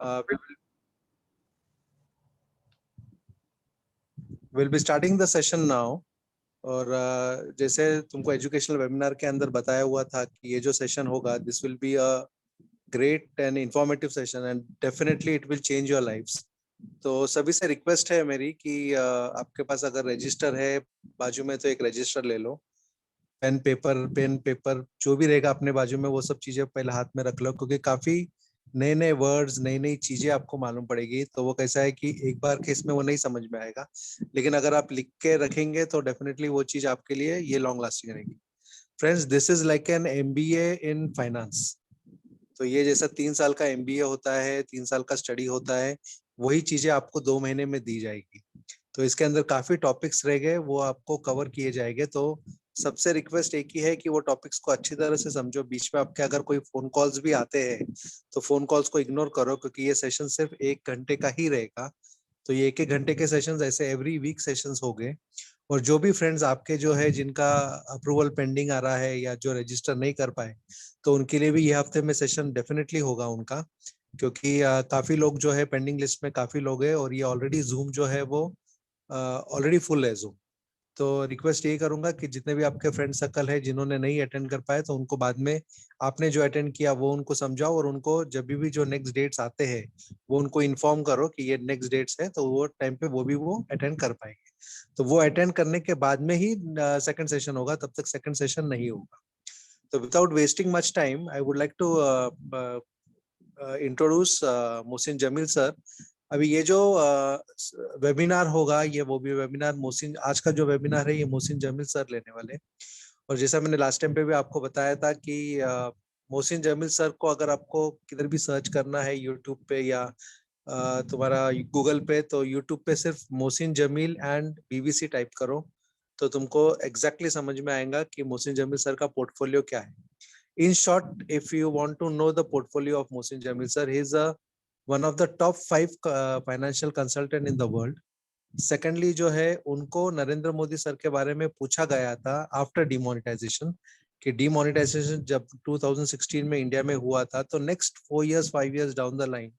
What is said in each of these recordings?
Uh, we'll be starting the session now. और जैसे तुमको एजुकेशनल वेबिनार के अंदर बताया हुआ था कि ये जो सेशन होगा, this will be a great and informative session and definitely it will change your lifes. तो सभी से रिक्वेस्ट है मेरी कि आपके पास अगर रजिस्टर है बाजू में तो एक रजिस्टर ले लो। पेन पेपर जो भी रहेगा अपने बाजू में, वो सब चीजें पहले हाथ में रख लो, क्योंकि काफी नए नए वर्ड्स, नई नई चीजें आपको मालूम पड़ेगी। तो वो कैसा है कि एक बार के इसमें वो नहीं समझ में आएगा, लेकिन अगर आप लिख के रखेंगे तो डेफिनेटली वो चीज आपके लिए ये लॉन्ग लास्टिंग रहेगी। Friends, this is like an MBA in finance. तो ये जैसा 3 साल का एमबीए होता है, 3 साल का स्टडी होता है, वही चीजें आपको 2 महीने में दी जाएगी। तो इसके अंदर काफी टॉपिक्स रह गए, वो आपको कवर किए जाएंगे। तो सबसे रिक्वेस्ट एक ही है कि वो टॉपिक्स को अच्छी तरह से समझो। बीच में आपके अगर कोई फोन कॉल्स भी आते हैं तो फोन कॉल्स को इग्नोर करो, क्योंकि ये सेशन सिर्फ 1 घंटे का ही रहेगा। तो ये 1 1 घंटे के सेशंस ऐसे एवरी वीक सेशंस हो गए। और जो भी फ्रेंड्स आपके जो है जिनका अप्रूवल पेंडिंग आ रहा है या जो रजिस्टर नहीं कर पाए, तो उनके लिए भी ये हफ्ते में सेशन डेफिनेटली होगा उनका, क्योंकि काफी लोग जो है पेंडिंग लिस्ट में काफी लोग हैं और ये ऑलरेडी जूम जो है वो ऑलरेडी फुल है जूम। तो रिक्वेस्ट यही करूंगा कि जितने भी आपके फ्रेंड सर्कल है जिन्होंने नहीं अटेंड कर पाए, तो उनको बाद में आपने जो अटेंड किया वो उनको समझाओ, और उनको जब भी जो नेक्स्ट डेट्स आते हैं वो उनको इन्फॉर्म करो कि ये नेक्स्ट डेट्स है, तो वो टाइम पे वो भी वो अटेंड कर पाएंगे। तो वो अटेंड करने के बाद में ही सेकंड सेशन होगा, तब तक सेकंड सेशन नहीं होगा। तो without wasting much time, I would like to introduce Mohsin Jameel sir. अभी ये जो वेबिनार होगा, ये वो भी वेबिनार मोहसिन, आज का जो वेबिनार है ये मोहसिन जमील सर लेने वाले। और जैसा मैंने लास्ट टाइम पे भी आपको बताया था कि मोहसिन जमील सर को अगर आपको किधर भी सर्च करना है यूट्यूब पे या तुम्हारा गूगल पे, तो यूट्यूब पे सिर्फ Mohsin Jameel and BBC type करो, तो तुमको एग्जैक्टली समझ में आएगा कि मोहसिन जमील सर का पोर्टफोलियो क्या है। In short, if you want to know the portfolio of Mohsin Jamil sir, he is one of the top 5 financial consultant in the world. Secondly, जो है उनको नरेंद्र मोदी सर के बारे में पूछा गया था आफ्टर डिमोनेटाइजेशन, कि डिमोनेटाइजेशन जब 2016 में इंडिया में हुआ था, तो next 4 years 5 years down the line,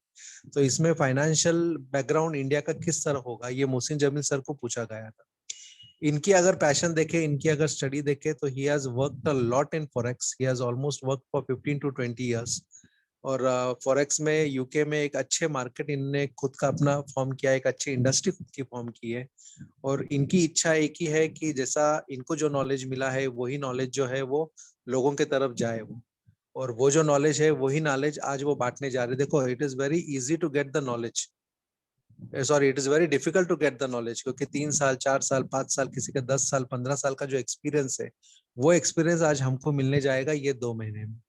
तो इसमें फाइनेंशियल बैकग्राउंड इंडिया का किस तरह होगा, ये मोहसिन जमील सर को पूछा गया था। इनकी अगर पैशन देखे, इनकी अगर स्टडी देखे, तो he has worked a lot in forex. He has almost work for 15 to 20 years। और फॉरेक्स में यूके में एक अच्छे मार्केट इनने खुद का अपना फॉर्म किया, एक अच्छी इंडस्ट्री खुद की फॉर्म की है। और इनकी इच्छा एक ही है कि जैसा इनको जो नॉलेज मिला है, वही नॉलेज जो है वो लोगों के तरफ जाए वो, और वो जो नॉलेज है वही नॉलेज आज वो बांटने जा रहे। देखो, it is very easy to get the knowledge, sorry, it is very difficult to get the knowledge, क्योंकि 3 साल 4 साल 5 साल, किसी का 10 साल 15 साल का जो एक्सपीरियंस है, वो एक्सपीरियंस आज हमको मिलने जाएगा ये 2 महीने में।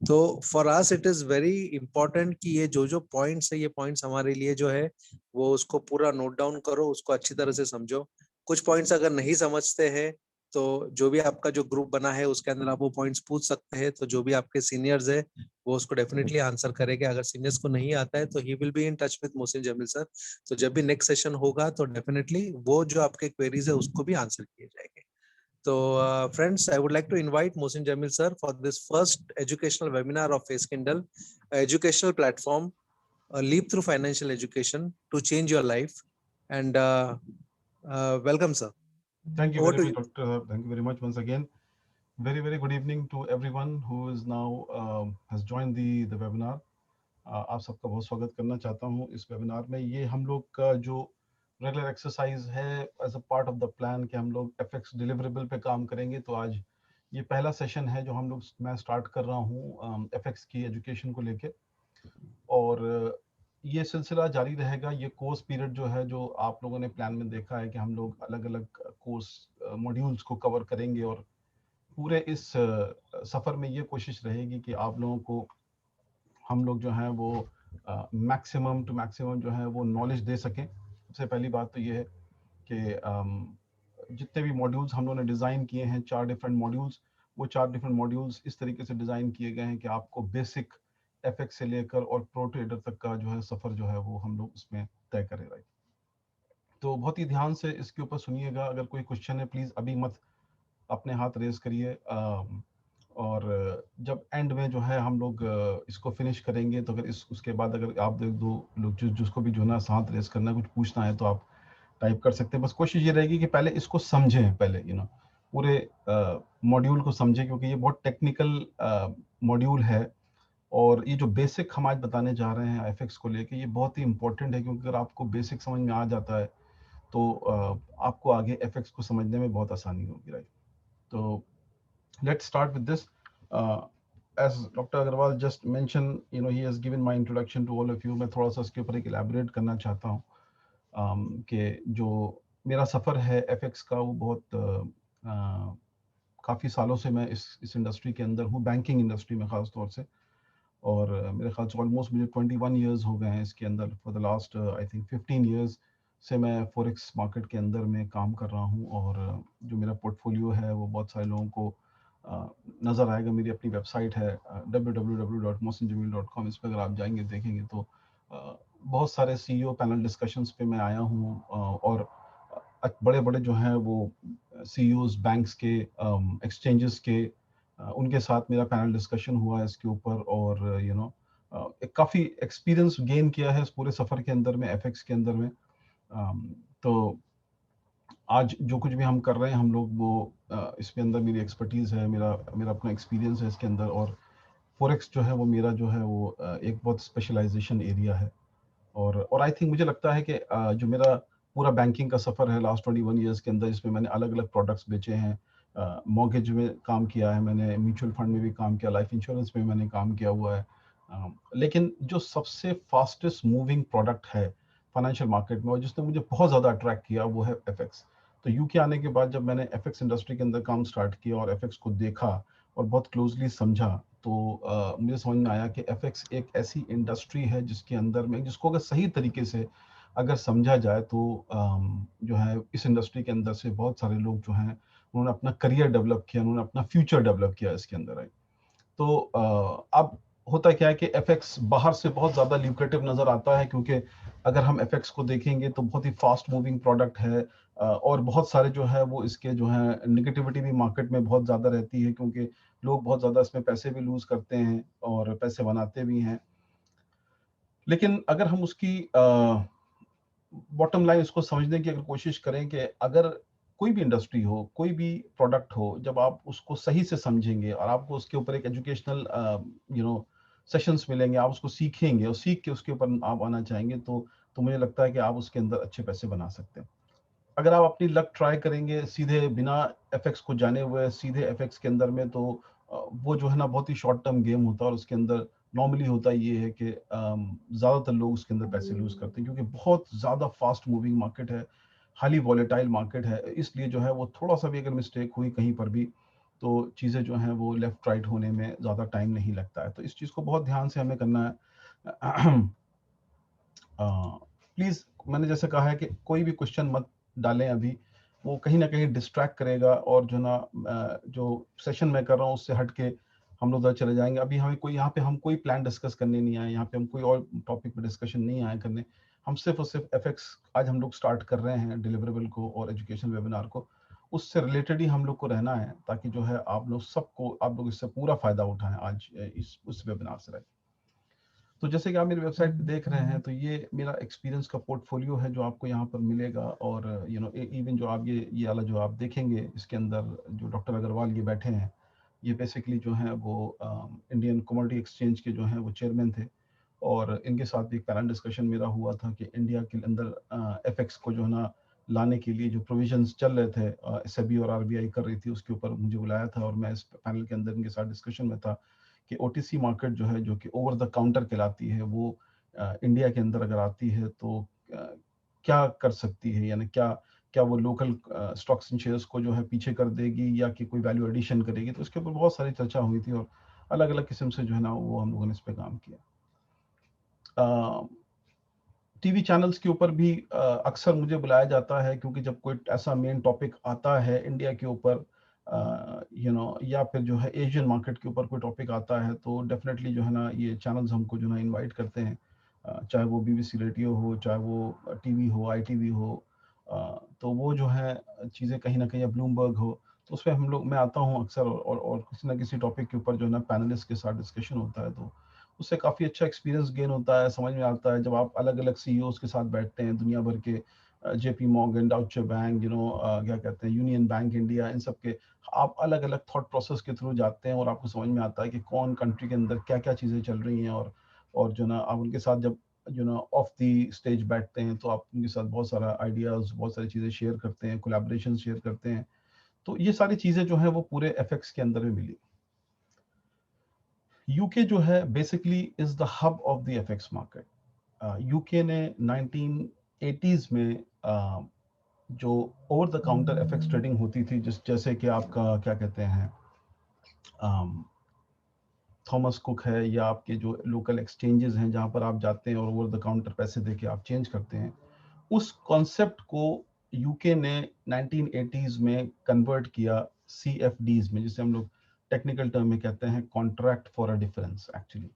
तो for us it is very important कि ये जो जो पॉइंट्स है, ये पॉइंट्स हमारे लिए जो है वो उसको पूरा नोट डाउन करो, उसको अच्छी तरह से समझो। कुछ पॉइंट्स अगर नहीं समझते हैं, तो जो भी आपका जो ग्रुप बना है उसके अंदर आप वो पॉइंट्स पूछ सकते हैं। तो जो भी आपके सीनियर्स है वो उसको डेफिनेटली आंसर करेंगे। अगर सीनियर्स को नहीं आता है तो he will be in touch with Mohsin Jameel sir. तो जब भी नेक्स्ट सेशन होगा तो डेफिनेटली वो जो आपके क्वेरीज है उसको भी आंसर किए जाएंगे। So, friends, I would like to invite Mohsin Jamil sir for this first educational webinar of FaceKindle, educational platform, a leap through financial education to change your life. And welcome, sir. Thank you Over very to much, you. Doctor. Thank you very much once again. Very, very good evening to everyone who is now has joined the webinar. आप सबका बहुत स्वागत करना चाहता हूँ इस webinar में। ये हम लोग का जो रेगुलर एक्सरसाइज है as a part of the plan कि हम लोग एफएक्स डिलीवरेबल पे काम करेंगे। तो आज ये पहला सेशन है जो मैं स्टार्ट कर रहा हूँ एफएक्स की एजुकेशन को लेके, और ये सिलसिला जारी रहेगा। ये कोर्स पीरियड जो है, जो आप लोगों ने प्लान में देखा है कि हम लोग अलग अलग कोर्स मॉड्यूल्स को कवर करेंगे, और पूरे इस सफ़र में ये कोशिश रहेगी कि आप लोगों को हम लोग जो है वो मैक्सिमम टू मैक्सिमम जो है वो नॉलेज दे सकें। सबसे पहली बात तो ये है कि जितने भी मॉड्यूल्स हम लोगों ने डिज़ाइन किए हैं, 4 डिफरेंट मॉड्यूल्स, वो 4 डिफरेंट मॉड्यूल्स इस तरीके से डिज़ाइन किए गए हैं कि आपको बेसिक एफएक्स से लेकर और प्रो ट्रेडर तक का जो है सफ़र जो है वो हम लोग उसमें तय करें। राइट, तो बहुत ही ध्यान से इसके ऊपर सुनिएगा। अगर कोई क्वेश्चन है प्लीज़ अभी मत अपने हाथ रेज करिए, और जब एंड में जो है हम लोग इसको फिनिश करेंगे, तो अगर इस उसके बाद अगर आप दो लोग जिसको भी जो है ना हाथ रेस करना है, कुछ पूछना है, तो आप टाइप कर सकते हैं। बस कोशिश ये रहेगी कि पहले इसको समझें, पहले पूरे मॉड्यूल को समझें, क्योंकि ये बहुत टेक्निकल मॉड्यूल है। और ये जो बेसिक हम आज बताने जा रहे हैं एफएक्स को लेके, ये बहुत ही इंपॉर्टेंट है, क्योंकि अगर आपको बेसिक समझ में आ जाता है तो आपको आगे एफएक्स को समझने में बहुत आसानी होगी, राइट। तो let's start with this. As Dr. Agarwal just mentioned, he has given my introduction to all of you. मैं थोड़ा सा इसके ऊपर एक elaborate करना चाहता हूँ कि जो मेरा सफ़र है एफएक्स का, वो बहुत काफ़ी सालों से मैं इस इंडस्ट्री के अंदर हूँ, बैंकिंग इंडस्ट्री में ख़ास तौर से। और मेरे ख्याल से ऑलमोस्ट मुझे 21 ईयर्स हो गए हैं इसके अंदर। For the last I think 15 years से मैं फॉरेक्स मार्केट के अंदर में काम कर रहा हूँ। और जो मेरा पोर्टफोलियो है वो बहुत सारे लोगों को नज़र आएगा। मेरी अपनी वेबसाइट है www.mohsinjamil.com। इस पर अगर आप जाएंगे देखेंगे तो बहुत सारे सीईओ पैनल डिस्कशंस पे मैं आया हूँ। और बड़े बड़े जो हैं वो सीईओज बैंक्स के, एक्सचेंजेस के, उनके साथ मेरा पैनल डिस्कशन हुआ है इसके ऊपर। और एक काफ़ी एक्सपीरियंस गेन किया है इस पूरे सफ़र के अंदर में, एफएक्स के अंदर में। तो आज जो कुछ भी हम कर रहे हैं हम लोग, वो इसके अंदर मेरी एक्सपर्टीज़ है, मेरा मेरा अपना एक्सपीरियंस है इसके अंदर। और फॉरेक्स जो है वो मेरा जो है वो एक बहुत स्पेशलाइजेशन एरिया है। और आई थिंक मुझे लगता है कि जो मेरा पूरा बैंकिंग का सफ़र है लास्ट 21 ईयर्स के अंदर, इसमें मैंने अलग अलग प्रोडक्ट्स बेचे हैं। मॉर्गेज में काम किया है मैंने, म्यूचुअल फंड में भी काम किया, लाइफ इंश्योरेंस में मैंने काम किया हुआ है। लेकिन जो सबसे फास्टेस्ट मूविंग प्रोडक्ट है फाइनेंशियल मार्केट में, और जिसने मुझे बहुत ज़्यादा अट्रैक्ट किया, वो है एफएक्स। तो यूके आने के बाद जब मैंने एफएक्स इंडस्ट्री के अंदर काम स्टार्ट किया और एफएक्स को देखा और बहुत क्लोजली समझा, तो मुझे समझ में आया कि एफएक्स एक ऐसी इंडस्ट्री है जिसके अंदर में, जिसको अगर सही तरीके से अगर समझा जाए तो जो है इस इंडस्ट्री के अंदर से बहुत सारे लोग जो हैं उन्होंने अपना करियर डेवलप किया, उन्होंने अपना फ्यूचर डेवलप किया इसके अंदर है। तो अब होता क्या है कि एफएक्स बाहर से बहुत ज़्यादा ल्यूक्रेटिव नज़र आता है, क्योंकि अगर हम एफएक्स को देखेंगे तो बहुत ही फास्ट मूविंग प्रोडक्ट है। और बहुत सारे जो है वो इसके जो है निगेटिविटी भी मार्केट में बहुत ज़्यादा रहती है, क्योंकि लोग बहुत ज़्यादा इसमें पैसे भी लूज करते हैं और पैसे बनाते भी हैं। लेकिन अगर हम उसकी बॉटम लाइन इसको समझने की अगर कोशिश करें कि अगर कोई भी इंडस्ट्री हो, कोई भी प्रोडक्ट हो, जब आप उसको सही से समझेंगे और आपको उसके ऊपर एक एजुकेशनल सेशंस मिलेंगे, आप उसको सीखेंगे और सीख के उसके ऊपर आप आना चाहेंगे, तो मुझे लगता है कि आप उसके अंदर अच्छे पैसे बना सकते हैं। अगर आप अपनी लक ट्राई करेंगे सीधे बिना एफएक्स को जाने हुए सीधे एफएक्स के अंदर में, तो वो जो है ना बहुत ही शॉर्ट टर्म गेम होता है। और उसके अंदर नॉर्मली होता ये है कि ज़्यादातर लोग उसके अंदर पैसे लूज करते हैं, क्योंकि बहुत ज़्यादा फास्ट मूविंग मार्केट है, हाईली वॉलेटाइल मार्केट है। इसलिए जो है वो थोड़ा सा भी अगर मिस्टेक हुई कहीं पर भी, तो चीज़ें जो हैं वो लेफ्ट राइट होने में ज़्यादा टाइम नहीं लगता है। तो इस चीज़ को बहुत ध्यान से हमें करना है। प्लीज़, मैंने जैसे कहा है कि कोई भी क्वेश्चन मत डालें अभी, वो कहीं ना कहीं डिस्ट्रैक्ट करेगा। और जो ना जो सेशन मैं कर रहा हूँ उससे हट के हम लोग उधर चले जाएंगे। अभी हमें कोई यहाँ पे हम कोई प्लान डिस्कस करने नहीं आए, यहाँ पे हम कोई और टॉपिक पे डिस्कशन नहीं आए करने। हम सिर्फ और सिर्फ एफएक्स आज हम लोग स्टार्ट कर रहे हैं डिलीवरेबल को और एजुकेशन वेबिनार को, उससे रिलेटेड ही हम लोग को रहना है, ताकि जो है आप लोग इससे पूरा फायदा उठाएं आज इस उस वेबिनार से। तो जैसे कि आप मेरी वेबसाइट पे देख रहे हैं, तो ये मेरा एक्सपीरियंस का पोर्टफोलियो है जो आपको यहाँ पर मिलेगा। और इवन जो आप ये वाला जो आप देखेंगे इसके अंदर, जो डॉक्टर अग्रवाल ये बैठे हैं, ये बेसिकली जो है वो इंडियन कमोडिटी एक्सचेंज के जो हैं वो चेयरमैन थे। और इनके साथ भी एक पैनल डिस्कशन मेरा हुआ था कि इंडिया के अंदर एफएक्स को जो है ना लाने के लिए जो प्रोविजंस चल रहे थे, सेबी और आरबीआई कर रही थी, उसके ऊपर मुझे बुलाया था और मैं इस पैनल के अंदर इनके साथ डिस्कशन में था कि ओटीसी मार्केट जो है, जो कि ओवर द काउंटर कहलाती है, वो इंडिया के अंदर अगर आती है तो क्या कर सकती है, यानी क्या क्या वो लोकल स्टॉक्स एंड शेयर्स को जो है पीछे कर देगी या कि कोई वैल्यू एडिशन करेगी। तो इसके ऊपर बहुत सारी चर्चा हुई थी और अलग अलग किस्म से जो है ना वो हम लोगों ने इस पर काम किया। टीवी चैनल्स के ऊपर भी अक्सर मुझे बुलाया जाता है, क्योंकि जब कोई ऐसा मेन टॉपिक आता है इंडिया के ऊपर, या फिर जो है एशियन मार्केट के ऊपर कोई टॉपिक आता है, तो डेफिनेटली जो है ना ये चैनल्स हमको जो है ना इनवाइट करते हैं। चाहे वो बीबीसी रेडियो हो, चाहे वो टीवी हो, आईटीवी हो, तो वो जो है चीज़ें कहीं ना कहीं, या ब्लूमबर्ग हो, तो उसमें हम लोग मैं आता हूँ अक्सर और किसी ना किसी टॉपिक के ऊपर जो है ना पैनलिस्ट के साथ डिस्कशन होता है, तो उससे काफ़ी अच्छा एक्सपीरियंस गेन होता है। समझ में आता है जब आप अलग अलग सीईओज के साथ बैठते हैं दुनिया भर के, जेपी मॉर्गन, डाउचे बैंक, क्या कहते हैं, यूनियन बैंक इंडिया, इन सब के आप अलग अलग थॉट प्रोसेस के थ्रू जाते हैं और आपको समझ में आता है कि कौन कंट्री के अंदर क्या क्या चीज़ें चल रही हैं। और जो ना आप उनके साथ जब ऑफ दी स्टेज बैठते हैं तो आप उनके साथ बहुत सारा आइडियाज़, बहुत सारी चीज़ें शेयर करते हैं, कोलैबोरेशन शेयर करते हैं। तो ये सारी चीज़ें जो है वो पूरे एफएक्स के अंदर में मिली। यूके जो है basically is the hub of the FX market. UK ने 1980s में जो over the counter FX trading होती थी, जैसे कि आपका क्या कहते हैं, थॉमस कुक है, या आपके जो लोकल एक्सचेंजेस हैं जहां पर आप जाते हैं और ओवर द काउंटर पैसे देके आप चेंज करते हैं, उस कॉन्सेप्ट को यूके ने 1980s में कन्वर्ट किया सीएफडीज में, जिसे हम लोग टेक्निकल टर्म में कहते हैं contract for a difference actually.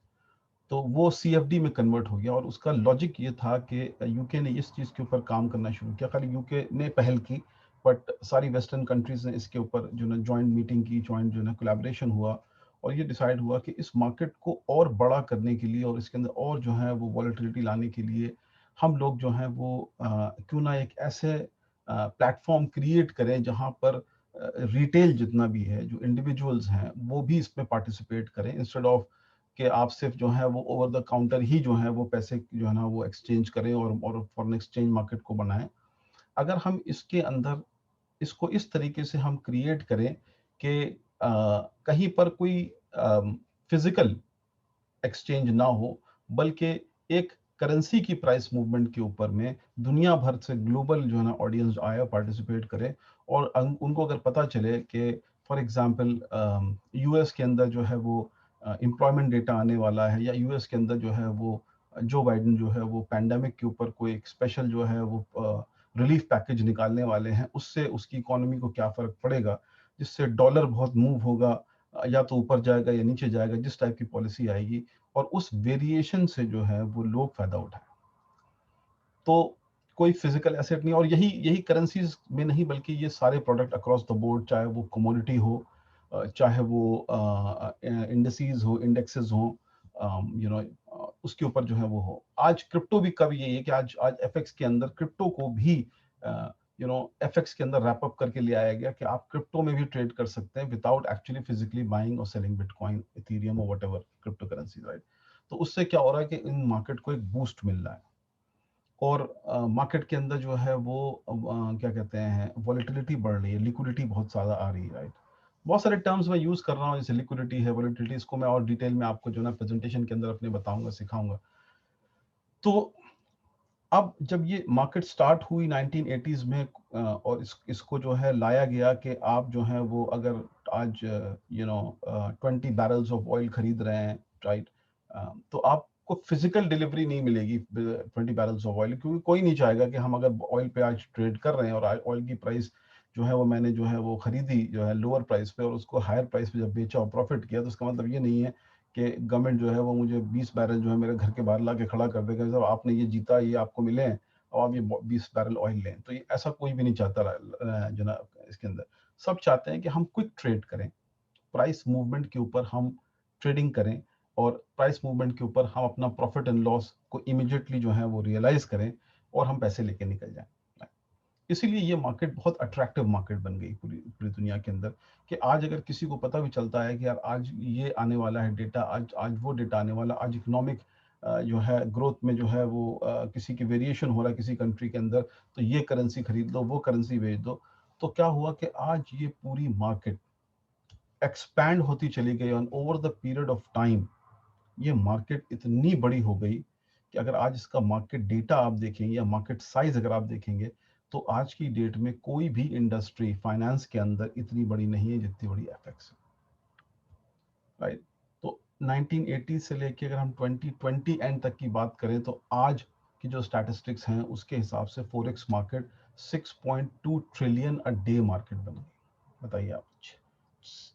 तो वो सीएफडी में कन्वर्ट हो गया और उसका लॉजिक ये था कि यूके ने इस चीज़ के ऊपर काम करना शुरू किया। खाली यूके ने पहल की, बट सारी वेस्टर्न कंट्रीज ने इसके ऊपर जो है जॉइंट मीटिंग की, जॉइंट जो है कोलैबोरेशन हुआ और ये डिसाइड हुआ कि इस मार्केट को और बड़ा करने के लिए और इसके अंदर और जो है वो वॉलेटिलिटी लाने के लिए हम लोग जो है वो क्यों ना एक ऐसे प्लेटफॉर्म क्रिएट करें जहां पर रिटेल जितना भी है, जो इंडिविजुअल्स हैं, वो भी इसमें पार्टिसिपेट करें, इंस्टेड ऑफ कि आप सिर्फ जो है वो ओवर द काउंटर ही जो है वो पैसे जो है ना वो एक्सचेंज करें और फॉरेन एक्सचेंज मार्केट को बनाएं। अगर हम इसके अंदर इसको इस तरीके से हम क्रिएट करें कि कहीं पर कोई फिजिकल एक्सचेंज ना हो, बल्कि एक करेंसी की प्राइस मूवमेंट के ऊपर में दुनिया भर से ग्लोबल जो है ना ऑडियंस आया, पार्टिसिपेट करे और उनको अगर पता चले कि फॉर एग्जांपल यूएस के अंदर जो है वो एम्प्लॉयमेंट डेटा आने वाला है, या यूएस के अंदर जो है वो जो बाइडेन जो है वो पैंडेमिक के ऊपर कोई एक स्पेशल जो है वो रिलीफ पैकेज निकालने वाले हैं, उससे उसकी इकोनॉमी को क्या फर्क पड़ेगा, जिससे डॉलर बहुत मूव होगा, या तो ऊपर जाएगा या नीचे जाएगा, जिस टाइप की पॉलिसी आएगी, और उस वेरिएशन से जो है वो लोग फायदा उठाए। तो कोई फिजिकल एसेट नहीं, और यही यही करेंसीज में नहीं बल्कि ये सारे प्रोडक्ट अक्रॉस द बोर्ड, चाहे वो कमोडिटी हो, चाहे वो इंडस्ट्रीज हो, इंडेक्सेस हो, उसके ऊपर जो है वो हो। आज क्रिप्टो भी कब यही है कि आज आज एफएक्स के अंदर क्रिप्टो को भी एफएक्स के अंदर रैप अप करके ले आया गया कि आप क्रिप्टो में भी ट्रेड कर सकते हैं विदाउट एक्चुअली फिजिकली बाइंग और सेलिंग बिटकॉइन, इथेरियम और व्हाटएवर क्रिप्टो करेंसी, राइट। तो उससे क्या हो रहा है कि इन मार्केट को एक बूस्ट मिल रहा है और मार्केट के अंदर जो है वो क्या कहते हैं, वॉलेटिलिटी बढ़ रही है, लिक्विडिटी बहुत ज़्यादा आ रही है, राइट। बहुत सारे टर्म्स मैं यूज़ कर रहा हूँ, जैसे लिक्विडिटी है, वॉलेटिलिटी, इसको मैं और डिटेल में आपको जो ना प्रेजेंटेशन के अंदर अपने बताऊंगा, सिखाऊंगा। तो अब जब ये मार्केट स्टार्ट हुई 1980s में और इसको जो है लाया गया कि आप जो है वो अगर आज 20 बैरल्स ऑफ ऑयल खरीद रहे हैं, राइट, तो आपको फिजिकल डिलीवरी नहीं मिलेगी 20 बैरल्स ऑफ ऑयल, क्योंकि कोई नहीं चाहेगा कि हम अगर ऑयल पे आज ट्रेड कर रहे हैं और ऑयल की प्राइस जो है वो मैंने जो है वो खरीदी जो है लोअर प्राइस पे और उसको हायर प्राइस पे जब बेचा और प्रॉफिट किया, तो इसका मतलब ये नहीं है कि गवर्नमेंट जो है वो मुझे 20 बैरल जो है मेरे घर के बाहर ला के खड़ा कर देगा, जब आपने ये जीता, ये आपको मिले हैं और आप ये 20 बैरल ऑयल लें। तो ये ऐसा कोई भी नहीं चाहता जो ना इसके अंदर। सब चाहते हैं कि हम क्विक ट्रेड करें, प्राइस मूवमेंट के ऊपर हम ट्रेडिंग करें और प्राइस मूवमेंट के ऊपर हम अपना प्रॉफिट एंड लॉस को इमीडिएटली जो है वो रियलाइज करें और हम पैसे लेके निकल जाएं। इसीलिए ये मार्केट बहुत अट्रैक्टिव मार्केट बन गई पूरी पूरी दुनिया के अंदर, कि आज अगर किसी को पता भी चलता है कि यार आज ये आने वाला है डेटा, आज आज वो डेटा आने वाला, आज इकोनॉमिक जो है ग्रोथ में जो है वो किसी की वेरिएशन हो रहा है किसी कंट्री के अंदर, तो ये करेंसी खरीद लो, वो करेंसी बेच दो। तो क्या हुआ कि आज ये पूरी मार्केट एक्सपैंड होती चली गई और over the period of time ये मार्केट इतनी बड़ी हो गई कि अगर आज इसका मार्केट डेटा आप देखेंगे या मार्केट साइज अगर आप देखेंगे, तो आज की डेट में कोई भी इंडस्ट्री फाइनेंस के अंदर इतनी बड़ी नहीं है जितनी बड़ी एफएक्स है, राइट। तो 1980 से लेके अगर हम 2020 एंड तक की बात करें तो आज की जो स्टैटिस्टिक्स हैं उसके हिसाब से forex market 6.2 trillion a day market बन गई। बताइए आप,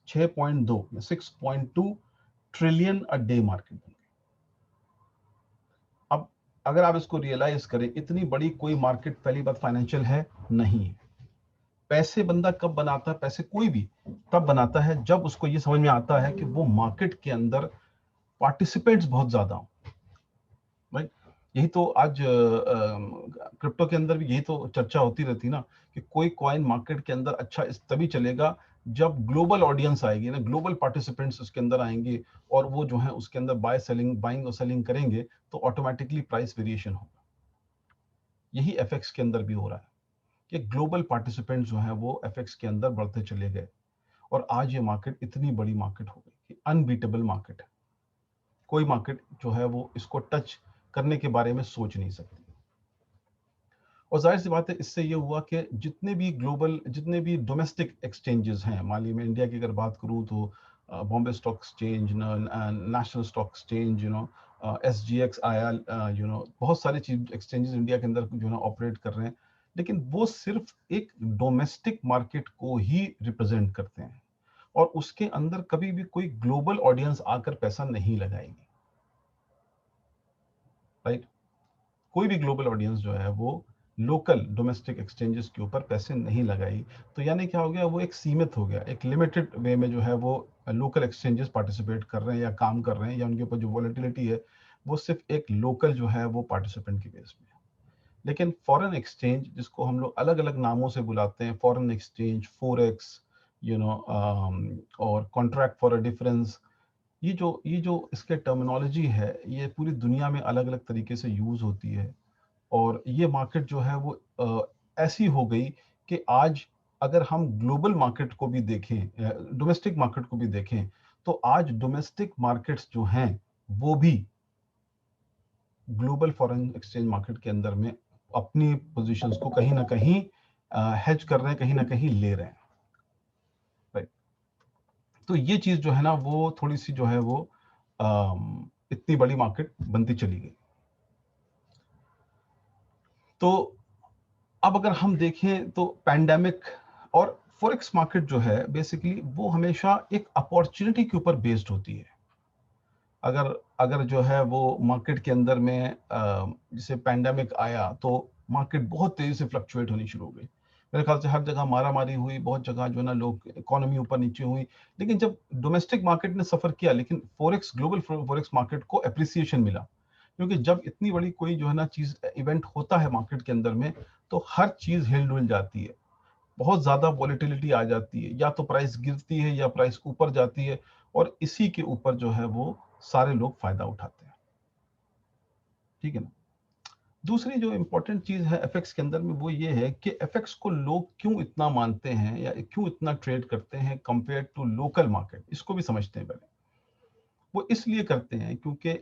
6.2 या 6.2 ट्रिलियन अ डे मार्केट बन गई। अब अगर आप इसको रियलाइज करें, इतनी बड़ी कोई मार्केट पहली बात फाइनेंशियल है नहीं है, पैसे बंदा कब बनाता है, पैसे कोई भी तब बनाता है जब उसको ये समझ में आता है कि वो मार्केट के अंदर पार्टिसिपेंट्स बहुत ज्यादा हो, राइट। यही तो आज क्रिप्टो के अंदर भी यही तो चर्चा होती रहती ना, कि कोई कॉइन मार्केट के अंदर अच्छा तभी चलेगा जब ग्लोबल ऑडियंस आएगी ना, ग्लोबल पार्टिसिपेंट्स उसके अंदर आएंगे और वो जो है उसके अंदर बाइंग और सेलिंग करेंगे, तो ऑटोमेटिकली प्राइस वेरिएशन होगा। यही एफएक्स के अंदर भी हो रहा है कि ग्लोबल पार्टिसिपेंट जो है वो एफएक्स के अंदर बढ़ते चले गए, और आज ये मार्केट इतनी बड़ी मार्केट हो गई कि अनबीटेबल मार्केट है। कोई मार्केट जो है वो इसको टच करने के बारे में सोच नहीं सकती। और जाहिर सी बात है, इससे ये हुआ कि जितने भी डोमेस्टिक एक्सचेंजेस हैं, मान लीजिए मैं इंडिया की अगर बात करूं तो Bombay stock exchange, national stock exchange, SGX आया, बहुत सारे चीज एक्सचेंजेस इंडिया के अंदर जो है ऑपरेट कर रहे हैं, लेकिन वो सिर्फ एक डोमेस्टिक मार्केट को ही रिप्रेजेंट करते हैं, और उसके अंदर कभी भी कोई ग्लोबल ऑडियंस आकर पैसा नहीं लगाएगी, राइट। कोई भी ग्लोबल ऑडियंस जो है वो लोकल डोमेस्टिक एक्सचेंजेस के ऊपर पैसे नहीं लगाई। तो यानी क्या हो गया, वो एक सीमित हो गया, एक लिमिटेड वे में जो है वो लोकल एक्सचेंजेस पार्टिसिपेट कर रहे हैं या काम कर रहे हैं, या उनके ऊपर जो वॉलेटिलिटी है वो सिर्फ एक लोकल जो है वो पार्टिसिपेंट के बेस में है। लेकिन फॉरेन एक्सचेंज, जिसको हम लोग अलग अलग नामों से बुलाते हैं, फॉरेन एक्सचेंज, फोरेक्स, और कॉन्ट्रैक्ट फॉर अ डिफरेंस, ये जो इसके टर्मिनोलॉजी है, ये पूरी दुनिया में अलग अलग तरीके से यूज होती है। और ये मार्केट जो है वो ऐसी हो गई कि आज अगर हम ग्लोबल मार्केट को भी देखें, डोमेस्टिक मार्केट को भी देखें, तो आज डोमेस्टिक मार्केट्स जो हैं वो भी ग्लोबल फॉरेन एक्सचेंज मार्केट के अंदर में अपनी पोजीशंस को कहीं ना कहीं हेज कर रहे हैं, कहीं ना कहीं ले रहे हैं, राइट। तो ये चीज जो है ना वो थोड़ी सी जो है वो इतनी बड़ी मार्केट बनती चली गई। तो अब अगर हम देखें तो पैंडेमिक और फॉरेक्स मार्केट जो है बेसिकली वो हमेशा एक अपॉर्चुनिटी के ऊपर बेस्ड होती है। अगर अगर जो है वो मार्केट के अंदर में जैसे पैंडेमिक आया तो मार्केट बहुत तेजी से फ्लक्चुएट होनी शुरू हो गई। मेरे ख्याल से हर जगह मारामारी हुई, बहुत जगह जो है ना लोग इकोनॉमी ऊपर नीचे हुई। लेकिन जब डोमेस्टिक मार्केट ने सफर किया, लेकिन ग्लोबल फॉरेक्स मार्केट को एप्रिसिएशन मिला, क्योंकि जब इतनी बड़ी कोई जो है ना चीज इवेंट होता है मार्केट के अंदर में, तो हर चीज हिल डुल जाती है, बहुत ज्यादा वॉलेटिलिटी आ जाती है, या तो प्राइस गिरती है या प्राइस ऊपर जाती है, और इसी के ऊपर जो है वो सारे लोग फायदा उठाते हैं, ठीक है ना। दूसरी जो इंपॉर्टेंट चीज है एफएक्स के अंदर में वो ये है कि एफएक्स को लोग क्यों इतना मानते हैं या क्यों इतना ट्रेड करते हैं कंपेयर टू लोकल मार्केट, इसको भी समझते हैं पहले। वो इसलिए करते हैं क्योंकि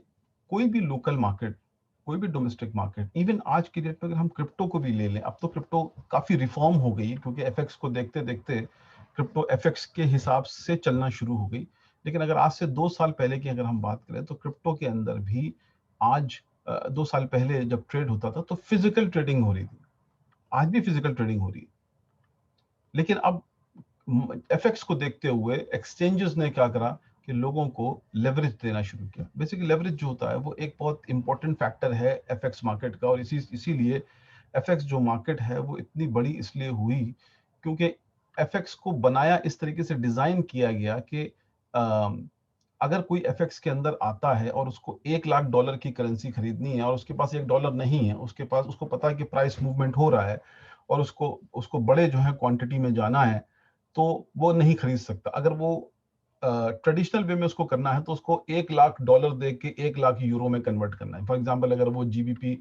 कोई भी लोकल मार्केट, कोई भी डोमेस्टिक मार्केट, इवन आज की डेट में अगर हम क्रिप्टो को भी ले लें, अब तो क्रिप्टो काफी रिफॉर्म हो गई, क्योंकि एफएक्स को देखते देखते क्रिप्टो एफएक्स के हिसाब से चलना शुरू हो गई। लेकिन अगर आज से 2 साल पहले की अगर हम बात करें तो क्रिप्टो के अंदर भी आज 2 साल पहले जब ट्रेड होता था तो फिजिकल ट्रेडिंग हो रही थी, आज भी फिजिकल ट्रेडिंग हो रही है। लेकिन अब एफएक्स को देखते हुए एक्सचेंजेस ने क्या करा कि लोगों को लेवरेज देना शुरू किया। बेसिकली लेवरेज जो होता है वो एक बहुत इंपॉर्टेंट फैक्टर है एफएक्स मार्केट का, और इसीलिए एफएक्स जो मार्केट है वो इतनी बड़ी इसलिए हुई क्योंकि एफएक्स को बनाया इस तरीके से डिजाइन किया गया कि अगर कोई एफएक्स के अंदर आता है और उसको $1 लाख की करेंसी खरीदनी है और उसके पास $1 नहीं है, उसको पता है कि प्राइस मूवमेंट हो रहा है और उसको उसको बड़े जो है क्वांटिटी में जाना है, तो वो नहीं खरीद सकता। अगर वो ट्रेडिशनल वे में उसको करना है तो उसको $1 लाख दे के 1 लाख यूरो में कन्वर्ट करना है। फॉर एग्जांपल अगर वो जीबीपी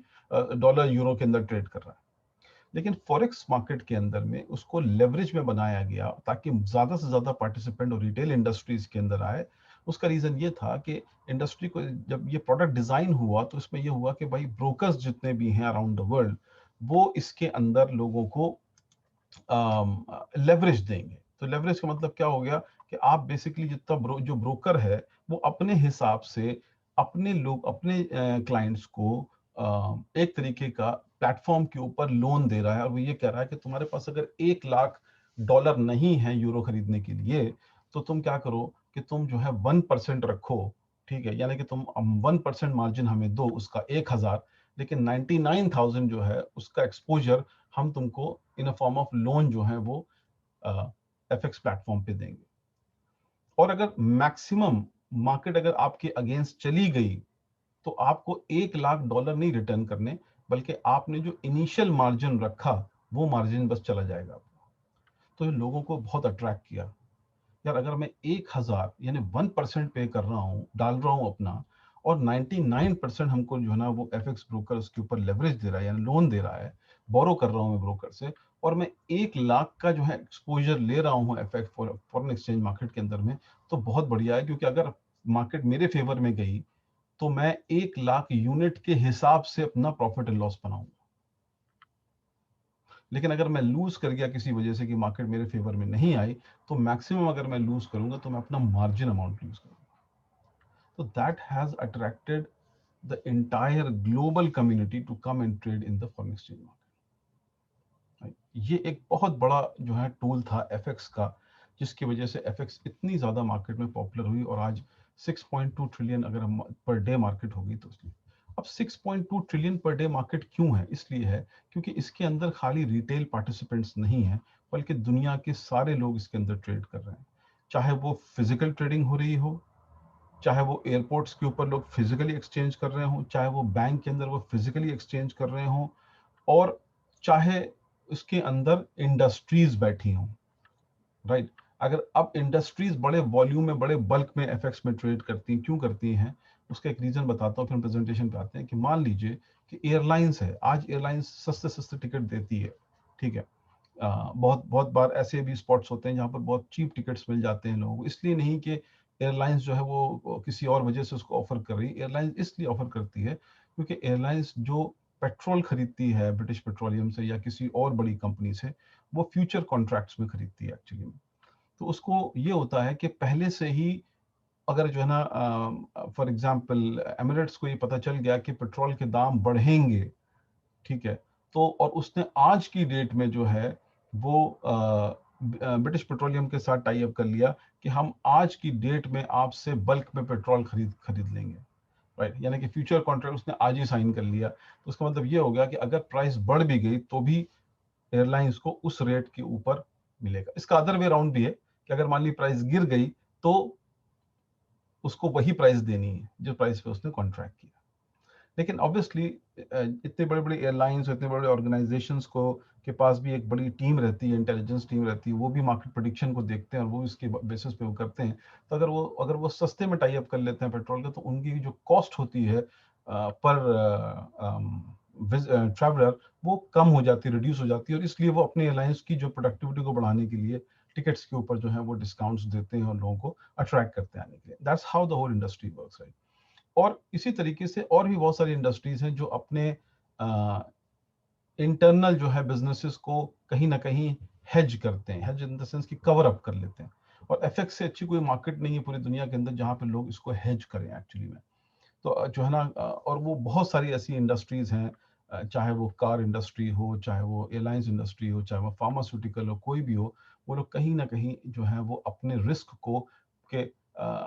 डॉलर यूरो के अंदर ट्रेड कर रहा है, लेकिन फॉरेक्स मार्केट के अंदर में उसको लेवरेज में बनाया गया ताकि ज्यादा से ज्यादा पार्टिसिपेंट और रिटेल इंडस्ट्रीज के अंदर आए। उसका रीजन ये था कि इंडस्ट्री को जब ये प्रोडक्ट डिजाइन हुआ तो इसमें ये हुआ कि भाई ब्रोकर्स जितने भी हैं अराउंड द वर्ल्ड वो इसके अंदर लोगों को लेवरेज देंगे। तो लेवरेज का मतलब क्या हो गया कि आप बेसिकली जितना जो ब्रोकर है वो अपने हिसाब से अपने क्लाइंट्स को एक तरीके का प्लेटफॉर्म के ऊपर लोन दे रहा है, और वो ये कह रहा है कि तुम्हारे पास अगर $1 लाख नहीं है यूरो खरीदने के लिए, तो तुम क्या करो कि तुम जो है 1% रखो, ठीक है, यानी कि तुम 1% मार्जिन हमें दो उसका 1,000, लेकिन 99,000 जो है उसका एक्सपोजर हम तुमको इन अ फॉर्म ऑफ लोन जो है वो एफएक्स प्लेटफॉर्म पे देंगे। और अगर मैक्सिमम मार्केट अगर आपके अगेंस्ट चली गई तो आपको $1 लाख नहीं रिटर्न करने, बल्कि आपने जो इनिशियल मार्जिन रखा वो मार्जिन बस चला जाएगा। तो ये लोगों को बहुत अट्रैक्ट किया। यार अगर मैं 1000 यानी 1% पे कर रहा हूँ, डाल रहा हूँ अपना, और 99% हमको जो है ना वो एफएक्स ब्रोकर उसके ऊपर लेवरेज दे रहा है, यानी लोन दे रहा है, बोरो कर रहा हूँ मैं ब्रोकर से, और मैं 1 लाख का जो है एक्सपोजर ले रहा हूँ एफएक्स फॉरेन एक्सचेंज मार्केट के अंदर में, तो बहुत बढ़िया है। क्योंकि अगर मार्केट मेरे फेवर में गई तो मैं 1 लाख यूनिट के हिसाब से अपना प्रॉफिट एंड लॉस बनाऊंगा। लेकिन अगर मैं लूज कर गया किसी वजह से कि मार्केट मेरे फेवर में नहीं आई, तो मैक्सिमम अगर मैं लूज करूंगा तो मैं अपना मार्जिन अमाउंट लूज करूंगा। तो that has attracted the entire global community to come and trade in the foreign exchange market. ये एक बहुत बड़ा जो है टूल था एफएक्स का, जिसकी वजह से एफएक्स इतनी ज्यादा मार्केट में पॉपुलर हुई, और आज 6.2 ट्रिलियन अगर हम पर डे मार्केट होगी तो इसलिए। अब 6.2 ट्रिलियन पर डे मार्केट क्यों है? इसलिए है क्योंकि इसके अंदर खाली रिटेल पार्टिसिपेंट्स नहीं है, बल्कि दुनिया के सारे लोग इसके अंदर ट्रेड कर रहे हैं। चाहे वो फिजिकल ट्रेडिंग हो रही हो, चाहे वो एयरपोर्ट्स के ऊपर लोग फिजिकली एक्सचेंज कर रहे हो, चाहे वो बैंक के अंदर वो फिजिकली एक्सचेंज कर रहे हो, और चाहे उसके अंदर इंडस्ट्रीज बैठी हों, राइट। अगर अब इंडस्ट्रीज बड़े वॉल्यूम में, बड़े बल्क में एफएक्स में ट्रेड करती हैं, क्यों करती हैं? उसका एक रीजन बताता हूँ, फिर प्रेजेंटेशन पे आते हैं। कि मान लीजिए कि एयरलाइंस है, आज एयरलाइंस सस्ते सस्ते टिकट देती है, ठीक है। बहुत बहुत बार ऐसे भी स्पॉट्स होते हैं जहाँ पर बहुत चीप टिकट्स मिल जाते हैं लोगों को। इसलिए नहीं कि एयरलाइंस जो है वो किसी और वजह से उसको ऑफर कर रही है, एयरलाइंस इसलिए ऑफर करती है क्योंकि एयरलाइंस जो पेट्रोल खरीदती है ब्रिटिश पेट्रोलियम से या किसी और बड़ी कंपनी से, वो फ्यूचर कॉन्ट्रैक्ट्स में खरीदती है एक्चुअली में। तो उसको ये होता है कि पहले से ही अगर जो है ना, फॉर एग्जांपल एमिरेट्स को ये पता चल गया कि पेट्रोल के दाम बढ़ेंगे, ठीक है, तो और उसने आज की डेट में जो है वो ब्रिटिश पेट्रोलियम के साथ टाई अप कर लिया कि हम आज की डेट में आपसे बल्क में पेट्रोल खरीद लेंगे, राइट। यानी कि फ्यूचर कॉन्ट्रैक्ट उसने आज ही साइन कर लिया। तो उसका मतलब ये हो गया कि अगर प्राइस बढ़ भी गई तो भी एयरलाइंस को उस रेट के ऊपर मिलेगा। इसका अदर वे राउंड भी है कि अगर मान ली प्राइस गिर गई तो उसको वही प्राइस देनी है जो प्राइस पे उसने कॉन्ट्रैक्ट किया। लेकिन ऑब्वियसली इतने बड़े बड़े एयरलाइंस, इतने बड़े ऑर्गेनाइजेशंस को के पास भी एक बड़ी टीम रहती है, इंटेलिजेंस टीम रहती है, वो भी मार्केट प्रेडिक्शन को देखते हैं और वो इसके बेसिस पे वो करते हैं। तो अगर वो सस्ते में टाई अप कर लेते हैं पेट्रोल का, तो उनकी जो कॉस्ट होती है पर ट्रैवलर, वो कम हो जाती है, रिड्यूस हो जाती है, और इसलिए वो अपने एयरलाइंस की जो प्रोडक्टिविटी को बढ़ाने के लिए टिकट्स के ऊपर जो है वो डिस्काउंट्स देते हैं और लोगों को अट्रैक्ट करते हैं आने के लिए। That's how the whole industry works, right. और इसी तरीके से और भी बहुत सारी इंडस्ट्रीज हैं जो अपने इंटरनल जो है बिजनेसेस को कहीं ना कहीं हेज करते हैं, हेज इन द सेंस कि कवर अप कर लेते हैं। और एफएक्स से अच्छी कोई मार्केट नहीं है पूरी दुनिया के अंदर जहां पे लोग इसको हेज करें एक्चुअली में। तो जो है ना, और वो बहुत सारी ऐसी इंडस्ट्रीज हैं, चाहे वो कार इंडस्ट्री हो, चाहे वो एयरलाइंस इंडस्ट्री हो, चाहे वो फार्मास्यूटिकल हो, कोई भी हो, वो लोग कहीं ना कहीं जो है वो अपने रिस्क को के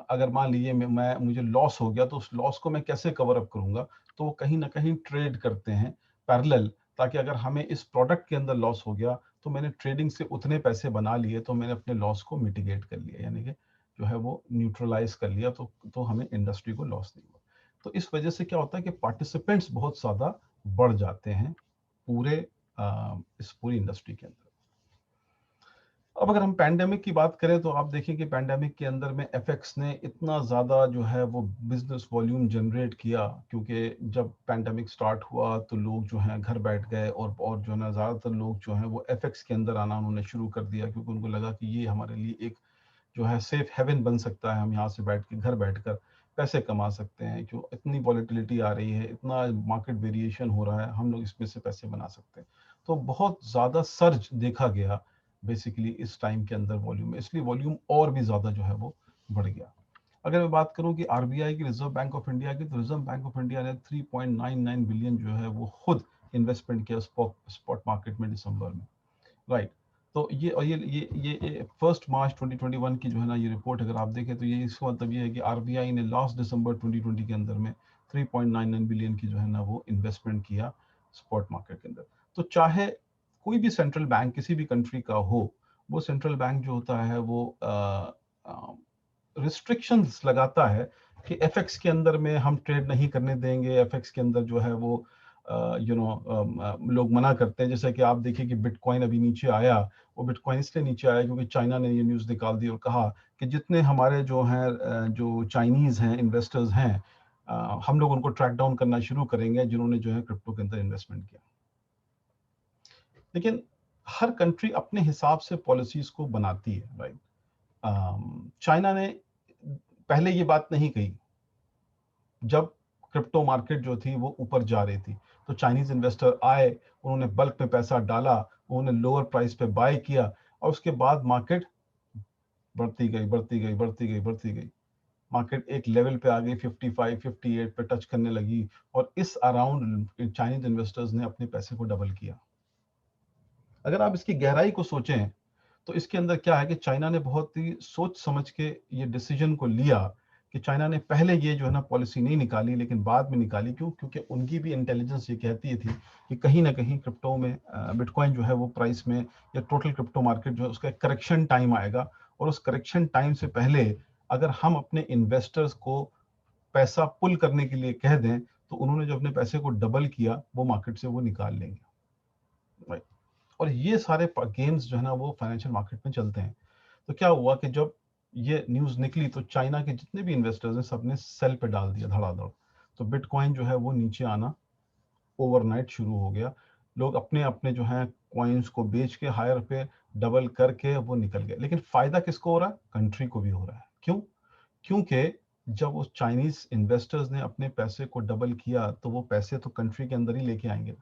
अगर मान लीजिए मुझे लॉस हो गया तो उस लॉस को मैं कैसे कवर अप करूंगा, तो वो कहीं ना कहीं ट्रेड करते हैं पैरेलल, ताकि अगर हमें इस प्रोडक्ट के अंदर लॉस हो गया तो मैंने ट्रेडिंग से उतने पैसे बना लिए, तो मैंने अपने लॉस को मिटिगेट कर लिया, यानी कि जो है वो न्यूट्रलाइज कर लिया, तो हमें इंडस्ट्री को लॉस नहीं हुआ। तो इस वजह से क्या होता है कि पार्टिसिपेंट्स बहुत ज्यादा बढ़ जाते हैं पूरे इस पूरी इंडस्ट्री के अंदर। अब अगर हम पैंडेमिक की बात करें तो आप देखें कि पैंडेमिक के अंदर में एफएक्स ने इतना ज़्यादा जो है वो बिजनेस वॉल्यूम जनरेट किया, क्योंकि जब पैंडेमिक स्टार्ट हुआ तो लोग जो हैं घर बैठ गए, और जो है ना ज़्यादातर लोग जो हैं वो एफएक्स के अंदर आना उन्होंने शुरू कर दिया, क्योंकि उनको लगा कि ये हमारे लिए एक जो है सेफ हेवन बन सकता है। हम यहाँ से बैठ के घर बैठकर पैसे कमा सकते हैं, क्यों इतनी वॉलेटिलिटी आ रही है, इतना मार्केट वेरिएशन हो रहा है, हम लोग इसमें से पैसे बना सकते हैं। तो बहुत ज़्यादा सर्ज देखा गया बेसिकली इस टाइम के अंदर वॉल्यूम में, इसलिए वॉल्यूम और भी ज़्यादा जो है वो बढ़ गया। अगर मैं बात करूं कि आरबीआई की, रिजर्व बैंक ऑफ इंडिया की, तो रिजर्व बैंक ऑफ इंडिया ने 3.99 बिलियन जो है वो खुद इन्वेस्टमेंट किया स्पॉट मार्केट में दिसंबर में, राइट। तो ये और ये 1 मार्च 2021 की जो है ना ये रिपोर्ट अगर आप देखें, तो ये इसका मतलब ये है कि आरबीआई ने लास्ट दिसंबर 2020 के अंदर में 3.99 बिलियन की जो है ना वो इन्वेस्टमेंट किया स्पॉट मार्केट के अंदर। तो चाहे कोई भी सेंट्रल बैंक किसी भी कंट्री का हो, वो सेंट्रल बैंक जो होता है वो रिस्ट्रिक्शंस लगाता है कि एफएक्स के अंदर में हम ट्रेड नहीं करने देंगे, एफएक्स के अंदर जो है वो लोग मना करते हैं। जैसे कि आप देखिए कि बिटकॉइन अभी नीचे आया, वो बिटकॉइन इसलिए नीचे आया क्योंकि चाइना ने ये न्यूज़ निकाल दी और कहा कि जितने हमारे जो हैं जो चाइनीज़ हैं इन्वेस्टर्स हैं, हम लोग उनको ट्रैक डाउन करना शुरू करेंगे जिन्होंने जो है क्रिप्टो के अंदर इन्वेस्टमेंट किया। लेकिन हर कंट्री अपने हिसाब से पॉलिसीज को बनाती है, राइट। चाइना ने पहले ये बात नहीं कही जब क्रिप्टो मार्केट जो थी वो ऊपर जा रही थी, तो चाइनीज इन्वेस्टर आए, उन्होंने बल्क में पैसा डाला, उन्होंने लोअर प्राइस पे बाय किया और उसके बाद मार्केट बढ़ती गई बढ़ती गई बढ़ती गई बढ़ती गई। मार्केट एक लेवल पे आ गई 55 58 पे टच करने लगी और इस अराउंड चाइनीज इन्वेस्टर्स ने अपने पैसे को डबल किया। अगर आप इसकी गहराई को सोचें तो इसके अंदर क्या है कि चाइना ने बहुत ही सोच समझ के ये डिसीजन को लिया कि चाइना ने पहले ये जो है ना पॉलिसी नहीं निकाली लेकिन बाद में निकाली। क्यों? क्योंकि उनकी भी इंटेलिजेंस ये कहती थी कि कहीं ना कहीं क्रिप्टो में बिटकॉइन जो है वो प्राइस में या टोटल क्रिप्टो मार्केट जो है उसका एक करेक्शन टाइम आएगा और उस करेक्शन टाइम से पहले अगर हम अपने इन्वेस्टर्स को पैसा पुल करने के लिए कह दें तो उन्होंने जो अपने पैसे को डबल किया वो मार्केट से वो निकाल लेंगे, राइट। और ये सारे गेम्स जो है ना वो फाइनेंशियल मार्केट में चलते हैं। तो क्या हुआ कि जब ये न्यूज़ निकली तो चाइना के जितने भी इन्वेस्टर्स हैं सबने सेल पे डाल दिया धड़ाधड़। तो बिटकॉइन जो है वो नीचे आना ओवरनाइट शुरू हो गया। लोग अपने अपने जो है कॉइन्स को बेच के हायर पे डबल करके वो निकल गए। लेकिन फायदा किसको हो रहा है? कंट्री को भी हो रहा है। क्यों? क्योंकि जब वो चाइनीज इन्वेस्टर्स ने अपने पैसे को डबल किया तो वो पैसे तो कंट्री के अंदर ही लेके आएंगे।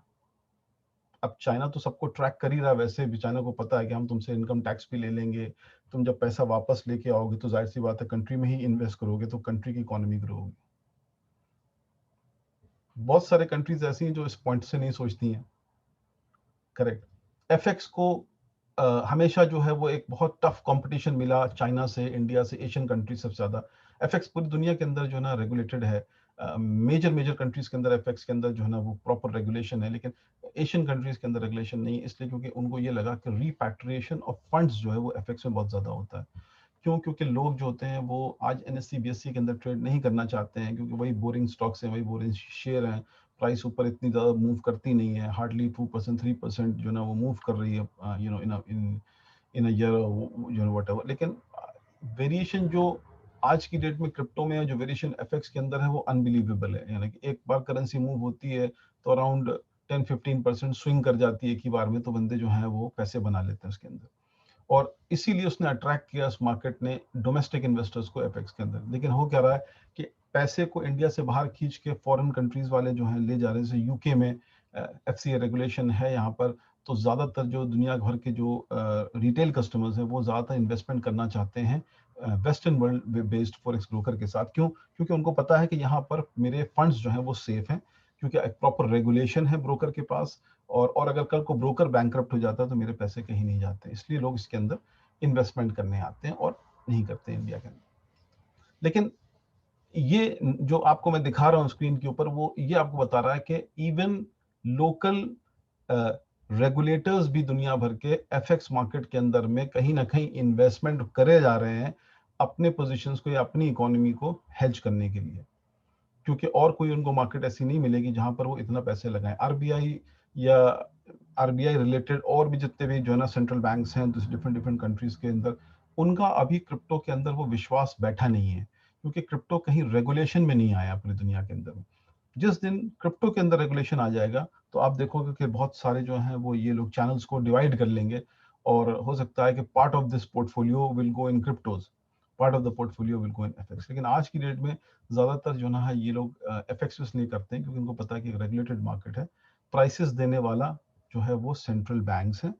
अब चाइना तो सबको ट्रैक कर ही रहा है, वैसे भी चाइना को पता है कि हम तुमसे इनकम टैक्स भी ले लेंगे। तुम जब पैसा वापस लेके आओगे तो जाहिर सी बात है कंट्री में ही इन्वेस्ट करोगे तो कंट्री की इकोनॉमी ग्रो होगी। बहुत सारे कंट्रीज ऐसी हैं जो इस पॉइंट से नहीं सोचती हैं, करेक्ट। एफएक्स को हमेशा जो है वो एक बहुत टफ कंपटीशन मिला चाइना से, इंडिया से, एशियन कंट्री सबसे ज्यादा। एफएक्स पूरी दुनिया के अंदर जो है ना रेगुलेटेड है। मेजर मेजर कंट्रीज के अंदर एफएक्स के अंदर जो है ना वो प्रॉपर रेगुलेशन है, लेकिन एशियन कंट्रीज के अंदर रेगुलेशन नहीं है। इसलिए क्योंकि उनको ये लगा कि रिपैट्रिएशन ऑफ फंड्स जो है वो एफएक्स में बहुत ज्यादा होता है। क्यों? क्योंकि लोग जो होते हैं वो आज एनएससी बीएससी के अंदर ट्रेड नहीं करना चाहते हैं क्योंकि वही बोरिंग स्टॉक्स हैं, वही बोरिंग शेयर हैं। प्राइस ऊपर इतनी ज़्यादा मूव करती नहीं है, हार्डली 2% 3% जो ना वो मूव कर रही है इन अ ईयर जो वट एवर। लेकिन वेरिएशन जो आज की डेट में क्रिप्टो में जो वेरिएशन एफएक्स के अंदर है वो अनबिलीवेबल है। यानी कि एक बार करेंसी मूव होती है तो अराउंड 10-15% स्विंग कर जाती है एक ही बार में, तो बंदे जो है वो पैसे बना लेते हैं उसके अंदर। और इसीलिए उसने अट्रैक्ट किया उस मार्केट ने डोमेस्टिक इन्वेस्टर्स को एपेक्स के अंदर। लेकिन हो क्या रहा है कि पैसे को इंडिया से बाहर खींच के फॉरेन कंट्रीज वाले जो हैं ले जा रहे हैं। जैसे यूके में एफसीए रेगुलेशन है यहाँ पर, तो ज़्यादातर जो दुनिया भर के जो रिटेल कस्टमर्स हैं वो ज़्यादातर इन्वेस्टमेंट करना चाहते हैं western world based forex broker के साथ। क्यों? क्योंकि उनको पता है कि यहाँ पर मेरे फंड्स जो हैं वो सेफ हैं, क्योंकि एक प्रॉपर रेगुलेशन है ब्रोकर के पास। और अगर कल को ब्रोकर बैंकरप्ट हो जाता है तो मेरे पैसे कहीं नहीं जाते। इसलिए लोग इसके अंदर इन्वेस्टमेंट करने आते हैं और नहीं करते इंडिया के अंदर। लेकिन ये जो आपको मैं दिखा रहा हूँ स्क्रीन के ऊपर, वो ये आपको बता रहा है कि इवन लोकल रेगुलेटर्स भी दुनिया भर के एफएक्स मार्केट के अंदर में कहीं ना कहीं इन्वेस्टमेंट करे जा रहे हैं अपने पोजीशंस को या अपनी इकोनॉमी को हेज करने के लिए। क्योंकि और कोई उनको मार्केट ऐसी नहीं मिलेगी जहां पर वो इतना पैसे लगाएं। आरबीआई या आरबीआई रिलेटेड और भी जितने भी जो है ना सेंट्रल बैंक्स हैं डिफरेंट डिफरेंट कंट्रीज के अंदर, उनका अभी क्रिप्टो के अंदर वो विश्वास बैठा नहीं है क्योंकि क्रिप्टो कहीं रेगुलेशन में नहीं आया पूरी दुनिया के अंदर। जिस दिन क्रिप्टो के अंदर रेगुलेशन आ जाएगा तो आप देखोगे कि बहुत सारे जो हैं वो ये लोग चैनल्स को डिवाइड कर लेंगे और हो सकता है कि part of this portfolio will go in cryptos, part of the portfolio will go in FX. लेकिन आज की डेट में ज्यादातर जो ना है ये लोग एफएक्स नहीं करते हैं क्योंकि उनको पता है कि रेगुलेटेड मार्केट है, प्राइसेस देने वाला जो है वो सेंट्रल बैंक्स है,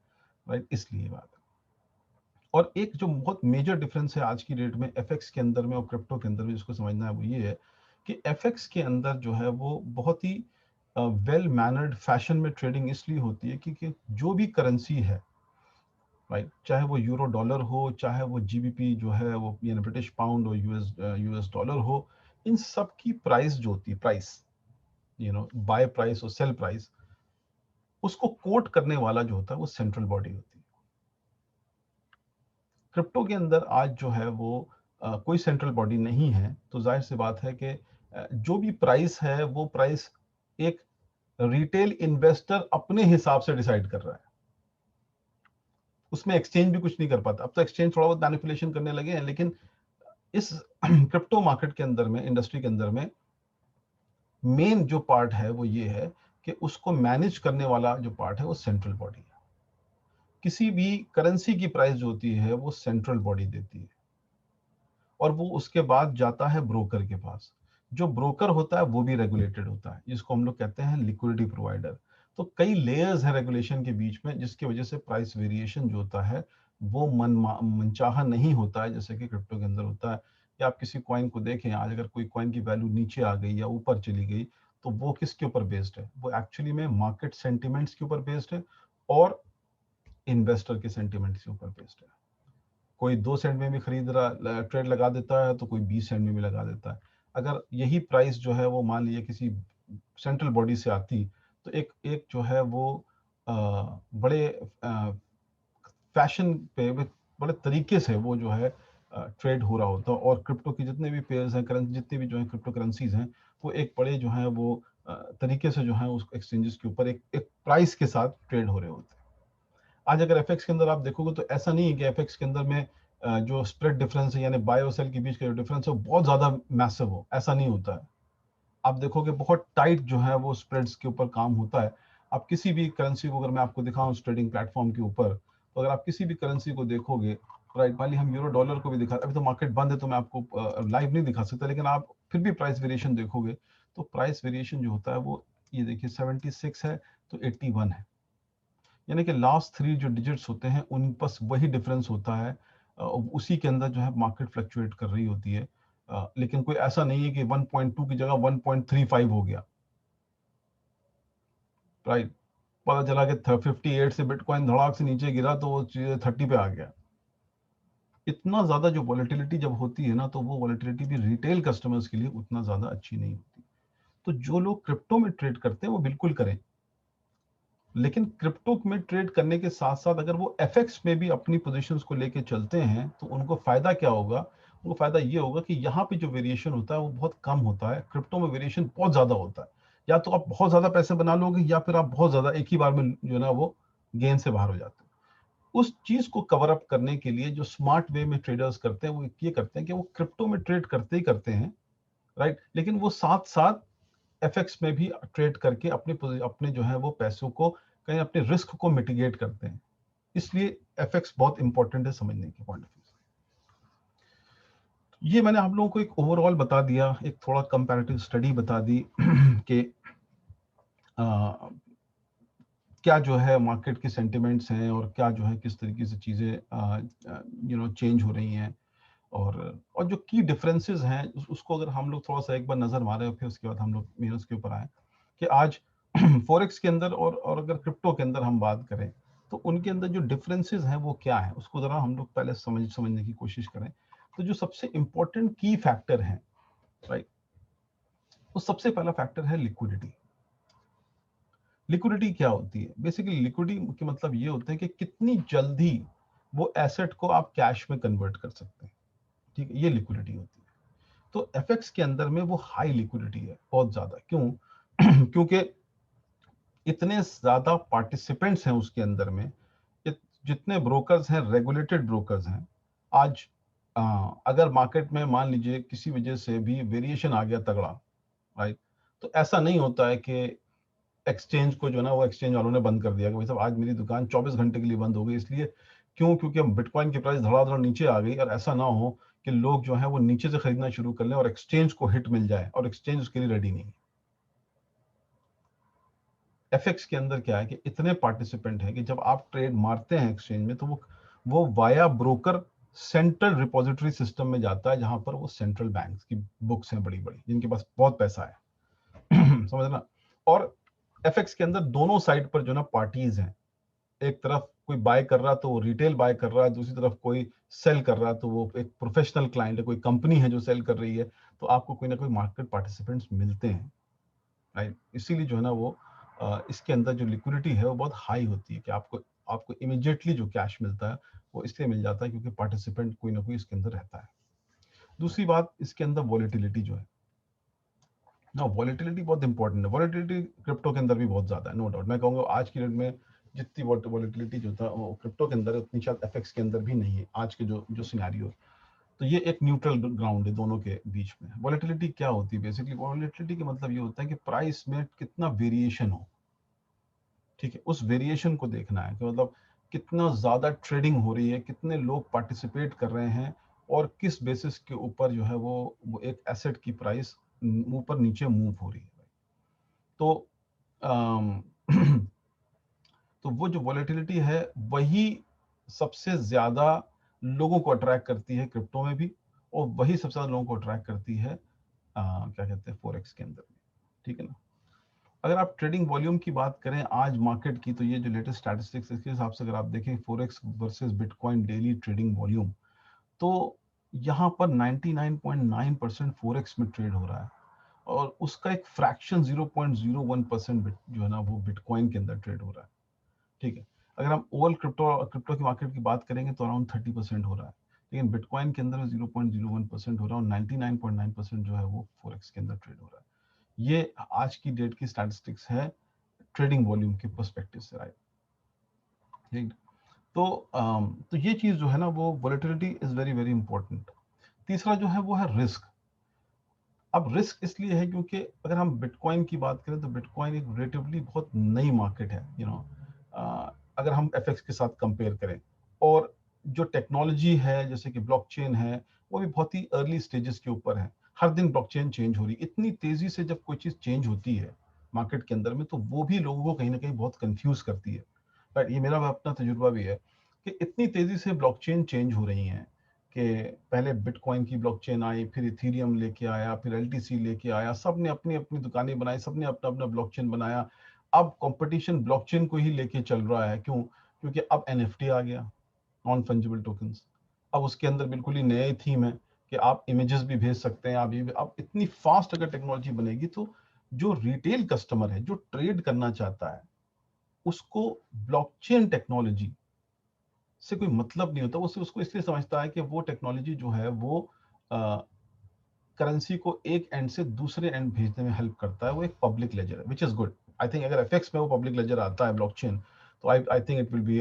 राइट। इसलिए बात है। और एक जो बहुत मेजर डिफरेंस है आज की डेट में एफएक्स के अंदर में और क्रिप्टो के अंदर में जिसको समझना है वो ये है कि एफएक्स के अंदर जो है वो बहुत ही वेल मैनर्ड फैशन में ट्रेडिंग इसलिए होती है क्योंकि जो भी करेंसी है, राइट, चाहे वो यूरो डॉलर हो, चाहे वो जीबीपी जो है वो यानी ब्रिटिश पाउंड और यूएस डॉलर हो, इन सब की प्राइस जो होती है, प्राइस बाय प्राइस और सेल प्राइस, उसको कोट करने वाला जो होता है वो सेंट्रल बॉडी होती है। क्रिप्टो के अंदर आज जो है वो कोई सेंट्रल बॉडी नहीं है, तो जाहिर सी बात है कि जो भी प्राइस है वो प्राइस एक रिटेल इन्वेस्टर अपने हिसाब से डिसाइड कर रहा है। उसमें एक्सचेंज भी कुछ नहीं कर पाता। अब तो एक्सचेंज थोड़ा बहुत मैनिपुलेशन करने लगे हैं, लेकिन इस क्रिप्टो मार्केट के अंदर में, इंडस्ट्री के अंदर में मेन जो पार्ट है वो ये है कि उसको मैनेज करने वाला जो पार्ट है वो सेंट्रल बॉडी है। किसी भी करेंसी की प्राइस जो होती है वो सेंट्रल बॉडी देती है, और वो उसके बाद जाता है ब्रोकर के पास। जो ब्रोकर होता है वो भी रेगुलेटेड होता है, जिसको हम लोग कहते हैं लिक्विडिटी प्रोवाइडर। तो कई लेयर्स हैं रेगुलेशन के बीच में, जिसकी वजह से प्राइस वेरिएशन जो होता है वो मनचाहा नहीं होता है, जैसे कि क्रिप्टो के अंदर होता है। कि आप किसी कॉइन को देखें, आज अगर कोई कॉइन की वैल्यू नीचे आ गई या ऊपर चली गई, तो वो किसके ऊपर बेस्ड है? वो एक्चुअली में मार्केट सेंटिमेंट्स के ऊपर बेस्ड है और इन्वेस्टर के सेंटिमेंट्स के ऊपर बेस्ड है। कोई 2 सेंट में भी खरीद रहा ट्रेड लगा देता है, तो कोई 20 सेंट में भी लगा देता है। अगर यही प्राइस जो है वो मान लीजिए किसी सेंट्रल बॉडी से आती, तो एक एक जो है वो बड़े फैशन पे बड़े तरीके से वो जो है ट्रेड हो रहा होता है। और क्रिप्टो की जितने भी पेयर्स हैं, करेंसी जितने भी जो है क्रिप्टो करेंसीज हैं, वो एक बड़े जो है वो तरीके से जो है उस एक्सचेंजेस के ऊपर एक एक प्राइस के साथ ट्रेड हो रहे होते हैं। आज अगर एफएक्स के अंदर आप देखोगे तो ऐसा नहीं है कि एफएक्स के अंदर में जो स्प्रेड डिफरेंस है, यानी बाय और सेल के बीच का जो डिफरेंस है वो बहुत ज्यादा मैसिव हो, ऐसा नहीं होता है। आप देखोगे बहुत टाइट जो है वो स्प्रेड्स के ऊपर काम होता है। आप किसी भी करेंसी को, अगर मैं आपको दिखाऊं ट्रेडिंग प्लेटफॉर्म के ऊपर, तो अगर आप किसी भी करेंसी को देखोगे, राइट, मान ली हम यूरो डॉलर को भी दिखा, अभी तो मार्केट बंद है तो मैं आपको लाइव नहीं दिखा सकता, लेकिन आप फिर भी प्राइस वेरिएशन देखोगे, तो प्राइस वेरिएशन जो होता है वो ये देखिए 76 है तो 81 है। यानी कि लास्ट 3 जो डिजिट्स होते हैं उन बस वही डिफरेंस होता है। उसी के अंदर जो है मार्केट फ्लक्चुएट कर रही होती है। लेकिन कोई ऐसा नहीं है कि 1.2 की जगह 1.35 हो गया, राइट। पता चला कि 58 से बिटकॉइन धड़ाक से नीचे गिरा तो वो चीजें 30 पे आ गया। इतना ज्यादा जो वॉलेटिलिटी जब होती है ना, तो वो वॉलेटिलिटी भी रिटेल कस्टमर्स के लिए उतना ज्यादा अच्छी नहीं होती। तो जो लोग क्रिप्टो में ट्रेड करते हैं वो बिल्कुल करें, लेकिन क्रिप्टो में ट्रेड करने के साथ साथ अगर वो एफएक्स में भी अपनी पोजीशंस को लेके चलते हैं, तो उनको फायदा क्या होगा? उनको फायदा ये होगा कि यहाँ पे जो वेरिएशन होता है वो बहुत कम होता है, क्रिप्टो में वेरिएशन बहुत ज्यादा होता है। या तो आप बहुत ज्यादा पैसे बना लोगे, या फिर आप बहुत ज्यादा एक ही बार में जो है ना वो गेन से बाहर हो जाते हो। उस चीज को कवर अप करने के लिए जो स्मार्ट वे में ट्रेडर्स करते हैं वो ये करते हैं कि वो क्रिप्टो में ट्रेड करते ही करते हैं, राइट, लेकिन वो साथ साथ एफएक्स में भी ट्रेड करके अपने जो है वो पैसों को, कहीं अपने रिस्क को मिटिगेट करते हैं। इसलिए एफएक्स बहुत इंपॉर्टेंट है समझने के पॉइंट ऑफ व्यू से। ये मैंने आप लोगों को एक ओवरऑल बता दिया, एक थोड़ा कंपैरेटिव स्टडी बता दी कि क्या जो है मार्केट के सेंटिमेंट्स हैं, और क्या जो है किस तरीके से चीजें चेंज हो रही हैं, और जो की डिफरेंसेस हैं उसको अगर हम लोग थोड़ा सा एक बार नजर मारे, और फिर उसके बाद हम लोग मेनस के ऊपर आए कि आज फॉरेक्स के अंदर और अगर क्रिप्टो के अंदर हम बात करें, तो उनके अंदर जो डिफरेंसेस हैं वो क्या है, उसको जरा हम लोग पहले समझने की कोशिश करें। तो जो सबसे इंपॉर्टेंट की फैक्टर है, राइट, वो सबसे पहला फैक्टर है लिक्विडिटी। लिक्विडिटी क्या होती है? बेसिकली लिक्विडिटी के मतलब ये होते हैं कि कितनी जल्दी वो एसेट को आप कैश में कन्वर्ट कर सकते हैं, ठीक है, ये लिक्विडिटी होती है। तो एफएक्स के अंदर में वो हाई लिक्विडिटी है, बहुत ज्यादा। क्यों? क्योंकि इतने ज्यादा पार्टिसिपेंट्स हैं उसके अंदर में, जितने ब्रोकर्स हैं, रेगुलेटेड ब्रोकर्स हैं। आज अगर मार्केट में मान लीजिए किसी वजह से भी वेरिएशन आ गया तगड़ा, राइट, तो ऐसा नहीं होता है कि एक्सचेंज को जो है ना वो एक्सचेंज वालों ने बंद कर दिया कि भाई साहब आज मेरी दुकान 24 घंटे के लिए बंद हो गई। इसलिए क्यों? क्योंकि अब बिटकॉइन की प्राइस धड़ाधड़ नीचे आ गई, और ऐसा ना हो कि लोग जो है वो नीचे से खरीदना शुरू कर लें और एक्सचेंज को हिट मिल जाए, और एक्सचेंज उसके लिए रेडी नहीं है। एफएक्स के अंदर क्या है कि इतने पार्टिसिपेंट हैं कि जब आप ट्रेड मारते हैं एक्सचेंज में, तो वो via broker central repository system में जाता है, जहां पर वो सेंट्रल बैंक्स की बुक्स हैं बड़ी बड़ी, जिनके पास बहुत पैसा है समझना। और एफएक्स के अंदर दोनों साइड पर जो ना पार्टीज हैं, एक तरफ कोई बाय कर रहा तो वो रिटेल बाय कर रहा है, दूसरी तरफ कोई सेल कर रहा है तो वो एक प्रोफेशनल क्लाइंट है, कोई कंपनी है जो सेल कर रही है। तो आपको कोई ना कोई मार्केट पार्टिसिपेंट्स मिलते हैं, राइट। इसीलिए जो है ना वो इसके अंदर जो लिक्विडिटी है वो बहुत हाई होती है कि आपको आपको इमीडिएटली जो कैश मिलता है वो इसलिए मिल जाता है क्योंकि पार्टिसिपेंट कोई ना कोई इसके अंदर रहता है। दूसरी बात, इसके अंदर वॉलेटिलिटी जो है ना, वॉलेटिलिटी बहुत इंपॉर्टेंट है। वॉलेटिलिटी क्रिप्टो के अंदर भी बहुत ज्यादा है, नो डाउट। मैं कहूँगा आज की डेट में जितनी वॉलेटिलिटी जो था वो क्रिप्टो के अंदर है उतनी शायद एफएक्स के अंदर भी नहीं है आज के जो जो सिनेरियो। तो ये एक न्यूट्रल ग्राउंड है दोनों के बीच में। वॉलेटिलिटी क्या होती है? बेसिकली वॉलेटिलिटी का मतलब ये होता है कि प्राइस में कितना वेरिएशन हो, ठीक है, उस वेरिएशन को देखना है कि मतलब कितना ज्यादा ट्रेडिंग हो रही है, कितने लोग पार्टिसिपेट कर रहे हैं और किस बेसिस के ऊपर जो है वो एक एसेट की प्राइस ऊपर नीचे मूव हो रही है। तो अम, तो वो जो वॉलेटिलिटी है वही सबसे ज्यादा लोगों को अट्रैक्ट करती है क्रिप्टो में भी, और वही सबसे ज्यादा लोगों को अट्रैक्ट करती है क्या कहते हैं फॉरेक्स के अंदर भी, ठीक है ना। अगर आप ट्रेडिंग वॉल्यूम की बात करें आज मार्केट की, तो ये जो लेटेस्ट स्टैटिस्टिक्स इसके हिसाब से अगर आप देखें forex versus bitcoin daily trading volume, तो यहाँ पर 99.9% फॉरेक्स में ट्रेड हो रहा है और उसका एक फ्रैक्शन 0.01% जो है ना वो बिटकॉइन के अंदर ट्रेड हो रहा है, ठीक है। अगर हम ओवरऑल क्रिप्टो की मार्केट की बात करेंगे तो अराउंड 30% हो रहा है, लेकिन बिटकॉइन के अंदर 0.01% हो रहा है और 99.9% जो है वो फॉरेक्स के अंदर ट्रेड हो रहा है। ये आज की डेट की स्टैटिस्टिक्स है ट्रेडिंग वॉल्यूम के पर्सपेक्टिव से, राइट, ठीक। तो ये चीज जो है ना वो volatility is very very important. तीसरा जो है वो है रिस्क। अब रिस्क इसलिए है क्योंकि अगर हम बिटकॉइन की बात करें तो बिटकॉइन एक रिलेटिवली बहुत नई मार्केट है, अगर हम एफएक्स के साथ कंपेयर करें, और जो टेक्नोलॉजी है जैसे कि ब्लॉकचेन है वो भी बहुत ही अर्ली स्टेजेस के ऊपर है। हर दिन ब्लॉकचेन चेंज हो रही है, इतनी तेजी से जब कोई चीज चेंज होती है मार्केट के अंदर में तो वो भी लोगों को कहीं ना कहीं बहुत कंफ्यूज करती है। बट ये मेरा अपना तजुर्बा भी है कि इतनी तेजी से ब्लॉकचेन चेंज हो रही हैं कि पहले बिटकॉइन की ब्लॉकचेन आई, फिर इथीरियम लेके आया, फिर एलटीसी लेके आया, सब ने अपनी अपनी दुकानें बनाई, सब ने अपना अपना ब्लॉकचेन बनाया। अब कंपटीशन ब्लॉकचेन को ही लेके चल रहा है, क्यों? क्योंकि अब एनएफटी आ गया, नॉन फंजिबल टोकन्स। अब उसके अंदर बिल्कुल ही नए थीम है कि आप इमेजेस भी भेज सकते हैं, आप ये अब इतनी फास्ट अगर टेक्नोलॉजी बनेगी तो जो रिटेल कस्टमर है जो ट्रेड करना चाहता है उसको ब्लॉकचेन टेक्नोलॉजी से कोई मतलब नहीं होता। वो उसको इसलिए समझता है कि वो टेक्नोलॉजी जो है वो करेंसी को एक एंड से दूसरे एंड भेजने में हेल्प करता है, वो एक पब्लिक लेजर है, which is good. I think अगर एफएक्स में वो पब्लिक लेजर आता है ब्लॉकचेन तो I think it will be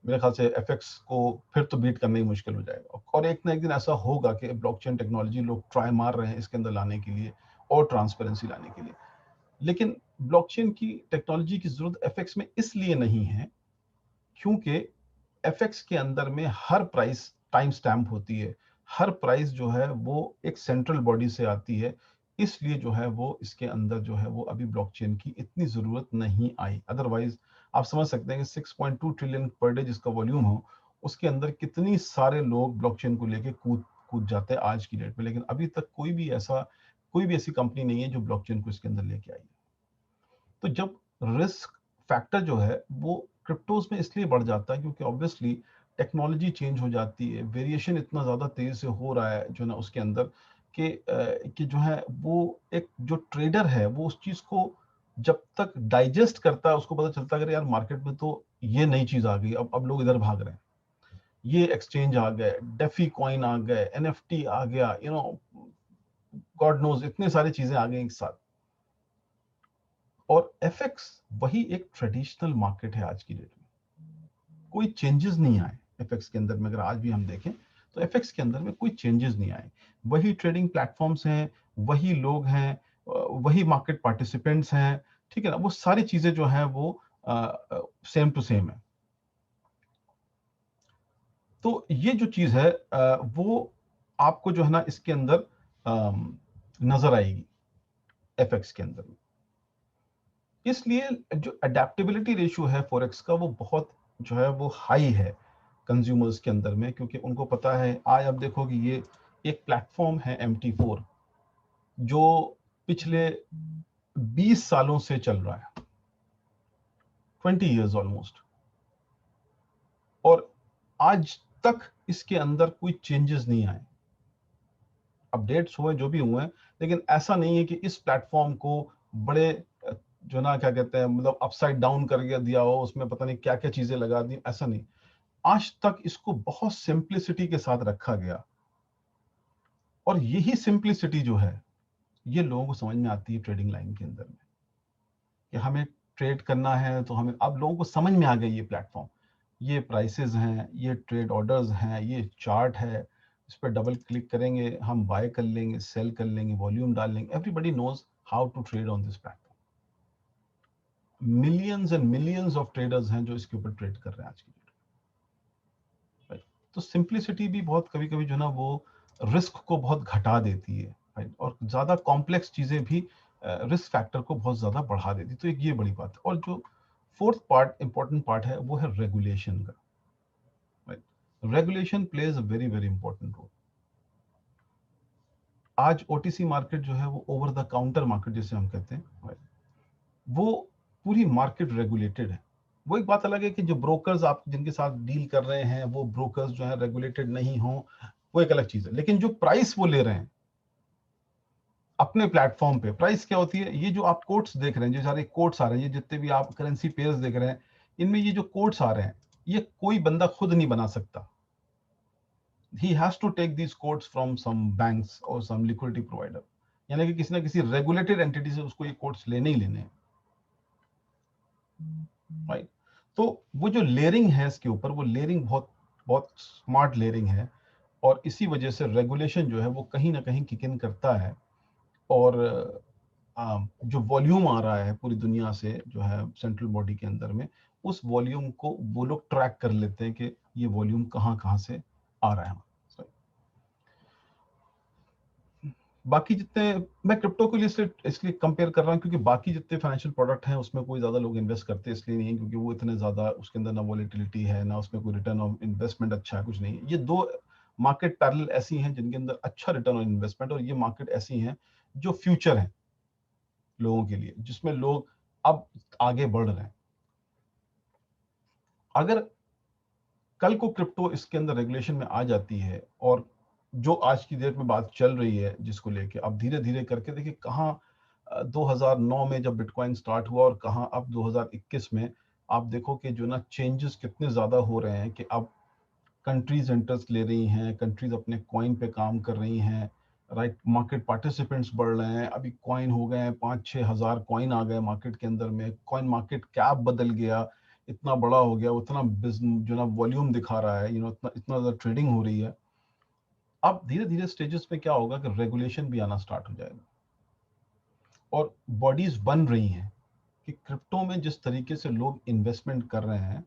मेरे ख्याल से एफएक्स को फिर तो बीट करना ही मुश्किल हो जाएगा, और एक ना एक दिन ऐसा होगा कि ब्लॉकचेन टेक्नोलॉजी लोग ट्राई मार रहे हैं इसके अंदर लाने के लिए और ट्रांसपेरेंसी लाने के लिए। लेकिन ब्लॉकचेन की टेक्नोलॉजी की जरूरत एफएक्स में इसलिए नहीं है क्योंकि एफएक्स के अंदर में हर प्राइस टाइम स्टैम्प होती है, हर प्राइस जो है वो एक सेंट्रल बॉडी से आती है, इसलिए जो है वो इसके अंदर जो है वो अभी ब्लॉकचेन की इतनी जरूरत नहीं आई। अदरवाइज आप समझ सकते हैं कि 6.2 ट्रिलियन पर डे जिसका वॉल्यूम हो उसके अंदर कितनी सारे लोग ब्लॉकचेन को लेके कूद कूद जाते हैं आज की डेट में, लेकिन अभी तक कोई भी ऐसी कंपनी नहीं है जो ब्लॉकचेन को इसके अंदर लेके आई है। तो जब रिस्क फैक्टर जो है वो क्रिप्टोज में इसलिए बढ़ जाता है क्योंकि ऑब्वियसली टेक्नोलॉजी चेंज हो जाती है, वेरिएशन इतना ज्यादा तेजी से हो रहा है जो ना उसके अंदर कि जो है वो एक जो ट्रेडर है वो उस चीज को जब तक डाइजेस्ट करता है उसको पता चलता है कि यार मार्केट में तो ये नई चीज आ गई, अब लोग इधर भाग रहे हैं, ये एक्सचेंज आ गए, डेफी कॉइन आ गए, एनएफटी आ गया, गॉड नोज इतने सारी चीजें आ गई एक साथ। और एफएक्स वही एक ट्रेडिशनल मार्केट है आज की डेट में, कोई चेंजेस नहीं आए एफएक्स के अंदर में। अगर आज भी हम देखें तो एफएक्स के अंदर में कोई चेंजेस नहीं आए, वही ट्रेडिंग प्लेटफॉर्म्स हैं, वही लोग हैं, वही मार्केट पार्टिसिपेंट्स हैं, ठीक है ना, वो सारी चीजें जो है वो सेम टू सेम है। तो ये जो चीज है वो आपको जो है ना इसके अंदर नजर आएगी एफएक्स के अंदर में। इसलिए जो अडेप्टेबिलिटी रेशियो है फॉरेक्स का वो बहुत जो है वो हाई है कंज्यूमर्स के अंदर में, क्योंकि उनको पता है। आज आप देखो कि ये एक प्लेटफॉर्म है MT4 जो पिछले 20 सालों से चल रहा है, 20 इयर्स ऑलमोस्ट, और आज तक इसके अंदर कोई चेंजेस नहीं आए। अपडेट्स हुए जो भी हुए, लेकिन ऐसा नहीं है कि इस प्लेटफॉर्म को बड़े जो ना क्या कहते हैं मतलब अपसाइड डाउन करके दिया हो, उसमें पता नहीं क्या क्या चीजें लगा दी, ऐसा नहीं। आज तक इसको बहुत सिंप्लिसिटी के साथ रखा गया, और यही सिंप्लिसिटी जो है ये लोगों को समझ में आती है ट्रेडिंग लाइन के अंदर में, कि हमें ट्रेड करना है तो हमें, अब लोगों को समझ में आ गई ये प्लेटफॉर्म, ये प्राइसेस हैं, ये ट्रेड ऑर्डर्स हैं, ये चार्ट है, इस पर डबल क्लिक करेंगे हम बाय कर लेंगे, सेल कर लेंगे, वॉल्यूम डाल लेंगे। Everybody knows how to trade on this platform. Millions and millions of traders हैं जो इसके ऊपर ट्रेड कर रहे हैं आज की डेट में, राइट। तो सिंप्लिसिटी भी बहुत कभी कभी जो ना वो रिस्क को बहुत घटा देती है, राइट, और ज्यादा कॉम्प्लेक्स चीजें भी रिस्क फैक्टर को बहुत ज्यादा बढ़ा देती है। तो एक ये बड़ी बात है। और जो फोर्थ पार्ट, इंपॉर्टेंट पार्ट है, वो है रेगुलेशन का, right. Regulation plays a very very important role. आज ओटीसी मार्केट जो है वो ओवर द काउंटर मार्केट जिसे हम कहते हैं, right, वो पूरी मार्केट रेगुलेटेड है। वो एक बात अलग है कि जो ब्रोकर्स आप जिनके साथ डील कर रहे हैं वो ब्रोकर्स जो है रेगुलेटेड नहीं हो, वो एक अलग चीज है। लेकिन जो प्राइस वो ले रहे हैं अपने प्लेटफॉर्म पे, प्राइस क्या होती है, ये जो आप कोट्स देख रहे हैं, जो सारे कोट्स आ रहे हैं, ये जितने भी आप करेंसी पेयर्स देख रहे हैं, इनमें ये जो कोट्स आ रहे हैं, ये कोई बंदा खुद नहीं बना सकता। he has to take these quotes from some banks or some liquidity provider, यानी कि किसी ना किसी रेगुलेटेड एंटिटी से उसको ये कोट्स लेने ही लेने हैं, राइट। तो वो जो लेयरिंग है इसके ऊपर, वो लेयरिंग बहुत बहुत स्मार्ट लेयरिंग है, और इसी वजह से रेगुलेशन जो है वो कहीं ना कहीं किक इन करता है। और जो वॉल्यूम आ रहा है पूरी दुनिया से जो है सेंट्रल बॉडी के अंदर में, उस वॉल्यूम को वो लोग ट्रैक कर लेते हैं कि ये वॉल्यूम कहाँ कहाँ से आ रहा है। बाकी जितने, मैं क्रिप्टो को इसलिए कंपेयर कर रहा हूँ क्योंकि बाकी जितने फाइनेंशियल प्रोडक्ट हैं उसमें कोई ज्यादा लोग इन्वेस्ट करते हैं इसलिए नहीं है क्योंकि वो इतने ज्यादा उसके अंदर ना वॉलेटिलिटी है, ना उसमें कोई रिटर्न ऑन इन्वेस्टमेंट अच्छा है, कुछ नहीं है। ये दो मार्केट पैरेलल ऐसी हैं जिनके अंदर अच्छा रिटर्न ऑन इन्वेस्टमेंट, और ये मार्केट ऐसी हैं जो फ्यूचर है लोगों के लिए, जिसमें लोग अब आगे बढ़ रहे हैं। अगर कल को क्रिप्टो इसके अंदर रेगुलेशन में आ जाती है, और जो आज की डेट में बात चल रही है जिसको लेके, अब धीरे धीरे करके देखिए कहाँ 2009 में जब बिटकॉइन स्टार्ट हुआ और कहाँ अब 2021 में आप देखो कि जो ना चेंजेस कितने ज्यादा हो रहे हैं, कि अब कंट्रीज इंटरेस्ट ले रही हैं, कंट्रीज अपने कॉइन पे काम कर रही हैं, राइट। मार्केट पार्टिसिपेंट्स बढ़ रहे हैं, अभी कॉइन हो गए हैं 5-6 हज़ार कॉइन आ गए मार्केट के अंदर में, कॉइन मार्केट कैप बदल गया, इतना बड़ा हो गया, उतना जो ना वॉल्यूम दिखा रहा है, इतना इतना ज्यादा ट्रेडिंग हो रही है। अब धीरे धीरे स्टेजेस पे क्या होगा कि रेगुलेशन भी आना स्टार्ट हो जाएगा, और बॉडीज बन रही हैं कि क्रिप्टो में जिस तरीके से लोग इन्वेस्टमेंट कर रहे हैं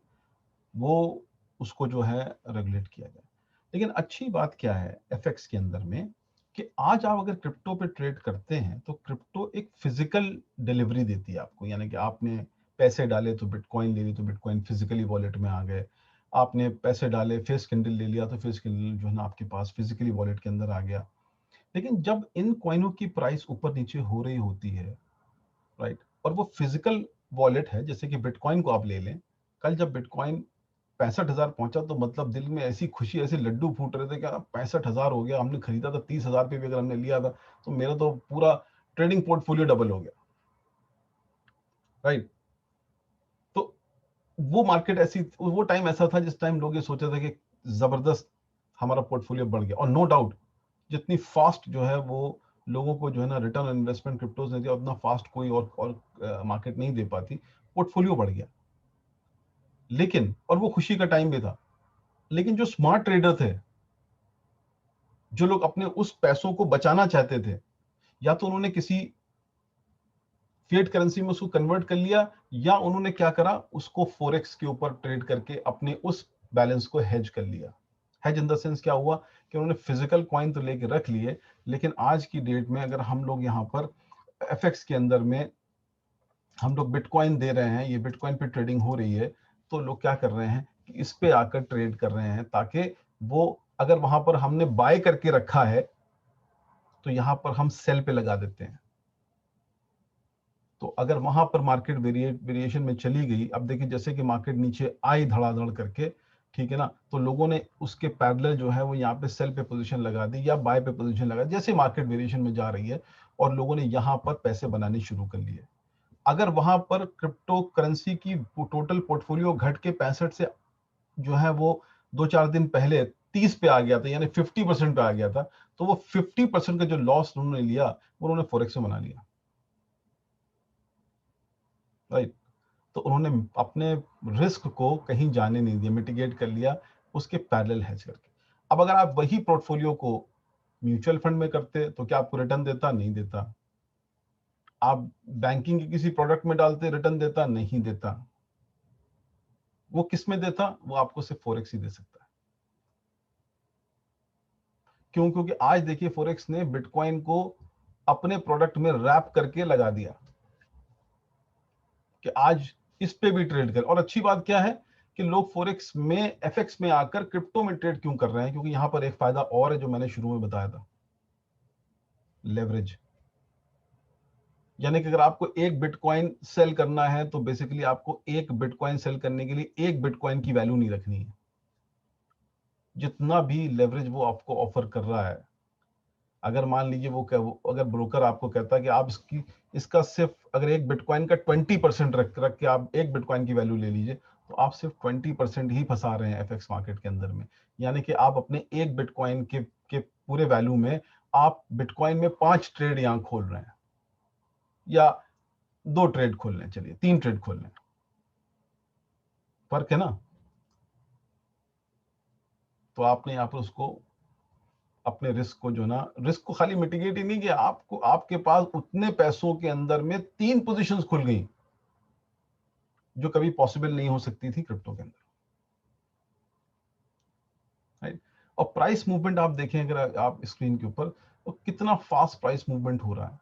वो उसको जो है रेगुलेट किया जाए। लेकिन अच्छी बात क्या है एफएक्स के अंदर में, कि आज आप अगर क्रिप्टो पे ट्रेड करते हैं तो क्रिप्टो एक फिजिकल डिलीवरी देती है आपको, यानी कि आपने पैसे डाले तो बिटकॉइन ले ली तो बिटकॉइन फिजिकली वॉलेट में आ गए, आपने पैसे डाले फेस कैंडल ले लिया तो फेस कैंडल जो है ना आपके पास फिजिकली वॉलेट के अंदर आ गया। लेकिन जब इन कॉइनों की प्राइस ऊपर नीचे हो रही होती है, राइट, और वो फिजिकल वॉलेट है, जैसे कि बिटकॉइन को आप ले लें, कल जब बिटकॉइन 65,000 पहुंचा तो मतलब दिल में ऐसी खुशी, ऐसे लड्डू फूट रहे थे कि 65,000 हो गया, हमने खरीदा था 30,000 पे भी अगर हमने लिया था तो मेरा तो पूरा ट्रेडिंग पोर्टफोलियो डबल हो गया, राइट। तो वो मार्केट ऐसी, वो टाइम ऐसा था जिस टाइम लोग ये सोच रहे थे कि जबरदस्त हमारा पोर्टफोलियो बढ़ गया। और नो डाउट जितनी फास्ट जो है वो लोगों को जो है ना रिटर्न ऑन इन्वेस्टमेंट क्रिप्टोज ने दिया, उतना फास्ट कोई और मार्केट नहीं दे पाती, पोर्टफोलियो बढ़ गया। लेकिन और वो खुशी का टाइम भी था, लेकिन जो स्मार्ट ट्रेडर थे, जो लोग अपने उस पैसों को बचाना चाहते थे, या तो उन्होंने किसी फिएट करेंसी में उसको कन्वर्ट कर लिया, या उन्होंने क्या करा, उसको फॉरेक्स के ऊपर ट्रेड करके अपने उस बैलेंस को हेज कर लिया। हेज इन द सेंस क्या हुआ कि उन्होंने फिजिकल कॉइन तो लेके रख लिए, लेकिन आज की डेट में अगर हम लोग यहाँ पर एफएक्स के अंदर में हम लोग बिटकॉइन दे रहे हैं, ये बिटकॉइन पे ट्रेडिंग हो रही है, तो लोग क्या कर रहे हैं कि इस पे आकर ट्रेड कर रहे हैं, ताकि वो अगर वहां पर हमने बाय करके रखा है तो यहां पर हम सेल पे लगा देते हैं। तो अगर वहां पर मार्केट वेरिएशन में चली गई, अब देखिए जैसे कि मार्केट नीचे आई धड़ाधड़ करके, ठीक है ना, तो लोगों ने उसके पैरेलल जो है वो यहाँ पे सेल पे पोजीशन लगा दी या बाय पे पोजीशन लगा, जैसे मार्केट वेरिएशन में जा रही है, और लोगों ने यहाँ पर पैसे बनाने शुरू कर लिए। अगर वहां पर क्रिप्टो करेंसी की टोटल पोर्टफोलियो घट के 65 से जो है वो 2-4 दिन पहले 30 पे आ गया था, यानी 50% पे आ गया था, तो वो 50% का जो लॉस उन्होंने लिया वो उन्होंने फॉरेक्स में बना लिया, राइट। तो उन्होंने अपने रिस्क को कहीं जाने नहीं दिया, मिटिगेट कर लिया उसके पैरेलल हेज करके। अब अगर आप वही पोर्टफोलियो को म्यूचुअल फंड में करते तो क्या आपको रिटर्न देता? नहीं देता। आप बैंकिंग के किसी प्रोडक्ट में डालते, रिटर्न देता? नहीं देता। वो किस में देता? वो आपको सिर्फ फॉरेक्स ही दे सकता है। क्यों? क्योंकि आज देखिए फॉरेक्स ने बिटकॉइन को अपने प्रोडक्ट में रैप करके लगा दिया कि आज इस पे भी ट्रेड कर। और अच्छी बात क्या है कि लोग फॉरेक्स में, एफएक्स में आकर क्रिप्टो में ट्रेड क्यों कर रहे हैं? क्योंकि यहां पर एक फायदा और है जो मैंने शुरू में बताया था, लेवरेज। यानी कि अगर आपको एक बिटकॉइन सेल करना है तो बेसिकली आपको एक बिटकॉइन सेल करने के लिए एक बिटकॉइन की वैल्यू नहीं रखनी है। जितना भी लेवरेज वो आपको ऑफर कर रहा है, अगर मान लीजिए अगर ब्रोकर आपको कहता है कि आप इसका सिर्फ अगर एक बिटकॉइन का 20% रख के आप एक बिटकॉइन की वैल्यू ले लीजिए, तो आप सिर्फ 20% ही फंसा रहे हैं एफएक्स मार्केट के अंदर में। यानी कि आप अपने एक बिटकॉइन के पूरे वैल्यू में आप बिटकॉइन में 5 ट्रेड यहां खोल रहे हैं, या 2 ट्रेड खोल लें, चलिए 3 ट्रेड खोल लें, फर्क है ना। तो आपने यहाँ पर उसको अपने रिस्क को, जो ना, रिस्क को खाली मिटिगेट ही नहीं किया, आपको आपके पास उतने पैसों के अंदर में 3 पोजीशंस खुल गई जो कभी पॉसिबल नहीं हो सकती थी क्रिप्टो के अंदर, राइट। और प्राइस मूवमेंट आप देखें अगर आप स्क्रीन के ऊपर, तो कितना फास्ट प्राइस मूवमेंट हो रहा है।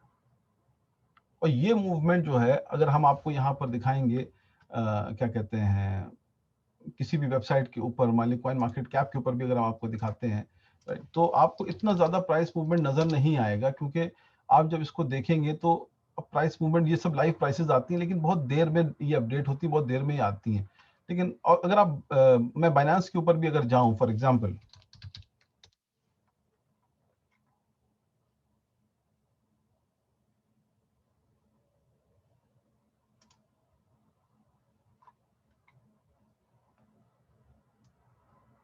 और ये मूवमेंट जो है अगर हम आपको यहाँ पर दिखाएंगे, क्या कहते हैं, किसी भी वेबसाइट के ऊपर, मान ली कॉइन मार्केट कैप के ऊपर भी अगर हम आपको दिखाते हैं, तो आपको इतना ज्यादा प्राइस मूवमेंट नजर नहीं आएगा, क्योंकि आप जब इसको देखेंगे तो प्राइस मूवमेंट, ये सब लाइव प्राइसेस आती हैं लेकिन बहुत देर में ये अपडेट होती है, बहुत देर में ही आती हैं। लेकिन और अगर आप मैं बाइनेंस के ऊपर भी अगर जाऊं फॉर एग्जांपल,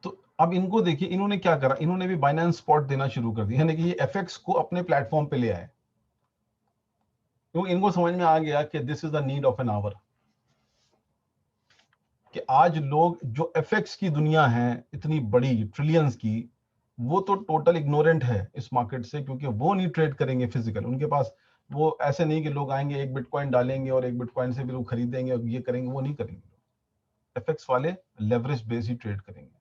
तो अब इनको देखिए, इन्होंने क्या करा, इन्होंने भी बाइनेंस स्पॉट देना शुरू कर दिया, यानी कि ये एफएक्स को अपने प्लेटफॉर्म पे ले आए, क्योंकि इनको समझ में आ गया कि this is the need of an hour, कि आज लोग जो एफएक्स की दुनिया है इतनी बड़ी ट्रिलियंस की, वो तो टोटल इग्नोरेंट है इस मार्केट से, क्योंकि वो नहीं ट्रेड करेंगे फिजिकल। उनके पास वो ऐसे नहीं कि लोग आएंगे एक बिटकॉइन डालेंगे और एक बिटकॉइन से भी लोग खरीदेंगे और ये करेंगे, वो नहीं करेंगे। एफएक्स वाले लेवरेज बेस ही ट्रेड करेंगे।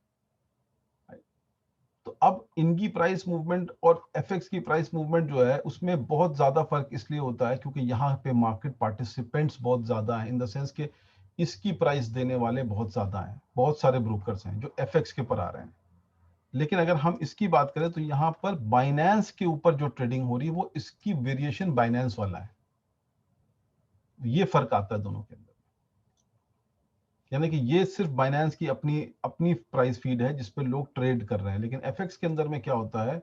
तो अब इनकी प्राइस मूवमेंट और एफएक्स की प्राइस मूवमेंट जो है उसमें बहुत ज्यादा फर्क इसलिए होता है क्योंकि यहाँ पे मार्केट पार्टिसिपेंट्स बहुत ज्यादा हैं, इन द सेंस के इसकी प्राइस देने वाले बहुत ज्यादा हैं, बहुत सारे ब्रोकर्स हैं जो एफएक्स के ऊपर आ रहे हैं। लेकिन अगर हम इसकी बात करें तो यहाँ पर बाइनेंस के ऊपर जो ट्रेडिंग हो रही है वो इसकी वेरिएशन बाइनेंस वाला है। ये फर्क आता है दोनों के अंदर, यानी कि ये सिर्फ बाइनेंस की अपनी अपनी प्राइस फीड है जिसपे लोग ट्रेड कर रहे हैं। लेकिन एफएक्स के अंदर में क्या होता है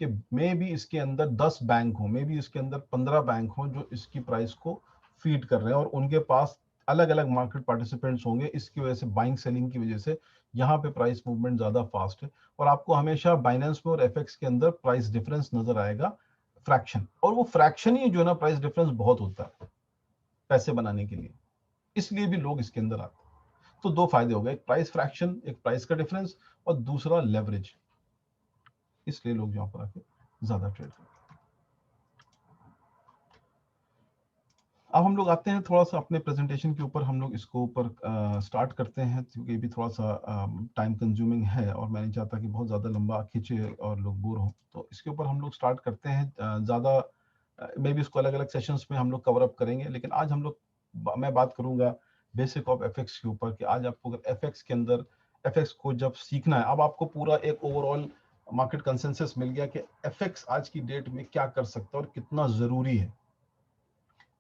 कि मे भी इसके अंदर 10 बैंक हो, मे भी इसके अंदर 15 बैंक हो जो इसकी प्राइस को फीड कर रहे हैं, और उनके पास अलग अलग मार्केट पार्टिसिपेंट्स होंगे। इसकी वजह से, बाइंग सेलिंग की वजह से यहाँ पे प्राइस मूवमेंट ज्यादा फास्ट है। और आपको हमेशा बाइनेंस में और एफएक्स के अंदर प्राइस डिफरेंस नजर आएगा, फ्रैक्शन। और वो फ्रैक्शन ही जो है ना, प्राइस डिफरेंस बहुत होता है पैसे बनाने के लिए, इसलिए भी लोग इसके अंदर आते हैं। तो दो फायदे हो गए, एक प्राइस फ्रैक्शन, एक प्राइस का डिफरेंस, और दूसरा लेवरेज, इसलिए लोग यहां पर आके ज्यादा ट्रेड करते हैं। अब हम लोग आते हैं थोड़ा सा अपने प्रेजेंटेशन के ऊपर, हम लोग इसको ऊपर स्टार्ट करते हैं, क्योंकि भी थोड़ा सा टाइम कंज्यूमिंग है और मैं नहीं चाहता कि बहुत ज़्यादा लंबा खींचे और लोग बोर हों। तो इसके ऊपर हम लोग स्टार्ट करते हैं। ज़्यादा मे भी इसको अलग अलग सेशंस में हम लोग कवर अप करेंगे, लेकिन आज हम लोग, मैं बात करूंगा बेसिक ऑफ एफएक्स के ऊपर, कि आज आपको अगर एफएक्स के अंदर, एफएक्स को जब सीखना है, अब आपको पूरा एक ओवरऑल मार्केट कंसेंसस मिल गया कि एफएक्स आज की डेट में क्या कर सकता है और कितना ज़रूरी है।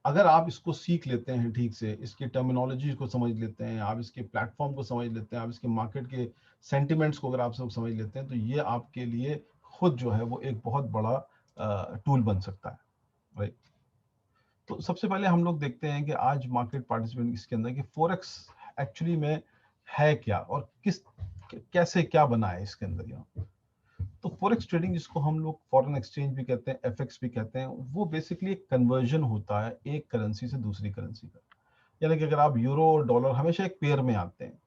अगर आप इसको सीख लेते हैं ठीक से, इसकी टर्मिनोलॉजी को समझ लेते हैं, आप इसके प्लेटफॉर्म को समझ लेते हैं, आप इसके मार्केट के सेंटिमेंट्स को अगर आप सब समझ लेते हैं, तो ये आपके लिए खुद जो है वो एक बहुत बड़ा टूल बन सकता है, राइट। तो सबसे पहले हम लोग देखते हैं कि आज मार्केट पार्टिसिपेंट इसके अंदर कि फॉरेक्स एक्चुअली में है क्या और कैसे क्या बना है इसके अंदर यहाँ। तो फॉरेक्स ट्रेडिंग, जिसको हम लोग फॉरेन एक्सचेंज भी कहते हैं, एफएक्स भी कहते हैं, वो बेसिकली एक कन्वर्जन होता है एक करेंसी से दूसरी करेंसी का। यानी कि अगर आप यूरो और डॉलर हमेशा एक पेयर में आते हैं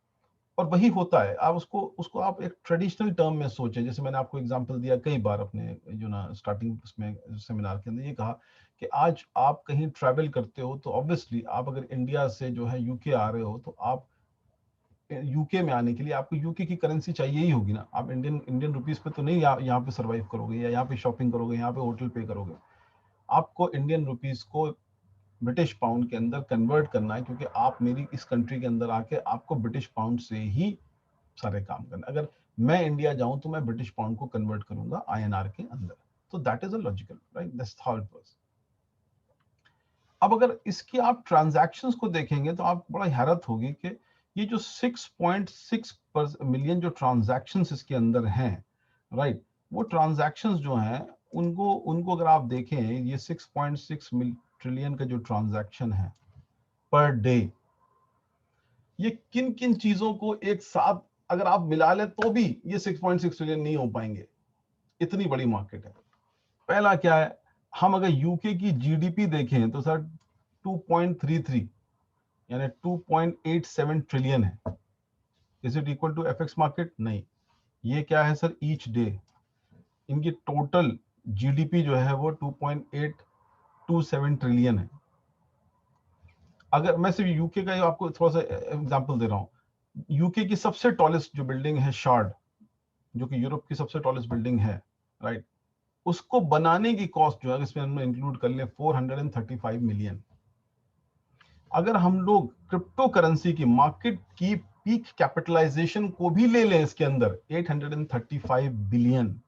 और वही होता है, आप उसको उसको आप एक ट्रेडिशनल टर्म में सोचें। जैसे मैंने आपको एग्जांपल दिया कई बार अपने जो ना स्टार्टिंग उसमें सेमिनार के अंदर, ये कहा कि आज आप कहीं ट्रैवल करते हो तो ऑब्वियसली आप अगर इंडिया से जो है यूके आ रहे हो तो आप यूके में आने के लिए आपको यूके की करेंसी चाहिए ही होगी ना। आप इंडियन इंडियन रुपीस पे तो नहीं यहाँ पे सर्वाइव करोगे या यहाँ पे शॉपिंग करोगे, यहाँ पे होटल पे करोगे। आपको इंडियन रुपीस को ब्रिटिश पाउंड के अंदर कन्वर्ट करना है, क्योंकि आप मेरी इस कंट्री के अंदर आके आपको ब्रिटिश पाउंड से ही सारे काम करना। अगर मैं इंडिया जाऊं तो मैं ब्रिटिश पाउंड को कन्वर्ट करूंगा आईएनआर के अंदर। तो that is a logical, right, that's how it works. अब अगर इसकी आप ट्रांजैक्शंस को देखेंगे तो आप बड़ा हैरत होगी कि ये जो 6.6 मिलियन जो ट्रांजैक्शंस इसके अंदर हैं, राइट, वो ट्रांजैक्शंस जो हैं उनको उनको अगर आप देखें, ये 6.6 ट्रिलियन का जो ट्रांजैक्शन है पर डे, ये किन किन चीजों को एक साथ अगर आप मिला लें तो भी ये 6.6 ट्रिलियन नहीं हो पाएंगे। इतनी बड़ी मार्केट है। पहला क्या है, हम अगर यूके की जीडीपी देखें तो सर 2.33 यानी 2.87 ट्रिलियन है। Is it equal to FX market? नहीं। ये क्या है सर, ईच डे इनकी टोटल जीडीपी जो है वो 2.827 ट्रिलियन है। अगर मैं सिर्फ यूके का आपको थोड़ा सा एग्जांपल दे रहा हूं, यूके की सबसे टॉलेस्ट जो बिल्डिंग है शार्ड, जो कि यूरोप की सबसे टॉलेस्ट बिल्डिंग है, राइट, उसको बनाने की कॉस्ट जो है इसमें हम इंक्लूड कर ले 435 मिलियन। अगर हम लोग क्रिप्टो करेंसी की मार्केट की पीक कैपिटलाइजेशन को भी ले लें इसके अंदर 835 बिलियन,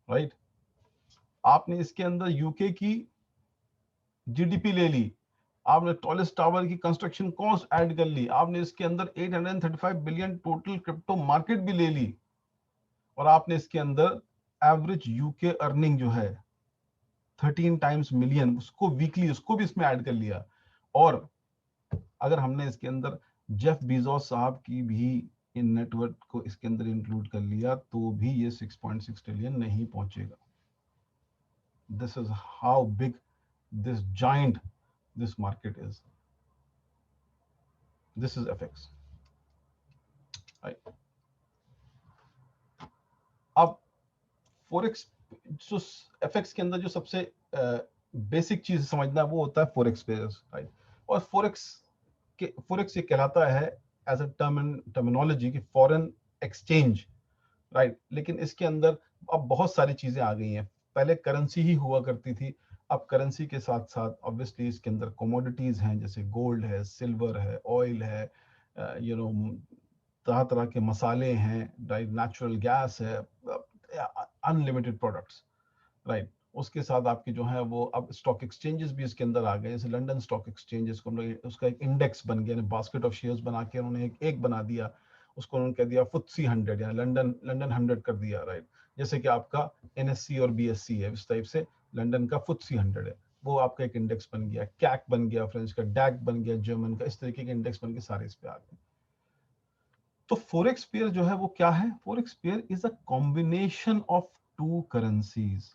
राइट। आपने इसके अंदर यूके की जीडीपी ले ली, आपने टॉलेस्ट टावर की कंस्ट्रक्शन कॉस्ट ऐड कर ली, आपने इसके अंदर 835 बिलियन टोटल क्रिप्टो मार्केट भी ले ली, और आपने इसके अंदर एवरेज यूके अर्निंग जो है 13 टाइम्स मिलियन, उसको वीकली उसको भी इसमें ऐड कर लिया। और अगर हमने इसके अंदर जेफ बीजोस साहब की भी इन नेटवर्क को इसके अंदर इंक्लूड कर लिया तो भी ये 6.6 ट्रिलियन नहीं पहुंचेगा। This is how big this giant this market is. This is FX. अब फॉरेक्स जो एफएक्स के अंदर जो सबसे बेसिक चीज समझना वो होता है फॉरेक्स पेयर्स, राइट। और फॉरेक्स ये कहलाता है एज अ टर्मिनोलॉजी की फॉरेन एक्सचेंज, राइट। लेकिन इसके अंदर अब बहुत सारी चीजें आ गई हैं। पहले करेंसी ही हुआ करती थी, अब करेंसी के साथ साथ ऑब्वियसली इसके अंदर कमोडिटीज हैं, जैसे गोल्ड है, सिल्वर है, ऑयल है, तरह तरह के मसाले हैं, राइट, नेचुरल गैस है, अनलिमिटेड प्रोडक्ट्स, राइट। उसके साथ आपकी जो है वो अब स्टॉक एक्सचेंजेस भी इसके अंदर आ गए, जैसे लंदन स्टॉक एक्सचेंजेस को हम लोग उसका एक इंडेक्स बन गया, बास्केट ऑफ शेयर्स बना के उन्होंने एक बना दिया, उसको उन्होंने कह दिया FTSE 100 या लंदन 100 कर दिया, राइट। जैसे कि आपका NSE और BSE है, इस टाइप से लंदन का FTSE 100 है, वो आपका एक इंडेक्स बन गया। कैक बन गया फ्रेंच का, डैक बन गया जर्मन का, इस तरीके के इंडेक्स बन के सारे इस पे आ गए। तो फॉरेक्स पेयर जो है वो क्या है? Forex pair is a combination of two currencies,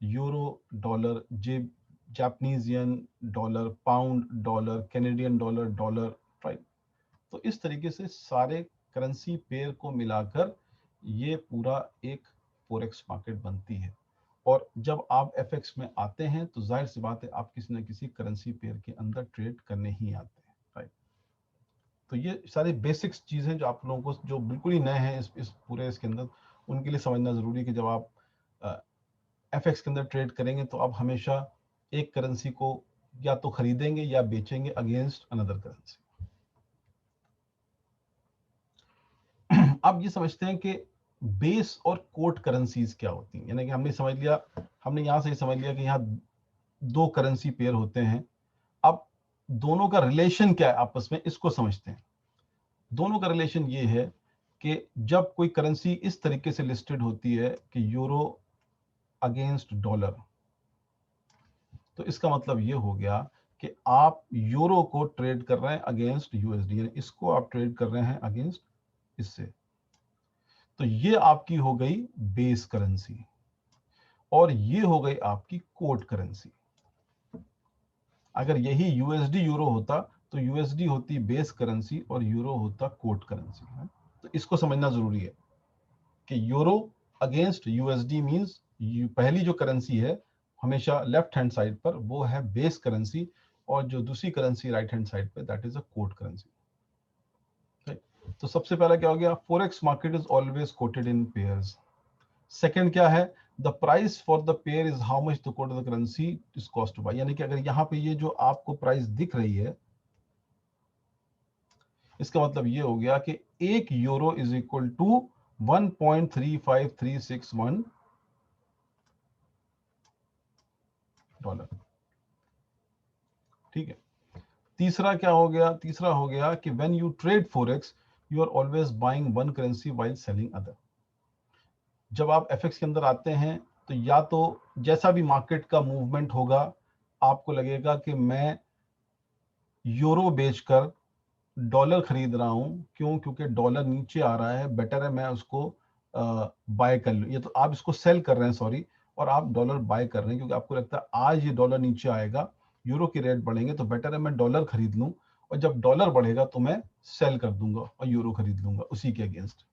euro dollar, Japanese yen dollar, pound dollar, Canadian dollar dollar, right. तो इस तरीके से सारे करेंसी पेयर को मिलाकर ये पूरा एक फॉरेक्स मार्केट बनती है। और जब आप एफएक्स में आते हैं तो जाहिर सी बात है आप किसी न किसी करेंसी पेयर के अंदर ट्रेड करने ही आते हैं, राइट। तो ये सारी बेसिक्स चीजें जो आप लोगों को जो बिल्कुल ही नए हैं इस पूरे इसके अंदर, उनके लिए समझना जरूरी है कि जब आप एफएक्स के अंदर ट्रेड करेंगे तो आप हमेशा एक करेंसी को या तो खरीदेंगे या बेचेंगे अगेंस्ट अनदर करेंसी। अब ये समझते हैं कि बेस और कोट करेंसीज क्या होती हैं। यानी कि हमने समझ लिया, हमने यहां से समझ लिया कि यहाँ दो करेंसी पेयर होते हैं। अब दोनों का रिलेशन क्या है आपस में, इसको समझते हैं। दोनों का रिलेशन ये है कि जब कोई करेंसी इस तरीके से लिस्टेड होती है कि यूरो अगेंस्ट डॉलर, तो इसका मतलब ये हो गया कि आप यूरो को ट्रेड कर रहे हैं अगेंस्ट यूएसडी, यानी इसको आप ट्रेड कर रहे हैं अगेंस्ट इससे। तो ये आपकी हो गई बेस करेंसी और ये हो गई आपकी कोट करेंसी। अगर यही यूएसडी यूरो होता तो यूएसडी होती बेस करेंसी और यूरो होता कोट करेंसी है। तो इसको समझना जरूरी है कि यूरो अगेंस्ट यूएसडी मींस पहली जो करेंसी है हमेशा लेफ्ट हैंड साइड पर वो है बेस करेंसी, और जो दूसरी करेंसी राइट हैंड साइड पे that is a quote currency. तो सबसे पहला क्या हो गया, forex market is always quoted in pairs. Second क्या है, the price for the pair is how much the quote of the currency is cost to buy, यानी कि अगर यहाँ पे ये जो आपको प्राइस दिख रही है इसका मतलब ये हो गया कि एक euro is equal to 1.35361 dollar. ठीक है। तीसरा क्या हो गया, तीसरा हो गया कि when you trade forex you are always buying one currency while selling other. जब आप एफएक्स के अंदर आते हैं तो या तो जैसा भी मार्केट का मूवमेंट होगा आपको लगेगा कि मैं यूरो बेचकर डॉलर खरीद रहा हूं, क्यों, क्योंकि डॉलर नीचे आ रहा है, बेटर है मैं उसको बाय कर लूं। ये तो आप इसको सेल कर रहे हैं, सॉरी, और आप डॉलर बाय कर रहे हैं क्योंकि आपको लगता है आज ये डॉलर नीचे आएगा, यूरो के रेट बढ़ेंगे, तो बेटर है मैं डॉलर खरीद लूं, और जब डॉलर बढ़ेगा तो मैं सेल कर दूंगा और यूरो खरीद लूंगा उसी के अगेंस्ट।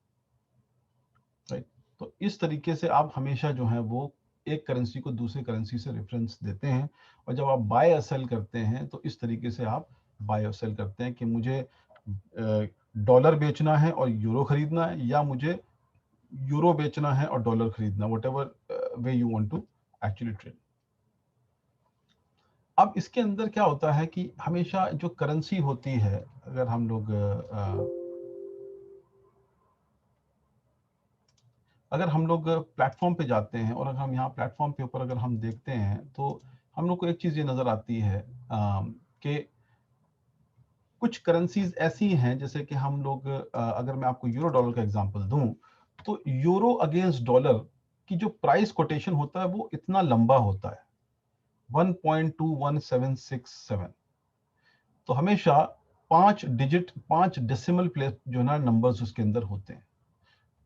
राइट। तो इस तरीके से आप हमेशा जो है वो एक करेंसी को दूसरी करेंसी से रेफरेंस देते हैं, और जब आप बाय और सेल करते हैं तो इस तरीके से आप बाय और सेल करते हैं कि मुझे डॉलर बेचना है और यूरो खरीदना है, या मुझे यूरो बेचना है और डॉलर खरीदना, whatever way you want to actually trade. अब इसके अंदर क्या होता है कि हमेशा जो करेंसी होती है, अगर हम लोग प्लेटफॉर्म पे जाते हैं और अगर हम यहाँ प्लेटफॉर्म पे ऊपर अगर हम देखते हैं तो हम लोग को एक चीज ये नजर आती है कि कुछ करेंसीज ऐसी हैं, जैसे कि हम लोग अगर मैं आपको यूरो डॉलर का एग्जांपल दूं तो यूरो अगेंस्ट डॉलर की जो प्राइस कोटेशन होता है वो इतना लंबा होता है 1.21767। तो हमेशा 5 डेसिमल प्लेस जो है ना नंबर्स उसके अंदर होते हैं।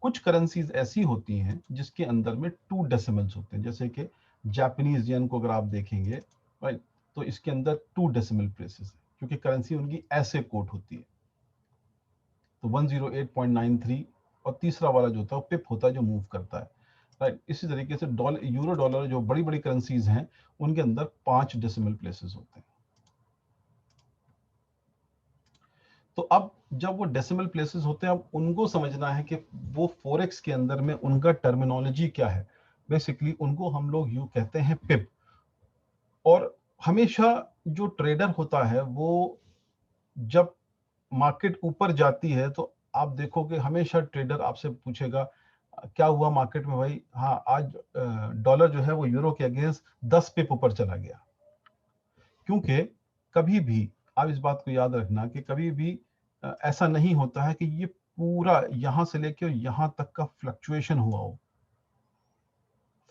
कुछ करेंसीज ऐसी होती हैं जिसके अंदर में 2 डेसिमल्स होते हैं, जैसे कि जापानीज येन को अगर आप देखेंगे, राइट, तो इसके अंदर 2 डेसिमल प्लेसेस है क्योंकि करेंसी उनकी ऐसे कोट होती है। तो 108.93, और तीसरा वाला जो होता है पिप होता है जो मूव करता है, राइट। इसी तरीके से डॉलर, यूरो डॉलर जो बड़ी बड़ी करेंसीज हैं उनके अंदर 5 डेसिमल प्लेसेस होते हैं। तो अब जब वो डेसिमल प्लेसेस होते हैं, अब उनको समझना है कि वो फॉरेक्स के अंदर में उनका टर्मिनोलॉजी क्या है। बेसिकली उनको हम लोग यूं कहते हैं पिप। और हमेशा जो ट्रेडर होता है वो जब मार्केट ऊपर जाती है तो आप देखोगे हमेशा ट्रेडर आपसे पूछेगा क्या हुआ मार्केट में भाई, हाँ आज डॉलर जो है वो यूरो के अगेंस्ट 10 पिप ऊपर चला गया। क्योंकि कभी भी आप इस बात को याद रखना कि कभी भी ऐसा नहीं होता है कि ये पूरा यहां से लेके यहां तक का फ्लक्चुएशन हुआ हो।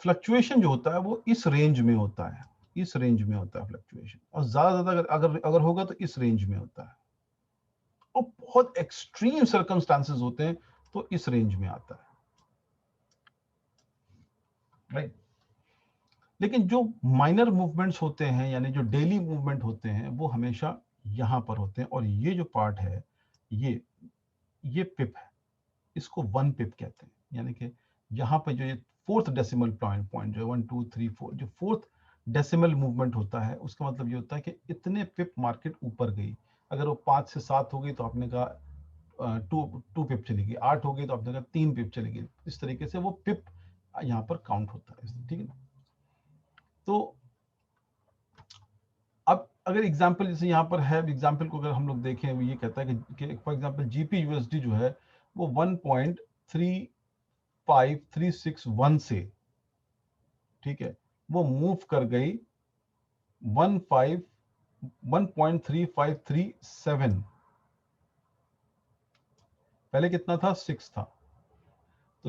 फ्लक्चुएशन जो होता है वो इस रेंज में होता है, इस रेंज में होता है फ्लक्चुएशन, और ज्यादा ज्यादा अगर अगर होगा तो इस रेंज में होता है, और बहुत एक्सट्रीम सर्कमस्टांसेस होते हैं तो इस रेंज में आता है, राइट। लेकिन जो माइनर मूवमेंट्स होते हैं यानी जो डेली मूवमेंट होते हैं वो हमेशा यहां पर होते हैं, और ये जो पार्ट है ये पिप है, इसको 1 पिप कहते हैं। यानी कि यहाँ पे जो ये फोर्थ डेसिमल पॉइंट जो 1 2 3 4 जो फोर्थ डेसिमल मूवमेंट होता है उसका मतलब ये होता है कि इतने पिप मार्केट ऊपर गई। अगर वो 5 से 7 हो गई तो आपने कहा 2 पिप चली गई, 8 हो गई तो आपने कहा 3 पिप चली गई। इस तरीके से वो पिप यहाँ पर काउंट होता है, ठीक है ना। तो अब अगर एग्जाम्पल जैसे यहाँ पर है, एग्जाम्पल को अगर हम लोग देखें वो ये कहता है कि फॉर एग्जाम्पल जीपी यूएसडी जो है वो 1.35361 से, ठीक है, वो मूव कर गई 1.3537। पहले कितना था, 6 था,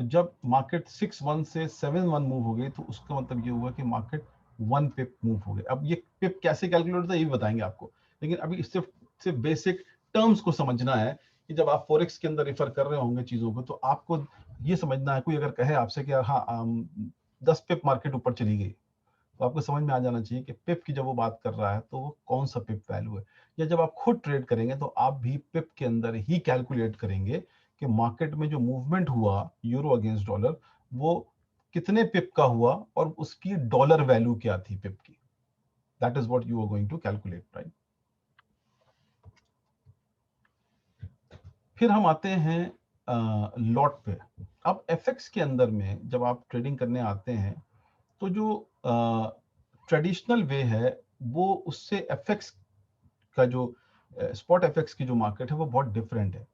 तो जब मार्केट 6-1 से 7-1 मूव हो गई तो उसका मतलब ये हुआ कि मार्केट 1 पिप मूव हो गए। अब ये पिप कैसे कैलकुलेट होता है ये भी बताएंगे आपको, लेकिन अभी सिर्फ बेसिक टर्म्स को समझना है कि जब आप फॉरेक्स के अंदर रेफर कर रहे होंगे चीजों को, तो आपको ये समझना है, कोई अगर कहे आपसे कि यार हाँ 10 पिप मार्केट ऊपर चली गई, तो आपको समझ में आ जाना चाहिए कि पिप की जब वो बात कर रहा है तो वो कौन सा पिप वैल्यू है। या जब आप खुद ट्रेड करेंगे तो आप भी पिप के अंदर ही कैलकुलेट करेंगे कि मार्केट में जो मूवमेंट हुआ यूरो अगेंस्ट डॉलर वो कितने पिप का हुआ और उसकी डॉलर वैल्यू क्या थी पिप की। That is what you are going to calculate, right. फिर हम आते हैं लॉट पे। अब एफएक्स के अंदर में जब आप ट्रेडिंग करने आते हैं तो जो ट्रेडिशनल वे है वो उससे एफएक्स का जो स्पॉट एफएक्स की जो मार्केट है वो बहुत डिफरेंट है।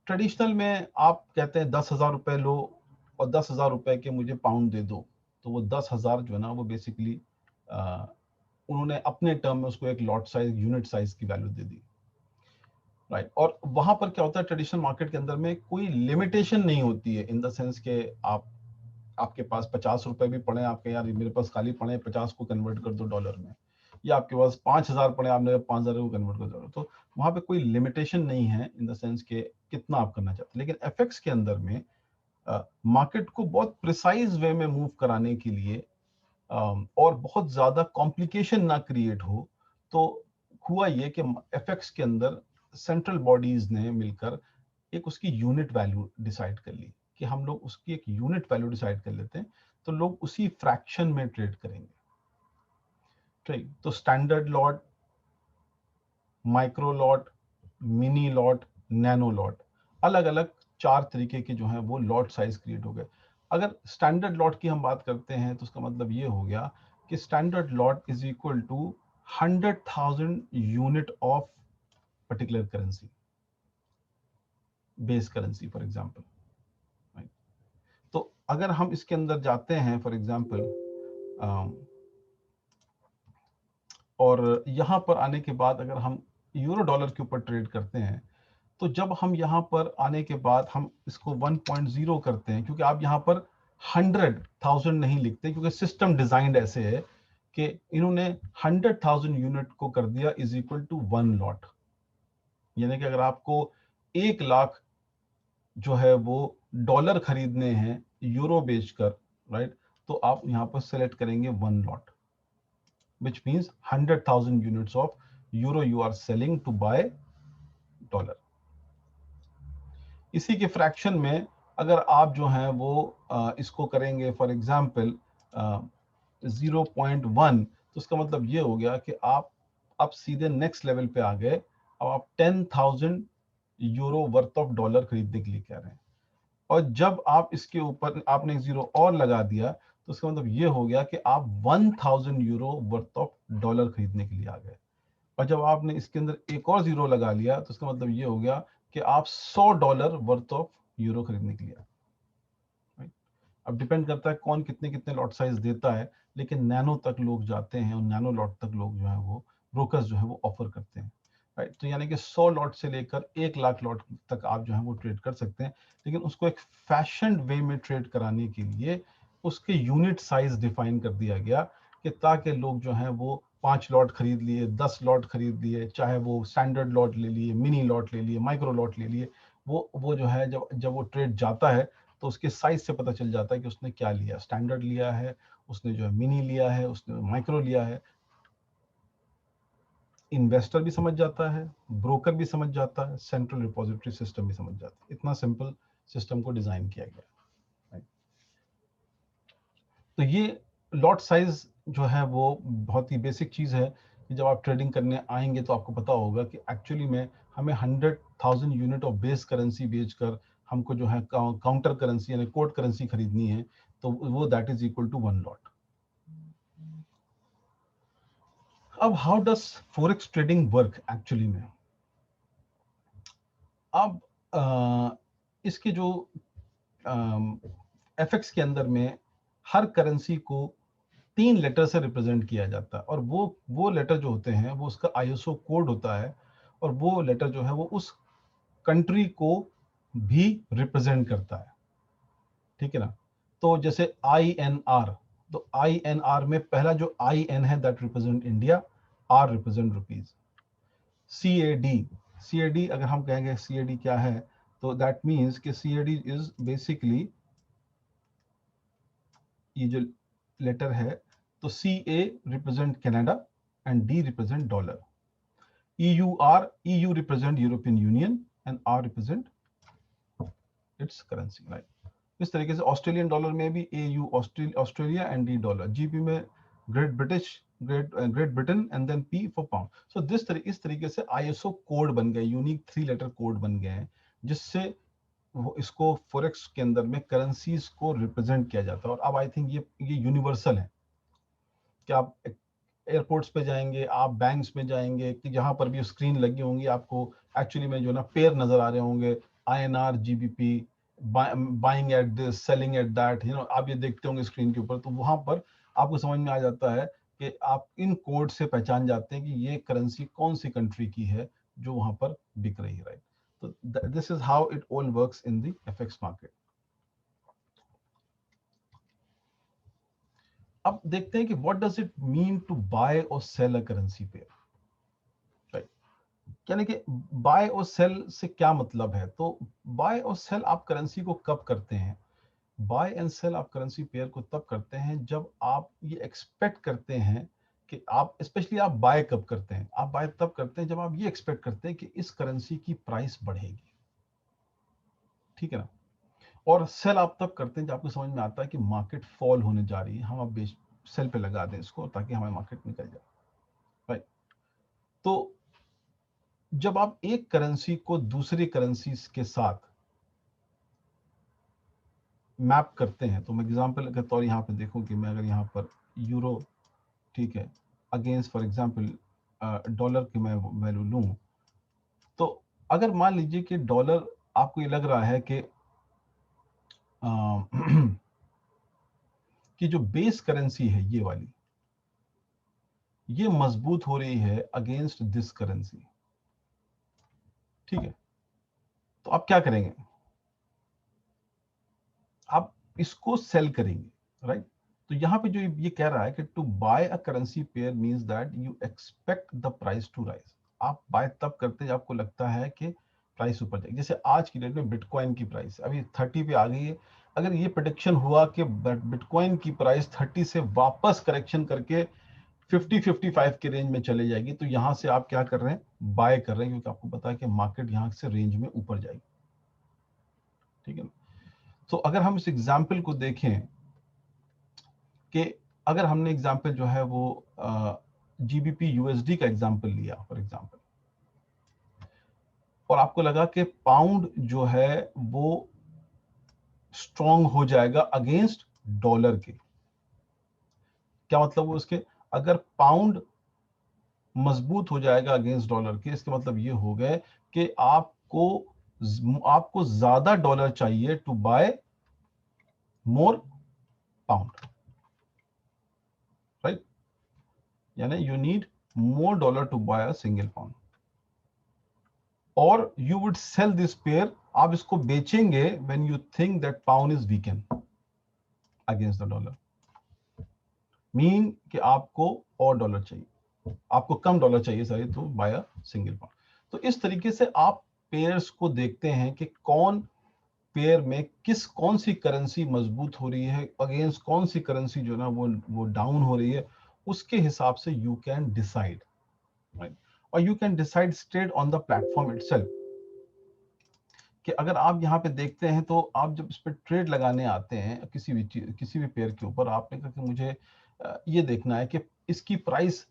ट्रेडिशनल में आप कहते हैं 10,000 रुपए लो और 10,000 रुपए के मुझे पाउंड दे दो, तो वो 10,000 जो है ना वो बेसिकली उन्होंने अपने टर्म में उसको एक लॉट साइज यूनिट साइज की वैल्यू दे दी, राइट। और वहां पर क्या होता है ट्रेडिशनल मार्केट के अंदर में कोई लिमिटेशन नहीं होती है, इन द सेंस के आपके पास 50 रुपए भी पड़े, आपके यार मेरे पास खाली पड़े 50 को कन्वर्ट कर दो डॉलर में, या आपके पास 5,000 पड़े आपने 5,000 को कन्वर्ट कर दो, तो वहां पे कोई लिमिटेशन नहीं है इन द सेंस के कितना आप करना चाहते हैं। लेकिन एफएक्स के अंदर में मार्केट को बहुत प्रिसाइज वे में मूव कराने के लिए और बहुत ज्यादा कॉम्प्लिकेशन ना क्रिएट हो, तो हुआ ये कि एफएक्स के अंदर सेंट्रल बॉडीज ने मिलकर एक उसकी यूनिट वैल्यू डिसाइड कर ली कि हम लोग उसकी एक यूनिट वैल्यू डिसाइड कर लेते हैं, तो लोग उसी फ्रैक्शन में ट्रेड करेंगे, ठीक। तो standard lot, micro lot, mini lot, nano lot, अलग अलग 4 तरीके के जो हैं वो लॉट साइज क्रिएट हो गए। अगर स्टैंडर्ड लॉट की हम बात करते हैं तो उसका मतलब ये हो गया कि standard lot is equal to 100,000 unit of particular currency, base currency for example, right. तो अगर हम इसके अंदर जाते हैं फॉर एग्जांपल और यहां पर आने के बाद अगर हम यूरो डॉलर के ऊपर ट्रेड करते हैं, तो जब हम यहाँ पर आने के बाद हम इसको 1.0 करते हैं, क्योंकि आप यहाँ पर 100,000 नहीं लिखते, क्योंकि सिस्टम डिजाइंड ऐसे है कि इन्होंने 100,000 यूनिट को कर दिया इज इक्वल टू 1 लॉट। यानी कि अगर आपको 1 लाख जो है वो डॉलर खरीदने हैं यूरो बेचकर, राइट, तो आप यहाँ पर सेलेक्ट करेंगे 1 lot, which means 100,000 units of euro you are selling to buy dollar। इसी के फ्रैक्शन में अगर आप जो हैं वो इसको करेंगे फॉर एग्जांपल 0.1, तो उसका मतलब ये हो गया कि आप सीधे नेक्स्ट लेवल पे आ गए। अब आप 10,000 यूरो वर्थ ऑफ डॉलर खरीदने के लिए कह रहे हैं, और जब आप इसके ऊपर आपने 0 और लगा दिया तो उसका मतलब ये हो गया कि आप 1,000 यूरो वर्थ ऑफ डॉलर खरीदने के लिए आ गए। और जब आपने इसके अंदर एक और 0 लगा लिया तो उसका मतलब ये हो गया कि आप $100 वर्थ ऑफ यूरो खरीदने के लिए। अब डिपेंड करता है कौन कितने कितने लॉट साइज देता है, लेकिन नैनो तक लोग जाते हैं और नैनो लॉट तक लोग जो है वो ब्रोकर्स जो है वो ऑफर करते हैं, राइट। तो यानी कि 100 लॉट से लेकर 1 लाख लॉट तक आप जो है वो ट्रेड कर सकते हैं, लेकिन उसको एक फैशन वे में ट्रेड कराने के लिए उसके यूनिट साइज डिफाइन कर दिया गया कि ताकि लोग जो है वो 5 लॉट खरीद लिए, 10 लॉट खरीद लिए, चाहे वो स्टैंडर्ड लॉट ले लिए, मिनी लॉट ले लिए, माइक्रो लॉट ले लिए, वो जो है जब वो ट्रेड जाता है तो उसके साइज से पता चल जाता है कि उसने क्या लिया, स्टैंडर्ड लिया है, उसने जो है मिनी लिया है, उसने माइक्रो लिया है। इन्वेस्टर भी समझ जाता है, ब्रोकर भी समझ जाता है, सेंट्रल रिपोजिटरी सिस्टम भी समझ जाता है। इतना सिंपल सिस्टम को डिजाइन किया गया। तो ये लॉट साइज जो है वो बहुत ही बेसिक चीज है कि जब आप ट्रेडिंग करने आएंगे तो आपको पता होगा कि एक्चुअली में हमें 100,000 यूनिट ऑफ बेस करेंसी बेचकर हमको जो है काउंटर करेंसी यानी कोड करेंसी खरीदनी है, तो वो that is equal to 1 lot. अब how does forex trading work actually में? अब इसके जो एफएक्स के अंदर में हर करेंसी को 3 लेटर से रिप्रेजेंट किया जाता है, और वो लेटर जो होते हैं वो उसका आईएसओ कोड होता है, और वो लेटर जो है वो उस कंट्री को भी रिप्रेजेंट करता है। ठीक है ना। तो जैसे INR, तो INR में पहला जो IN है that represent India, R represent rupees. CAD अगर हम कहेंगे CAD क्या है, तो दैट मीन्स कि CAD इज बेसिकली, ये जो लेटर है, तो CA represent Canada and D represent dollar. EU represent European Union and R represent its currency, right. इस तरीके से ऑस्ट्रेलियन डॉलर में भी AU Australia and D dollar, GP में Great Britain and then P for pound. So इस तरीके से ISO code बन गए, यूनिक 3 लेटर कोड बन गए हैं, जिससे वो इसको फॉरेक्स के अंदर में करेंसीज को रिप्रेजेंट किया जाता है। और अब आई थिंक ये यूनिवर्सल है कि आप एयरपोर्ट्स पे जाएंगे, आप बैंक्स में जाएंगे, कि जहां पर भी स्क्रीन लगी होंगी, आपको एक्चुअली में जो ना पेयर नजर आ रहे होंगे, INR GBP, buying at this, selling at that, आप ये देखते होंगे स्क्रीन के ऊपर। तो वहां पर आपको समझ में आ जाता है कि आप इन कोड से पहचान जाते हैं कि ये करेंसी कौन सी कंट्री की है जो वहां पर बिक रही है, राइट। तो this is how it all works in the FX market. अब देखते हैं कि what does it mean to buy और sell a currency pair, right. यानी कि बाय और सेल से क्या मतलब है। तो बाय और सेल आप करेंसी को कब करते हैं? बाय एंड सेल आप करेंसी पेयर को तब करते हैं जब आप ये एक्सपेक्ट करते हैं कि आप, स्पेशली आप बाय कब करते हैं? आप बाय तब करते हैं जब आप ये एक्सपेक्ट करते हैं कि इस करेंसी की प्राइस बढ़ेगी, ठीक है ना। और सेल आप तब करते हैं जब आपको समझ में आता है कि मार्केट फॉल होने जा रही है, हम अब सेल पे लगा दें इसको ताकि हमारी मार्केट निकल जाए, राइट। तो जब आप एक करेंसी को दूसरी करेंसी के साथ मैप करते हैं, तो मैं एग्जांपल के तौर यहाँ पे देखूं कि मैं अगर यहाँ पर यूरो, ठीक है, अगेंस्ट फॉर एग्जांपल डॉलर की मैं वैल्यू लूं, तो अगर मान लीजिए कि डॉलर, आपको ये लग रहा है कि कि जो बेस करेंसी है ये वाली, ये मजबूत हो रही है अगेंस्ट दिस करेंसी, ठीक है, तो आप क्या करेंगे? आप इसको सेल करेंगे, राइट। तो यहां पे जो ये कह रहा है कि to buy a currency pair means that you expect the price to rise. आप बाय तब करते हैं जब आपको लगता है कि प्राइस ऊपर जाएगी। जैसे आज की डेट में बिटकॉइन की प्राइस अभी 30 पे आ गई है। अगर ये प्रेडिक्शन हुआ कि बिटकॉइन की प्राइस 30 से वापस करेक्शन करके 50-55 के रेंज में चले जाएगी, तो यहां से आप क्या कर रहे हैं? बाय कर रहे हैं, क्योंकि आपको पता है कि मार्केट यहां से रेंज में ऊपर जाएगी, ठीक है। तो अगर हम इस एग्जाम्पल को देखें कि अगर हमने एग्जाम्पल जो है वो GBP USD का एग्जाम्पल लिया फॉर एग्जाम्पल, और आपको लगा कि पाउंड जो है वो स्ट्रॉन्ग हो जाएगा अगेंस्ट डॉलर के, क्या मतलब वो उसके, अगर पाउंड मजबूत हो जाएगा अगेंस्ट डॉलर के, इसका मतलब ये हो गया कि आपको ज्यादा डॉलर चाहिए to buy more pound, right. यानी you need more dollar to buy a single pound, और you would sell this pair, आप इसको बेचेंगे when you think that pound is weaken against the dollar, mean कि आपको और dollar चाहिए, आपको कम डॉलर चाहिए sorry to buy a single pound. तो इस तरीके से आप पेयर्स को देखते हैं कि कौन पेयर में कौन सी करेंसी मजबूत हो रही है अगेंस्ट कौन सी करेंसी जो ना वो डाउन हो रही है, उसके हिसाब से यू कैन डिसाइड, राइट। और you can decide straight on the platform itself, कि अगर आप यहाँ पे देखते हैं तो आप जब इस पर ट्रेड लगाने आते हैं किसी भी पेयर के ऊपर, आपने कहा कि मुझे ये देखना है कि इसकी प्राइस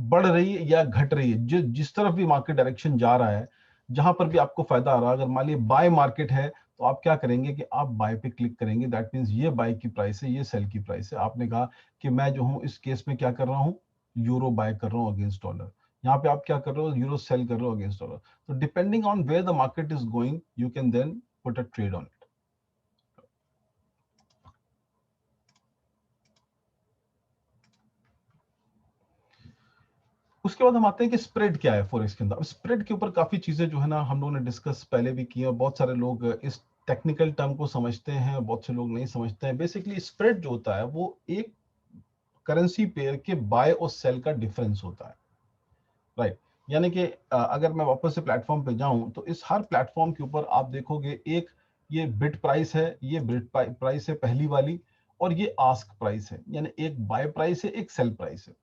बढ़ रही है या घट रही है, जिस तरफ भी मार्केट डायरेक्शन जा रहा है, जहां पर भी आपको फायदा आ रहा है। अगर मान लीजिए बाय मार्केट है, तो आप क्या करेंगे कि आप बाय पे क्लिक करेंगे, दैट मीन्स ये बाय की प्राइस है, ये सेल की प्राइस है। आपने कहा कि मैं जो हूं इस केस में क्या कर रहा हूं, यूरो बाय कर रहा हूं अगेंस्ट डॉलर, यहाँ पे आप क्या कर रहे हो, यूरो सेल कर रहे हो against dollar. So depending on where the market is going, you can then put a trade on it. उसके बाद हम आते हैं कि स्प्रेड क्या है फॉरेक्स के अंदर। स्प्रेड के ऊपर काफी चीजें जो है ना हम लोगों ने डिस्कस पहले भी की है, और बहुत सारे लोग इस टेक्निकल टर्म को समझते हैं, बहुत से लोग नहीं समझते हैं। बेसिकली स्प्रेड जो होता है वो एक करेंसी पेयर के बाय और सेल का डिफरेंस होता है, राइट। यानी कि अगर मैं वापस से प्लेटफॉर्म पे जाऊं तो इस हर प्लेटफॉर्म के ऊपर आप देखोगे एक ये बिड प्राइस है, ये बिड प्राइस है पहली वाली, और ये आस्क प्राइस है, यानी एक बाय प्राइस है, एक सेल प्राइस है।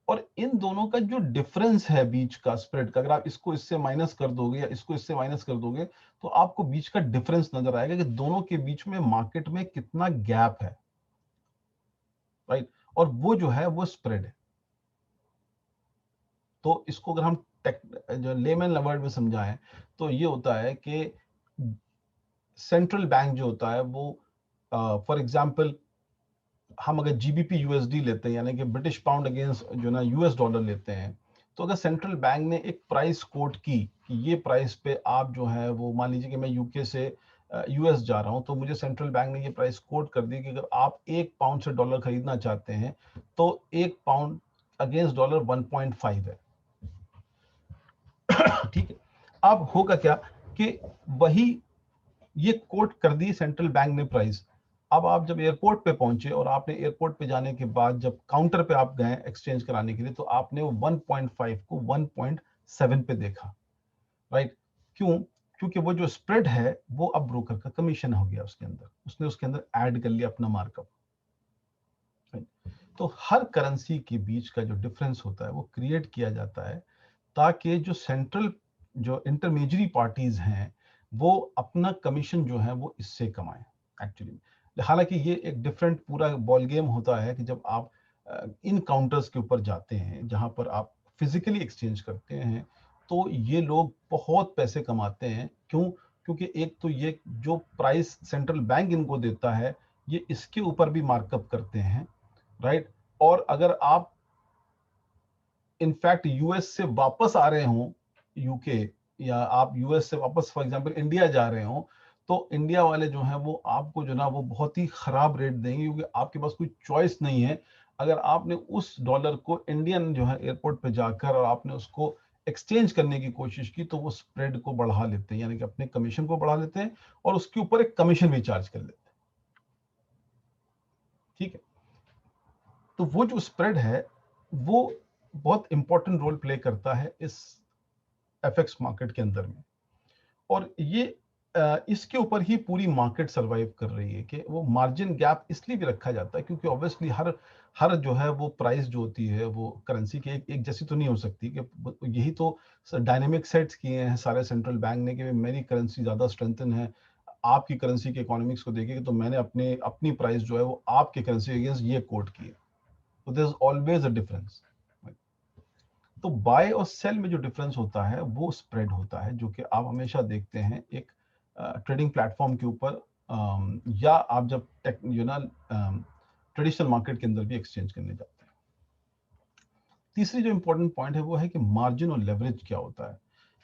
और इन दोनों का जो डिफरेंस है बीच का स्प्रेड का, अगर आप इसको इससे माइनस कर दोगे या इसको इससे माइनस कर दोगे तो आपको बीच का डिफरेंस नजर आएगा कि दोनों के बीच में मार्केट में कितना गैप है, राइट। और वो जो है वो स्प्रेड है। तो इसको अगर हम जो लेमन वर्ड में समझाएं तो ये होता है कि सेंट्रल बैंक जो होता है वो फॉर एग्जांपल हम अगर जीबीपी यूएसडी लेते हैं, यानी कि ब्रिटिश पाउंड अगेंस्ट जो ना यूएस डॉलर लेते हैं, तो अगर सेंट्रल बैंक ने एक प्राइस कोट की कि ये प्राइस पे आप जो है वो, मान लीजिए कि मैं यूके से यूएस जा रहा हूं, तो मुझे सेंट्रल बैंक ने ये प्राइस कोट कर दी कि अगर आप 1 पाउंड से डॉलर खरीदना चाहते हैं तो 1 पाउंड अगेंस्ट डॉलर 1.5 है, ठीक है। अब होगा क्या कि वही ये कोट कर दी सेंट्रल बैंक ने प्राइस। अब आप जब एयरपोर्ट पे पहुंचे और आपने एयरपोर्ट पे जाने के बाद जब काउंटर पे आप गए एक्सचेंज कराने के लिए, तो आपने वो 1.5 को 1.7 पे देखा, राइट। क्यों? क्योंकि वो जो स्प्रेड है वो अब ब्रोकर का कमीशन हो गया उसके अंदर, उसने उसके अंदर ऐड कर लिया अपना मार्कअप। तो हर करेंसी के बीच का जो डिफरेंस होता है वो क्रिएट किया जाता है ताकि जो सेंट्रल जो इंटरमीडियरी पार्टीज हैं वो अपना कमीशन जो है वो इससे कमाएं एक्चुअली। हालांकि ये एक डिफरेंट पूरा बॉल गेम होता है कि जब आप इन काउंटर्स के ऊपर जाते हैं जहां पर आप फिजिकली एक्सचेंज करते हैं, तो ये लोग बहुत पैसे कमाते हैं। क्यों? क्योंकि एक तो ये जो प्राइस सेंट्रल बैंक इनको देता है ये इसके ऊपर भी मार्कअप करते हैं, राइट। और अगर आप इनफैक्ट यूएस से वापस आ रहे हो यूके, या आप यूएस से वापस फॉर एग्जांपल इंडिया जा रहे हो, तो इंडिया वाले जो हैं वो आपको जो ना वो बहुत ही खराब रेट देंगे, क्योंकि आपके पास कोई चॉइस नहीं है। अगर आपने उस डॉलर को इंडियन जो है एयरपोर्ट पे जाकर और आपने उसको एक्सचेंज करने की कोशिश की, तो वो स्प्रेड को बढ़ा लेते हैं, यानी कि अपने कमीशन को बढ़ा लेते हैं और उसके ऊपर एक कमीशन भी चार्ज कर लेते हैं, ठीक है। तो वो जो स्प्रेड है वो बहुत इंपॉर्टेंट रोल प्ले करता है इस एफएक्स मार्केट के अंदर में। और ये इसके ऊपर ही पूरी मार्केट सरवाइव कर रही है कि वो मार्जिन गैप इसलिए भी रखा जाता है क्योंकि ऑब्वियसली हर हर जो है वो प्राइस जो होती है वो करेंसी की एक जैसी तो नहीं हो सकती। कि यही तो डायनेमिक सेट्स किए हैं सारे सेंट्रल बैंक ने कि मेरी करेंसी ज्यादा स्ट्रेंथन है, आपकी करेंसी के इकोनॉमिक्स को देखेंगे तो मैंने अपनी प्राइस जो है वो आपके करेंसी अगेंस्ट ये कोट की है। तो there is always a difference. तो बाय और सेल में जो डिफरेंस होता है वो स्प्रेड होता है, जो कि आप हमेशा देखते हैं एक ट्रेडिंग प्लेटफॉर्म के ऊपर, या आप जब ट्रेडिशनल मार्केट के अंदर भी एक्सचेंज करने जाते हैं। तीसरी जो इंपॉर्टेंट पॉइंट है वो है कि मार्जिन और लेवरेज क्या होता है।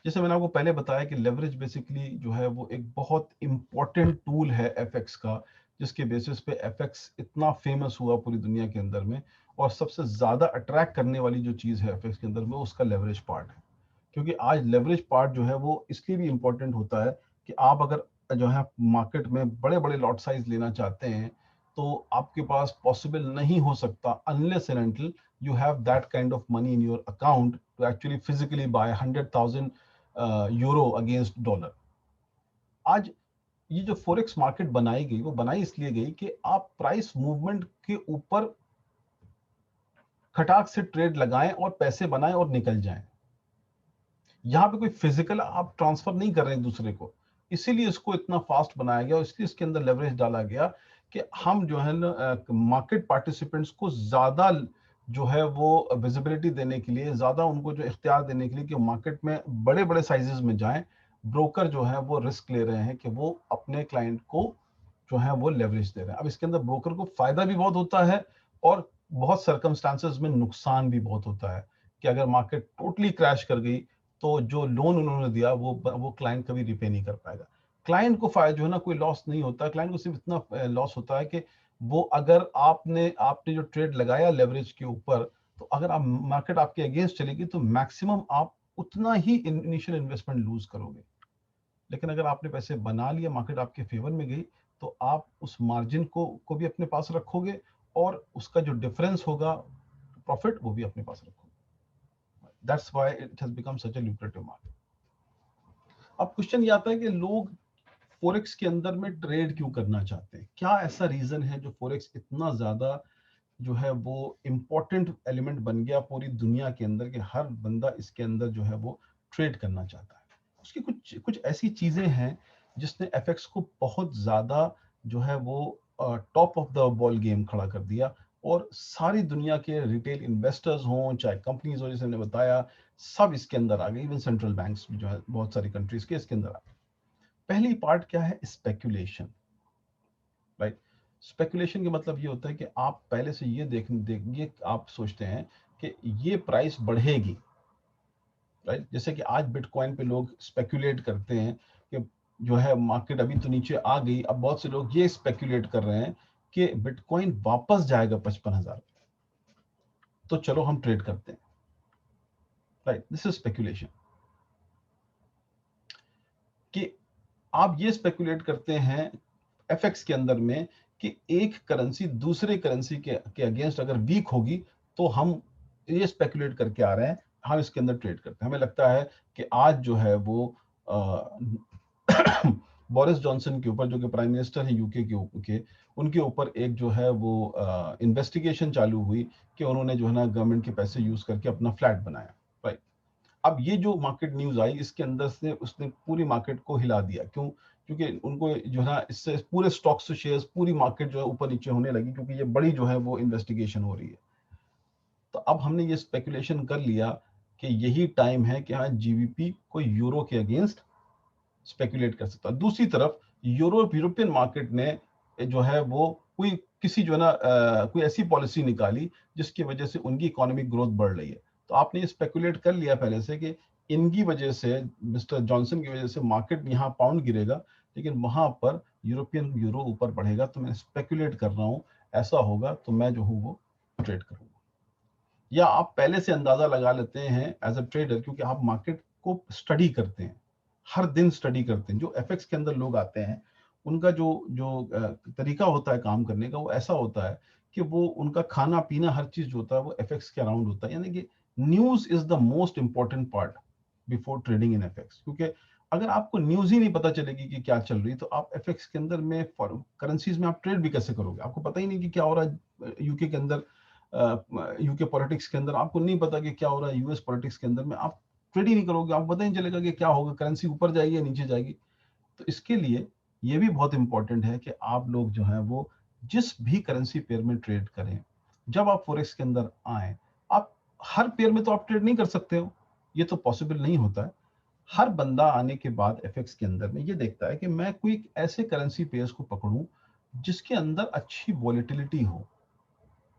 जैसे मैंने आपको पहले बताया कि लेवरेज बेसिकली जो है वो एक बहुत इंपॉर्टेंट टूल है एफएक्स का, जिसके बेसिस पे एफएक्स इतना फेमस हुआ पूरी दुनिया के अंदर में। और सबसे ज्यादा अट्रैक्ट करने वाली जो चीज है एफएक्स के अंदर में उसका लेवरेज पार्ट है। क्योंकि आज लेवरेज पार्ट जो है वो इसलिए भी इंपॉर्टेंट होता है कि आप अगर जो है मार्केट में बड़े बड़े लॉट साइज लेना चाहते हैं तो आपके पास पॉसिबल नहीं हो सकता unless and until you have that kind of money in your account to actually physically buy 100,000 euro against dollar. आज ये जो फॉरेक्स मार्केट बनाई गई वो बनाई इसलिए गई कि आप प्राइस मूवमेंट के ऊपर खटाक से ट्रेड लगाएं और पैसे बनाएं और निकल जाएं। यहाँ पे कोई फिजिकल आप ट्रांसफर नहीं कर रहे हैं दूसरे को, इसीलिए इसको इतना फास्ट बनाया गया और इसलिए इसके अंदर लेवरेज डाला गया कि हम जो है ना मार्केट पार्टिसिपेंट्स को ज्यादा जो है वो विजिबिलिटी देने के लिए, ज्यादा उनको जो इख्तियार देने के लिए कि मार्केट में बड़े बड़े साइजेस में जाएं, ब्रोकर जो है वो रिस्क ले रहे हैं कि वो अपने क्लाइंट को जो है वो लेवरेज दे रहे हैं। अब इसके अंदर ब्रोकर को फायदा भी बहुत होता है और बहुत सर्कमस्टांसेस में नुकसान भी बहुत होता है कि अगर मार्केट टोटली क्रैश कर गई तो जो लोन उन्होंने दिया वो क्लाइंट कभी रिपे नहीं कर पाएगा। क्लाइंट को फायदा जो है ना कोई लॉस नहीं होता, क्लाइंट को सिर्फ इतना लॉस होता है कि वो अगर आपने आपने जो ट्रेड लगाया लेवरेज के ऊपर, तो अगर आप मार्केट आपके अगेंस्ट चलेगी तो मैक्सिमम आप उतना ही इनिशियल इन्वेस्टमेंट लूज करोगे। लेकिन अगर आपने पैसे बना लिए, मार्केट आपके फेवर में गई, तो आप उस मार्जिन को भी अपने पास रखोगे और उसका जो डिफरेंस होगा प्रॉफिट वो भी अपने पास रखोगे। That's why it has become such a lucrative market. अब क्वेश्चन ये आता है कि लोग फॉरेक्स के अंदर में ट्रेड क्यों करना चाहते हैं? क्या ऐसा रीजन है जो फॉरेक्स इतना ज्यादा जो है वो इम्पोर्टेंट एलिमेंट बन गया पूरी दुनिया के अंदर कि हर बंदा इसके अंदर जो है वो ट्रेड करना चाहता है? उसकी कुछ कुछ ऐसी चीजें हैं जिसने एफएक्स को बहुत ज्यादा जो है वो top of the ball game खड़ा कर दिया, और सारी दुनिया के रिटेल इन्वेस्टर्स हों चाहे कंपनीज हो, जैसे मैंने बताया, सब इसके अंदर आ गए। इवन सेंट्रल बैंक्स भी जो है बहुत सारी कंट्रीज के इसके अंदर आ गए। पहली पार्ट क्या है? Speculation, right. स्पेकुलेशन का मतलब ये होता है कि आप पहले से ये आप सोचते हैं कि ये प्राइस बढ़ेगी, राइट। जैसे कि आज बिटकॉइन पे लोग स्पेकुलेट करते हैं कि जो है मार्केट अभी तो नीचे आ गई, अब बहुत से लोग ये स्पेकुलेट कर रहे हैं कि बिटकॉइन वापस जाएगा 55,000, तो चलो हम ट्रेड करते हैं, राइट। This is speculation. कि आप ये स्पेकुलेट करते हैं एफएक्स के अंदर में कि एक करेंसी दूसरे करेंसी के अगेंस्ट अगर वीक होगी, तो हम ये स्पेकुलेट करके आ रहे हैं, हम इसके अंदर ट्रेड करते हैं। हमें लगता है कि आज जो है वो बोरिस जॉनसन के ऊपर, जो कि प्राइम मिनिस्टर है यूके के उनके ऊपर एक जो है वो इन्वेस्टिगेशन चालू हुई कि उन्होंने जो है ना गवर्नमेंट के पैसे यूज करके अपना फ्लैट बनाया, राइट। अब ये जो मार्केट न्यूज आई, इसके अंदर से उसने पूरी मार्केट को हिला दिया। क्यों? क्योंकि उनको जो है ना इससे पूरे स्टॉक्स से शेयर्स, पूरी मार्केट जो है ऊपर नीचे होने लगी, क्योंकि ये बड़ी जो है वो इन्वेस्टिगेशन हो रही है। तो अब हमने ये स्पेकुलेशन कर लिया कि यही टाइम है कि हाँ जीबीपी को यूरो के अगेंस्ट स्पेकुलेट कर सकता है। दूसरी तरफ यूरोपियन मार्केट ने जो है वो कोई किसी जो है ना कोई ऐसी पॉलिसी निकाली जिसकी वजह से उनकी इकोनॉमिक ग्रोथ बढ़ रही है। तो आपने ये स्पेकुलेट कर लिया पहले से कि इनकी वजह से, मिस्टर जॉनसन की वजह से मार्केट यहाँ पाउंड गिरेगा, लेकिन वहां पर यूरोपियन यूरो ऊपर बढ़ेगा। तो मैं स्पेकुलेट कर रहा हूँ ऐसा होगा, तो मैं जो हूँ वो ट्रेड करूंगा। या आप पहले से अंदाजा लगा लेते हैं एज अ ट्रेडर, क्योंकि आप मार्केट को स्टडी करते हैं, हर दिन स्टडी करते हैं। जो एफएक्स के अंदर लोग आते हैं, उनका जो जो तरीका होता है काम करने का, वो ऐसा होता है कि वो उनका खाना पीना हर चीज जो होता है वो एफएक्स के अराउंड होता है। यानी कि news is the most important part before trading in FX. क्योंकि अगर आपको न्यूज ही नहीं पता चलेगी कि क्या चल रही, तो आप एफएक्स के अंदर में करेंसीज में आप ट्रेड भी कैसे करोगे? आपको पता ही नहीं कि क्या हो रहा है यूके के अंदर, यूके पॉलिटिक्स के अंदर आपको नहीं पता कि क्या हो रहा है यूएस पॉलिटिक्स के अंदर में, आप ट्रेड ही नहीं करोगे, आपको पता ही नहीं चलेगा कि क्या होगा, करेंसी ऊपर जाएगी या नीचे जाएगी। तो इसके लिए ये भी बहुत इंपॉर्टेंट है कि आप लोग जो है वो जिस भी करेंसी पेयर में ट्रेड करें, जब आप फॉरेक्स के अंदर आए, आप हर पेयर में तो आप ट्रेड नहीं कर सकते हो, ये तो पॉसिबल नहीं होता है। हर बंदा आने के बाद एफएक्स के अंदर में ये देखता है कि मैं कोई ऐसे करेंसी पेयर्स को पकड़ूं जिसके अंदर अच्छी वॉलेटिलिटी हो,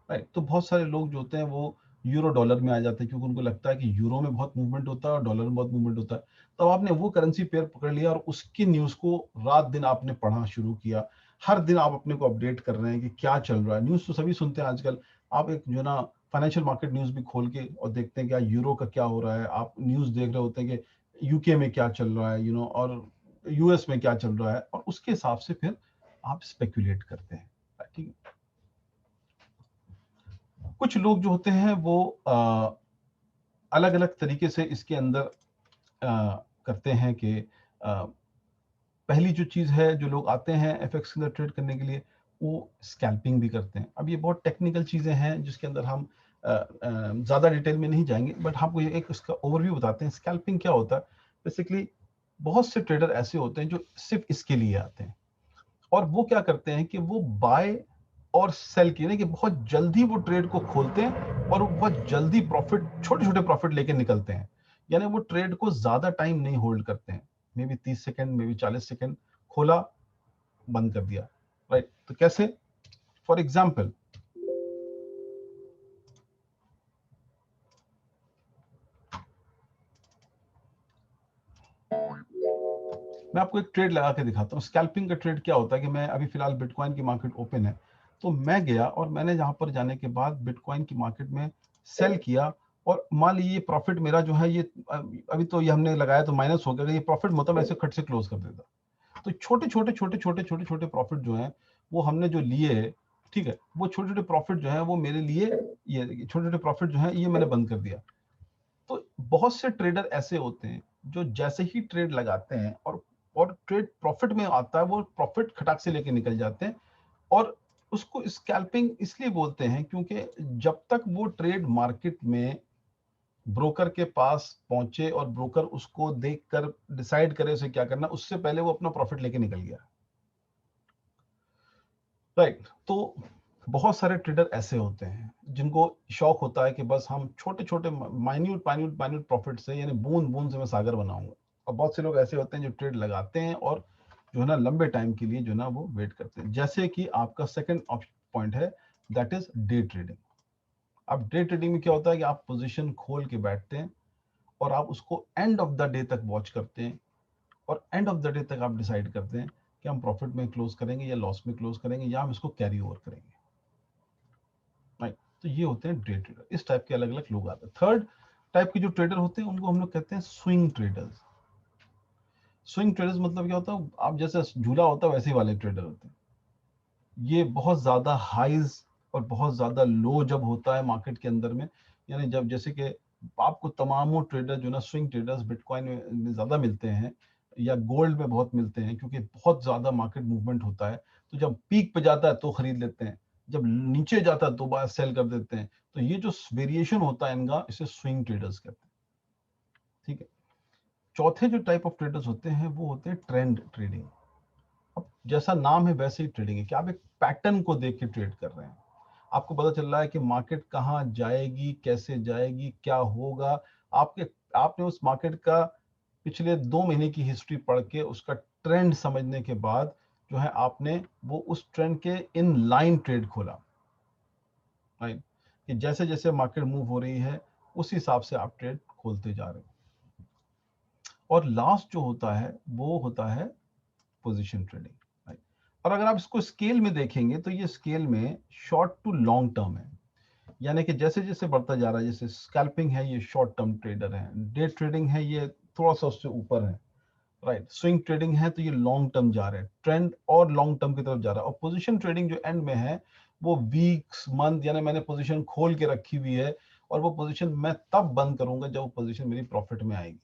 राइट। तो बहुत सारे लोग जो होते हैं वो यूरो डॉलर में आ जाते हैं, क्योंकि उनको लगता है कि यूरो में बहुत मूवमेंट होता है और डॉलर में बहुत मूवमेंट होता है। तो आपने वो करेंसी पेयर पकड़ लिया और उसकी न्यूज को रात दिन आपने पढ़ना शुरू किया। हर दिन आप अपने को अपडेट कर रहे हैं कि क्या चल रहा है। न्यूज तो सभी सुनते हैं आजकल। आप एक जो ना फाइनेंशियल मार्केट न्यूज भी खोल के और देखते हैं कि यूरो का क्या हो रहा है, आप न्यूज देख रहे होते हैं कि यूके में क्या चल रहा है, और यूएस में क्या चल रहा है, और उसके हिसाब से फिर आप स्पेकुलेट करते हैं, ठीक है। कुछ लोग जो होते हैं वो अलग अलग तरीके से इसके अंदर करते हैं कि पहली जो चीज है, जो लोग आते हैं एफएक्स के अंदर ट्रेड करने के लिए, वो स्कैल्पिंग भी करते हैं। अब ये बहुत टेक्निकल चीजें हैं जिसके अंदर हम ज्यादा डिटेल में नहीं जाएंगे, बट आपको एक उसका ओवरव्यू बताते हैं। स्कैल्पिंग क्या होता है? बेसिकली बहुत से ट्रेडर ऐसे होते हैं जो सिर्फ इसके लिए आते हैं, और वो क्या करते हैं कि वो बाय और सेल की, कि बहुत जल्दी वो ट्रेड को खोलते हैं और वो बहुत जल्दी प्रॉफिट, छोटे छोटे प्रॉफिट लेके निकलते हैं। यानी वो ट्रेड को ज्यादा टाइम नहीं होल्ड करते हैं, may be 30 second, may be 40 second, खोला, बंद कर दिया, राइट। तो कैसे? फॉर एग्जाम्पल, मैं आपको एक ट्रेड लगा के दिखाता हूँ। स्कैल्पिंग का ट्रेड क्या होता है कि मैं अभी फिलहाल बिटकॉइन की मार्केट ओपन है, तो मैं गया और मैंने यहाँ पर जाने के बाद बिटकॉइन की मार्केट में सेल किया और मान लीजिए ये प्रॉफिट मेरा जो है ये अभी तो ये हमने लगाया तो माइनस हो गया, ये प्रॉफिट मतलब ऐसे खट से क्लोज कर देता। तो छोटे छोटे प्रॉफिट जो है वो हमने जो लिए है, ठीक है, वो छोटे छोटे प्रॉफिट जो है वो मेरे लिए, ये छोटे छोटे प्रॉफिट जो है ये मैंने बंद कर दिया। तो बहुत से ट्रेडर ऐसे होते हैं जो जैसे ही ट्रेड लगाते हैं और ट्रेड प्रॉफिट में आता है, वो प्रॉफिट खटाक से लेके निकल जाते हैं। और उसको स्कैल्पिंग इसलिए बोलते हैं क्योंकि जब तक वो ट्रेड मार्केट में ब्रोकर के पास पहुंचे और ब्रोकर उसको देखकर डिसाइड करे उसे क्या करना, उससे पहले वो अपना प्रॉफिट लेके निकल गया। राइट। तो बहुत सारे ट्रेडर ऐसे होते हैं जिनको शौक होता है कि बस हम छोटे छोटे माइन्यूट माइन्यूट माइन्यूट प्रॉफिट से, यानी बूंद बूंद से मैं सागर बनाऊंगा। और बहुत से लोग ऐसे होते हैं जो ट्रेड लगाते हैं और जो है ना लंबे टाइम के लिए जो है ना वो वेट करते हैं। जैसे कि आपका सेकंड पॉइंट है, दैट इज डे ट्रेडिंग। अब डे ट्रेडिंग में क्या होता है कि आप पोजीशन खोल के बैठते हैं और आप उसको एंड ऑफ द डे तक वॉच करते हैं, और एंड ऑफ द डे तक आप डिसाइड करते हैं कि हम प्रॉफिट में क्लोज करेंगे या लॉस में क्लोज करेंगे या हम इसको कैरी ओवर करेंगे। राइट। तो ये होते हैं डे ट्रेडर। इस टाइप के अलग अलग लोग आते हैं। थर्ड टाइप के जो ट्रेडर होते हैं उनको हम लोग कहते हैं स्विंग ट्रेडर्स। स्विंग ट्रेडर्स मतलब क्या होता है, आप जैसे झूला होता है वैसे ही वाले ट्रेडर होते हैं। ये बहुत ज्यादा हाईज और बहुत ज्यादा लो जब होता है मार्केट के अंदर में, यानी जब जैसे कि आपको तमामों ट्रेडर जो ना स्विंग ट्रेडर्स बिटकॉइन में ज्यादा मिलते हैं या गोल्ड में बहुत मिलते हैं, क्योंकि बहुत ज्यादा मार्केट मूवमेंट होता है। तो जब पीक पे जाता है तो खरीद लेते हैं, जब नीचे जाता है तो बार सेल कर देते हैं। तो ये जो वेरिएशन होता है इनका, इसे स्विंग ट्रेडर्स कहते हैं। ठीक है। चौथे जो टाइप ऑफ ट्रेडर्स होते हैं वो होते हैं ट्रेंड ट्रेडिंग। अब जैसा नाम है वैसे ही ट्रेडिंग है कि आप एक पैटर्न को देख के ट्रेड कर रहे हैं। आपको पता चल रहा है कि मार्केट कहाँ जाएगी, कैसे जाएगी, क्या होगा। आपके आपने उस मार्केट का पिछले 2 महीने की हिस्ट्री पढ़ के उसका ट्रेंड समझने के बाद जो है आपने वो उस ट्रेंड के इन लाइन ट्रेड खोला। राइट। कि जैसे जैसे मार्केट मूव हो रही है उस हिसाब से आप ट्रेड खोलते जा रहे हो। और लास्ट जो होता है वो होता है पोजीशन ट्रेडिंग। राइट। और अगर आप इसको स्केल में देखेंगे तो ये स्केल में शॉर्ट टू लॉन्ग टर्म है, यानी कि जैसे जैसे बढ़ता जा रहा है, जैसे स्कैल्पिंग है ये शॉर्ट टर्म ट्रेडर है, डे ट्रेडिंग है ये थोड़ा सा उससे ऊपर है। राइट। स्विंग ट्रेडिंग है तो ये लॉन्ग टर्म जा रहा है, ट्रेंड और लॉन्ग टर्म की तरफ जा रहा है। और पोजीशन ट्रेडिंग जो एंड में है वो वीक्स मंथ, यानी मैंने पोजीशन खोल के रखी हुई है और वो पोजीशन मैं तब बंद करूंगा जब वो पोजीशन मेरी प्रॉफिट में आएगी।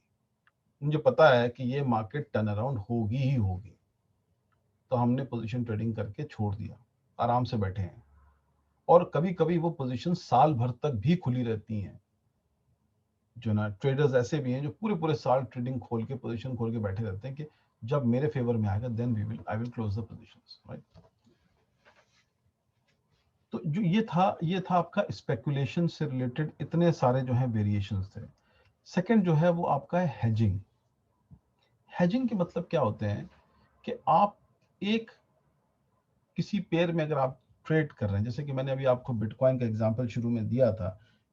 मुझे पता है कि ये मार्केट टर्न अराउंड होगी ही होगी, तो हमने पोजीशन ट्रेडिंग करके छोड़ दिया, आराम से बैठे हैं। और कभी कभी वो पोजीशन साल भर तक भी खुली रहती हैं। जो ना ट्रेडर्स ऐसे भी हैं जो पूरे पूरे साल ट्रेडिंग खोल के पोजीशन खोल के बैठे रहते हैं कि जब मेरे फेवर में आएगा then I will close the positions. Right. तो जो ये था आपका स्पेकुलेशन से रिलेटेड इतने सारे जो है वेरिएशंस थे। सेकंड जो है वो आपका है हेजिंग। हेजिंग के मतलब क्या होते हैं कि आप एक किसी पेयर में अगर आप ट्रेड कर रहे हैं, जैसे कि मैंने अभी आपको बिटकॉइन का एग्जांपल शुरू में दिया था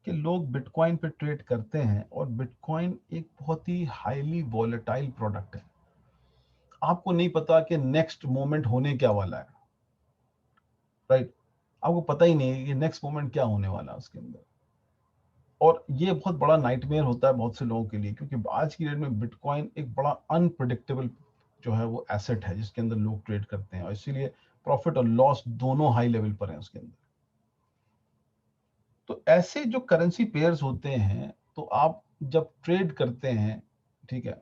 कि लोग बिटकॉइन पे ट्रेड करते हैं, और बिटकॉइन एक बहुत ही हाईली वॉलेटाइल प्रोडक्ट है। आपको नहीं पता कि नेक्स्ट मोमेंट होने क्या वाला है। राइट। आपको पता ही नहीं है कि नेक्स्ट मोमेंट क्या होने वाला है उसके अंदर। और ये बहुत बड़ा नाइटमेयर होता है बहुत से लोगों के लिए, क्योंकि आज की डेट में बिटकॉइन एक बड़ा अनप्रिडिक्टेबल जो है वो एसेट है जिसके अंदर लोग ट्रेड करते हैं, और इसीलिए प्रॉफिट और लॉस दोनों हाई लेवल पर हैं उसके अंदर। तो ऐसे जो करेंसी पेयर्स होते हैं, तो आप जब ट्रेड करते हैं, ठीक है,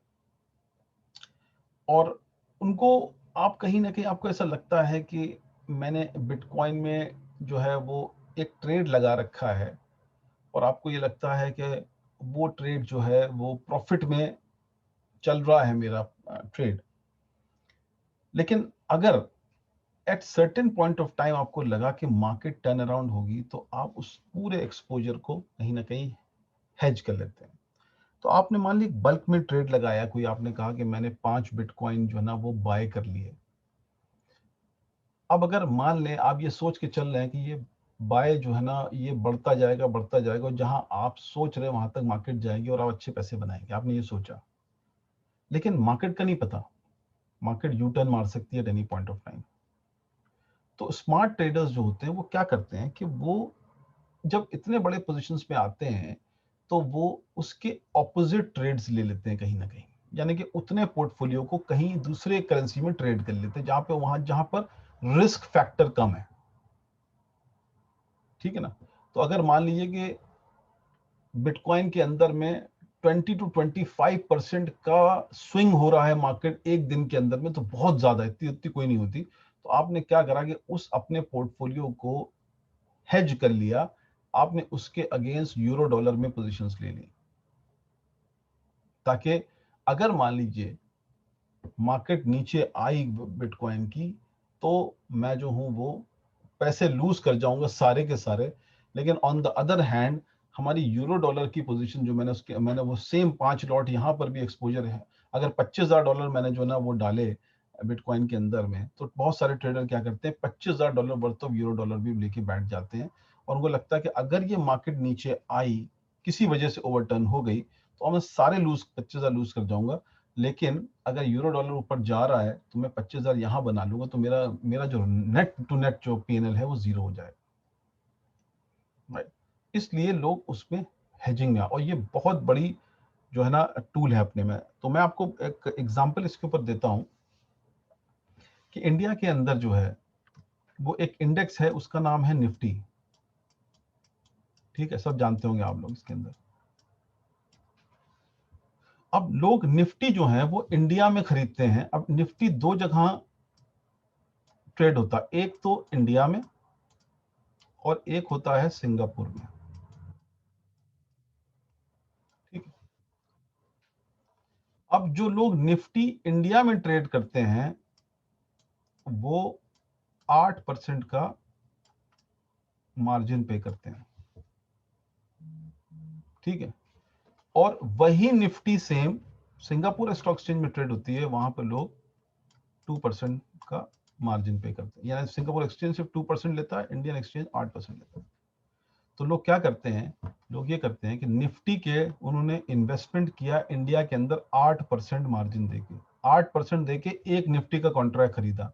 और उनको आप कहीं ना कहीं आपको ऐसा लगता है कि मैंने बिटकॉइन में जो है वो एक ट्रेड लगा रखा है, और आपको ये लगता है कि वो ट्रेड जो है वो प्रॉफिट में चल रहा है मेरा ट्रेड। लेकिन अगर at certain point of time आपको लगा कि मार्केट टर्न अराउंड होगी, तो आप उस पूरे एक्सपोजर को कहीं ना कहीं हेज कर लेते हैं। तो आपने मान ली बल्क में ट्रेड लगाया, कोई आपने कहा कि मैंने 5 बिटकॉइन जो है ना वो बाय कर लिए। अब अगर मान लें आप ये सोच के चल रहे हैं कि ये बाय जो है ना ये बढ़ता जाएगा बढ़ता जाएगा, और जहां आप सोच रहे हैं वहां तक मार्केट जाएगी और आप अच्छे पैसे बनाएंगे, आपने ये सोचा। लेकिन मार्केट का नहीं पता, मार्केट यू टर्न मार सकती है at any point of time. तो स्मार्ट ट्रेडर्स जो होते हैं वो क्या करते हैं कि वो जब इतने बड़े पोजीशंस पे आते हैं, तो वो उसके ऑपोजिट ट्रेड्स ले लेते हैं कहीं ना कहीं, यानी कि उतने पोर्टफोलियो को कहीं दूसरे करेंसी में ट्रेड कर लेते हैं जहां पर रिस्क फैक्टर कम है। ठीक है ना। तो अगर मान लीजिए कि बिटकॉइन के अंदर में 20 to 25% का स्विंग हो रहा है मार्केट एक दिन के अंदर में, तो बहुत ज्यादा, इतनी इतनी कोई नहीं होती। तो आपने क्या करा कि उस अपने पोर्टफोलियो को हेज कर लिया, आपने उसके अगेंस्ट यूरो डॉलर में पोजीशंस ले ली, ताकि अगर मान लीजिए मार्केट नीचे आई बिटकॉइन की, तो मैं जो हूं वो पैसे लूज कर जाऊंगा सारे के सारे। लेकिन ऑन द अदर हैंड हमारी यूरो डॉलर की पोजीशन जो मैंने वो सेम 5 लॉट यहां पर भी एक्सपोजर है। अगर $25,000 मैंने जो ना वो डाले बिटकॉइन के अंदर में, तो बहुत सारे ट्रेडर क्या करते हैं, $25,000 वर्थ ऑफ यूरो डॉलर भी लेके बैठ जाते हैं। और उनको लगता है कि अगर ये मार्केट नीचे आई, किसी वजह से ओवरटर्न हो गई, तो मैं सारे 25,000 लूज कर जाऊंगा। लेकिन अगर यूरो डॉलर ऊपर जा रहा है तो मैं 25,000 यहां बना लूंगा, तो मेरा मेरा जो नेट टू नेट जो पीएनएल है वो जीरो हो जाएगा। राइट। इसलिए लोग उसमें हेजिंग में, और ये बहुत बड़ी जो है ना टूल है अपने में। तो मैं आपको एक एग्जांपल इसके ऊपर देता हूं कि इंडिया के अंदर जो है वो एक इंडेक्स है, उसका नाम है निफ्टी। ठीक है, सब जानते होंगे आप लोग इसके अंदर। अब लोग निफ्टी जो है वो इंडिया में खरीदते हैं। अब निफ्टी दो जगह ट्रेड होता है, एक तो इंडिया में और एक होता है सिंगापुर में। ठीक है। अब जो लोग निफ्टी इंडिया में ट्रेड करते हैं वो 8% का मार्जिन पे करते हैं। ठीक है। और वही Nifty same Singapore stock exchange में ट्रेड होती है, वहां पर लोग 2% का मार्जिन पे करते हैं। यानी सिंगापुर एक्सचेंज सिर्फ 2% लेता है, इंडियन एक्सचेंज 8% लेता है। तो लोग क्या करते हैं, लोग ये करते हैं कि निफ्टी के उन्होंने इन्वेस्टमेंट किया इंडिया के अंदर 8% मार्जिन देके, 8% देके एक निफ्टी का कॉन्ट्रैक्ट खरीदा।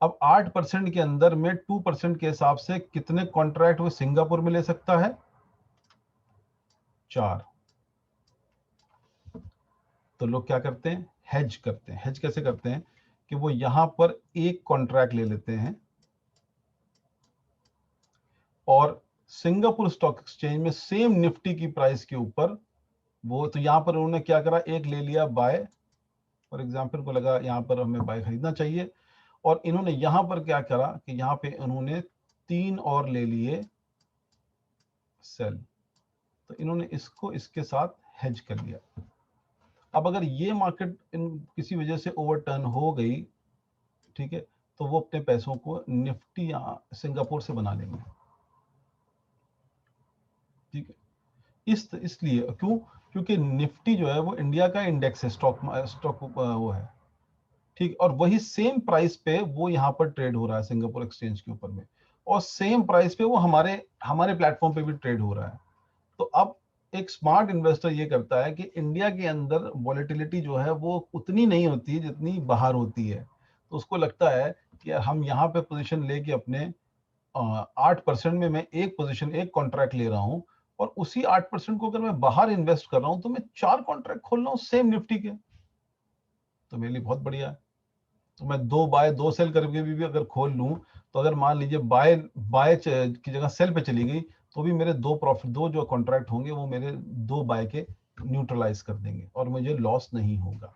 अब 8% के अंदर में 2% के हिसाब से कितने कॉन्ट्रैक्ट वो सिंगापुर में ले सकता है, 4। तो लोग क्या करते हैं, हेज करते हैं। हेज कैसे करते हैं कि वो यहां पर एक कॉन्ट्रैक्ट ले लेते हैं और सिंगापुर स्टॉक एक्सचेंज में सेम निफ्टी की प्राइस के ऊपर वो, तो यहां पर उन्होंने क्या करा, एक ले लिया बाय, फॉर एग्जांपल को लगा यहां पर हमें बाय खरीदना चाहिए, और इन्होंने यहां पर क्या करा कि यहां पे उन्होंने 3 और ले लिए सेल। तो इन्होंने इसको इसके साथ हेज कर लिया। अब अगर ये मार्केट इन किसी वजह से ओवरटर्न हो गई, ठीक है, तो वो अपने पैसों को निफ्टी सिंगापुर से बना लेंगे। ठीक है। इसलिए क्यों, क्योंकि निफ्टी जो है वो इंडिया का इंडेक्स है, स्टॉक वो है। ठीक। और वही सेम प्राइस पे वो यहाँ पर ट्रेड हो रहा है सिंगापुर एक्सचेंज के ऊपर में, और सेम प्राइस पे वो हमारे हमारे प्लेटफॉर्म पे भी ट्रेड हो रहा है। तो अब एक स्मार्ट इन्वेस्टर ये करता है कि इंडिया के अंदर वॉलेटिलिटी जो है वो उतनी नहीं होती जितनी बाहर होती है। तो उसको लगता है कि यार हम यहाँ पे पोजीशन लेके अपने 8% में मैं एक पोजीशन, एक कॉन्ट्रैक्ट ले रहा हूं, और उसी 8% को अगर मैं बाहर इन्वेस्ट कर रहा हूं तो मैं 4 कॉन्ट्रैक्ट खोल रहा हूं सेम निफ्टी के, तो मेरे लिए बहुत बढ़िया है। तो मैं 2 बाय 2 सेल करके भी अगर खोल लूं, तो अगर मान लीजिए बाय बाय की जगह सेल पे चली गई, तो भी मेरे 2 प्रॉफिट, 2 जो कॉन्ट्रैक्ट होंगे वो मेरे 2 बाय के न्यूट्रलाइज कर देंगे और मुझे लॉस नहीं होगा।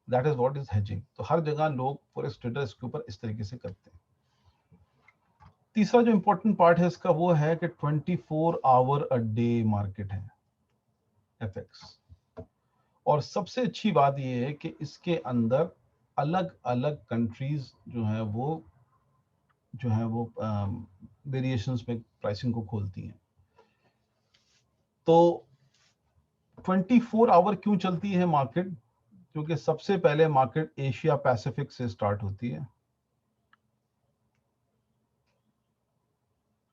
That is what is hedging. तो हर जगह लोग फॉरेक्स ट्रेडर इसके ऊपर इस तरीके से करते हैं। तीसरा जो इंपॉर्टेंट पार्ट है इसका वो है कि 24 आवर अ डे मार्केट है एफएक्स। और सबसे अच्छी बात यह है कि इसके अंदर अलग अलग कंट्रीज जो है वो वेरिएशंस में प्राइसिंग को खोलती हैं। तो 24 आवर क्यों चलती है मार्केट, क्योंकि सबसे पहले मार्केट एशिया पैसिफिक से स्टार्ट होती है।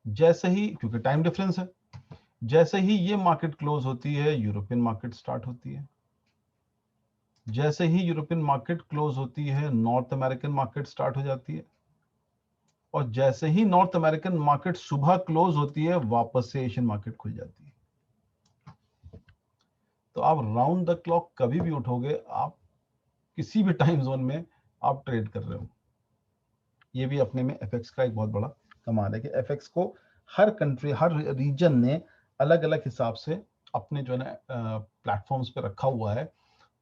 जैसे ही, क्योंकि टाइम डिफरेंस है, जैसे ही ये मार्केट क्लोज होती है यूरोपियन मार्केट स्टार्ट होती है। जैसे ही यूरोपियन मार्केट क्लोज होती है नॉर्थ अमेरिकन मार्केट स्टार्ट हो जाती है। और जैसे ही नॉर्थ अमेरिकन मार्केट सुबह क्लोज होती है वापस से एशियन मार्केट खुल जाती है। आप राउंड द क्लॉक कभी भी उठोगे, आप किसी भी टाइम जोन में आप ट्रेड कर रहे हो। ये भी अपने में एफएक्स का एक बहुत बड़ा कमाल है कि एफएक्स को हर कंट्री, हर रीजन ने अलग अलग हिसाब से अपने जो है ना प्लेटफॉर्म्स पे रखा हुआ है,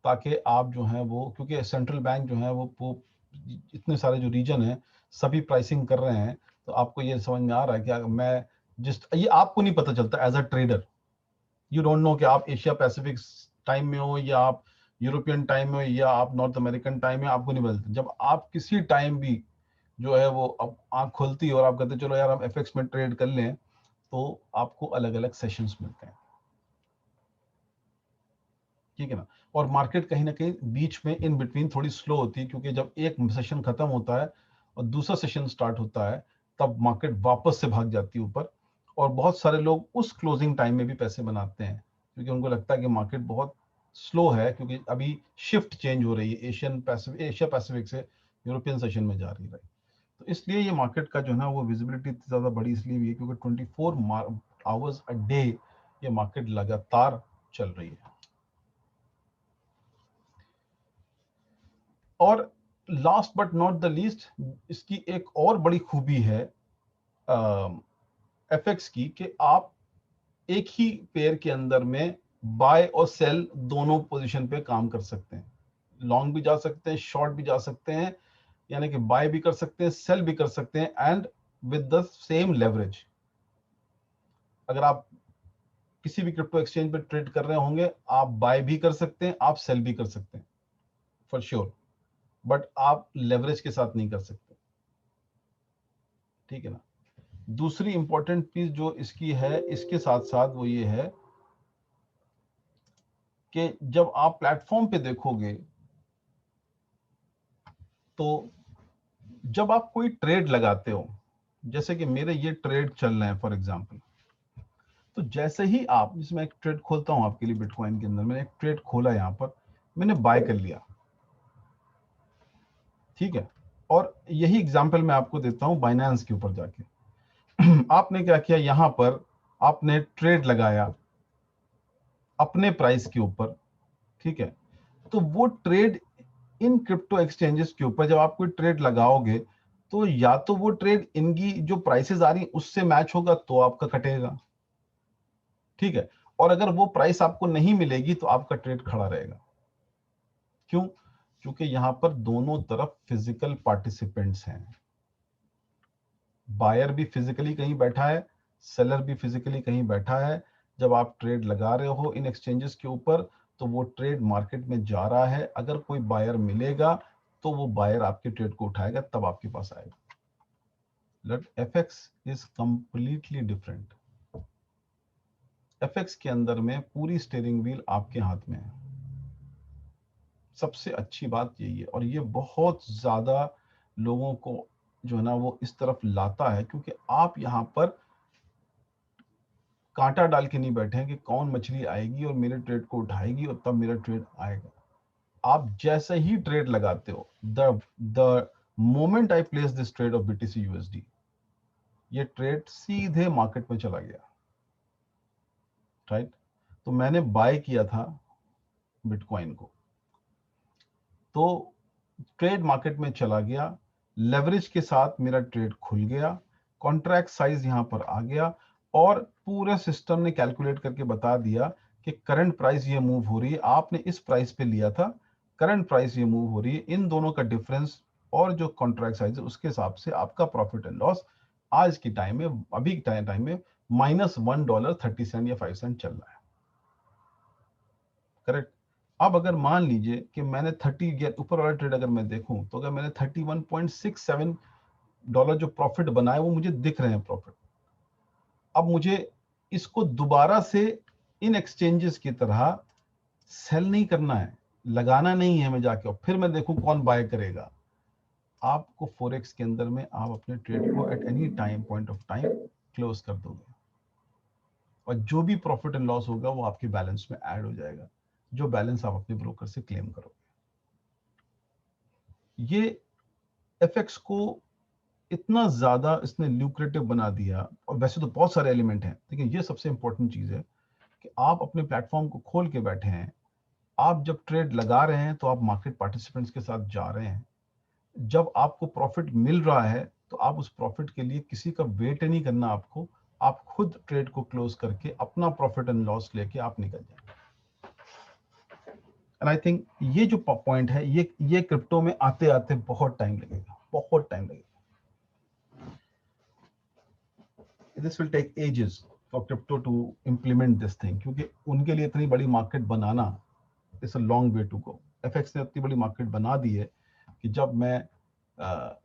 ताकि आप जो है वो, क्योंकि सेंट्रल बैंक जो है वो इतने सारे जो रीजन है सभी प्राइसिंग कर रहे हैं, तो आपको ये समझ में आ रहा है कि मैं ये आपको नहीं पता चलता as a trader, you don't know कि आप एशिया पैसिफिक टाइम में हो या आप यूरोपियन टाइम में हो या आप नॉर्थ अमेरिकन टाइम में, आपको नहीं पता। जब आप किसी टाइम भी जो है वो अब आंख खुलती है और आप कहते चलो यार हम एफएक्स में ट्रेड कर लें, तो आपको अलग अलग सेशंस मिलते हैं, ठीक है ना। और मार्केट कहीं ना कहीं बीच में इन बिटवीन थोड़ी स्लो होती है, क्योंकि जब एक सेशन खत्म होता है और दूसरा सेशन स्टार्ट होता है, तब मार्केट वापस से भाग जाती है ऊपर। और बहुत सारे लोग उस क्लोजिंग टाइम में भी पैसे बनाते हैं, क्योंकि उनको लगता है कि मार्केट बहुत स्लो है, क्योंकि अभी शिफ्ट चेंज हो रही है एशिया पैसिफिक से यूरोपियन सेशन में जा रही है। तो इसलिए ये मार्केट का जो है ना वो विजिबिलिटी इतनी ज्यादा बड़ी इसलिए भी है क्योंकि 24 आवर्स अ डे ये मार्केट लगातार चल रही है। और last but not the least, इसकी एक और बड़ी खूबी है एफएक्स की, कि आप एक ही पेयर के अंदर में बाय और सेल दोनों पोजीशन पे काम कर सकते हैं। लॉन्ग भी जा सकते हैं, शॉर्ट भी जा सकते हैं, यानी कि बाय भी कर सकते हैं, सेल भी कर सकते हैं, and with the same leverage. अगर आप किसी भी क्रिप्टो एक्सचेंज पे ट्रेड कर रहे होंगे, आप बाय भी कर सकते हैं, आप सेल भी कर सकते हैं फॉर श्योर, बट आप लेवरेज के साथ नहीं कर सकते, ठीक है ना। दूसरी इंपॉर्टेंट चीज जो इसकी है इसके साथ साथ वो ये है कि जब आप प्लेटफॉर्म पे देखोगे, तो जब आप कोई ट्रेड लगाते हो, जैसे कि मेरे ये ट्रेड चल रहे हैं फॉर एग्जांपल, तो जैसे ही आप, जिसमें एक ट्रेड खोलता हूं आपके लिए बिटकॉइन के अंदर, मैंने एक ट्रेड खोला, यहां पर मैंने बाय कर लिया, ठीक है। और यही एग्जांपल मैं आपको देता हूं बाइनेंस के ऊपर जाके। आपने क्या किया, यहां पर आपने ट्रेड लगाया अपने प्राइस के ऊपर, ठीक है। तो वो ट्रेड इन क्रिप्टो एक्सचेंजेस के ऊपर जब आप कोई ट्रेड लगाओगे, तो या तो वो ट्रेड इनकी जो प्राइसेस आ रही हैं उससे मैच होगा तो आपका कटेगा, ठीक है। और अगर वो प्राइस आपको नहीं मिलेगी तो आपका ट्रेड खड़ा रहेगा। क्यों? क्योंकि यहां पर दोनों तरफ फिजिकल पार्टिसिपेंट्स हैं, बायर भी फिजिकली कहीं बैठा है, सेलर भी फिजिकली कहीं बैठा है। जब आप ट्रेड लगा रहे हो इन एक्सचेंजेस के ऊपर, तो वो ट्रेड मार्केट में जा रहा है, अगर कोई बायर मिलेगा तो वो बायर आपके ट्रेड को उठाएगा, तब आपके पास आएगा। But FX is completely different. FX के अंदर में पूरी स्टीयरिंग व्हील आपके हाथ में है, सबसे अच्छी बात यही है। और ये बहुत ज्यादा लोगों को जो है ना वो इस तरफ लाता है, क्योंकि आप यहां पर कांटा डाल के नहीं बैठे हैं कि कौन मछली आएगी और मेरे ट्रेड को उठाएगी और तब मेरा ट्रेड आएगा। आप जैसे ही ट्रेड लगाते हो, the moment I place this trade off BTC USD, ये ट्रेड सीधे मार्केट में चला गया, राइट। तो मैंने बाय किया था बिटकॉइन को, तो ट्रेड मार्केट में चला गया, लेवरेज के साथ मेरा ट्रेड खुल गया, कॉन्ट्रैक्ट साइज यहां पर आ गया, और पूरे सिस्टम ने कैलकुलेट करके बता दिया कि करंट प्राइस ये मूव हो रही है, आपने इस प्राइस पे लिया था, करंट प्राइस ये मूव हो रही है, इन दोनों का डिफरेंस और जो कॉन्ट्रैक्ट साइज है उसके हिसाब से आपका प्रॉफिट एंड लॉस आज की टाइम में, अभी टाइम में -$1.30 या 5 सेंट चल रहा है, करेक्ट। अब अगर मान लीजिए कि मैंने 30 या ऊपर वाला ट्रेड अगर मैं देखूं, तो अगर मैंने $31.67 जो प्रॉफिट बनाए वो मुझे दिख रहे हैं प्रॉफिट। अब मुझे इसको दोबारा से इन एक्सचेंजेस की तरह सेल नहीं करना है, लगाना नहीं है मैं जाके और फिर मैं देखूं कौन बाय करेगा। आपको फॉरेक्स के अंदर में आप अपने ट्रेड को at any time point of time close कर दोगे, और जो भी प्रॉफिट एंड लॉस होगा वो आपके बैलेंस में ऐड हो जाएगा, जो बैलेंस आप अपने ब्रोकर से क्लेम करोगे। ये एफएक्स को इतना ज्यादा इसने ल्यूक्रेटिव बना दिया, और वैसे तो बहुत सारे एलिमेंट हैं, लेकिन ये सबसे इंपॉर्टेंट चीज है कि आप अपने प्लेटफॉर्म को खोल के बैठे हैं आप जब ट्रेड लगा रहे हैं तो आप मार्केट पार्टिसिपेंट्स के साथ जा रहे हैं। जब आपको प्रॉफिट मिल रहा है तो आप उस प्रॉफिट के लिए किसी का वेट नहीं करना आपको, आप खुद ट्रेड को क्लोज करके अपना प्रॉफिट एंड लॉस लेके आप निकल जाए। एंड आई थिंक ये जो पॉइंट है, ये क्रिप्टो में आते आते बहुत टाइम लगेगा, बहुत टाइम लगेगा। This will take ages for crypto to implement this thing, क्योंकि उनके लिए इतनी बड़ी मार्केट बनाना it's a long way to go. FX ने इतनी बड़ी मार्केट बना दी है कि जब मैं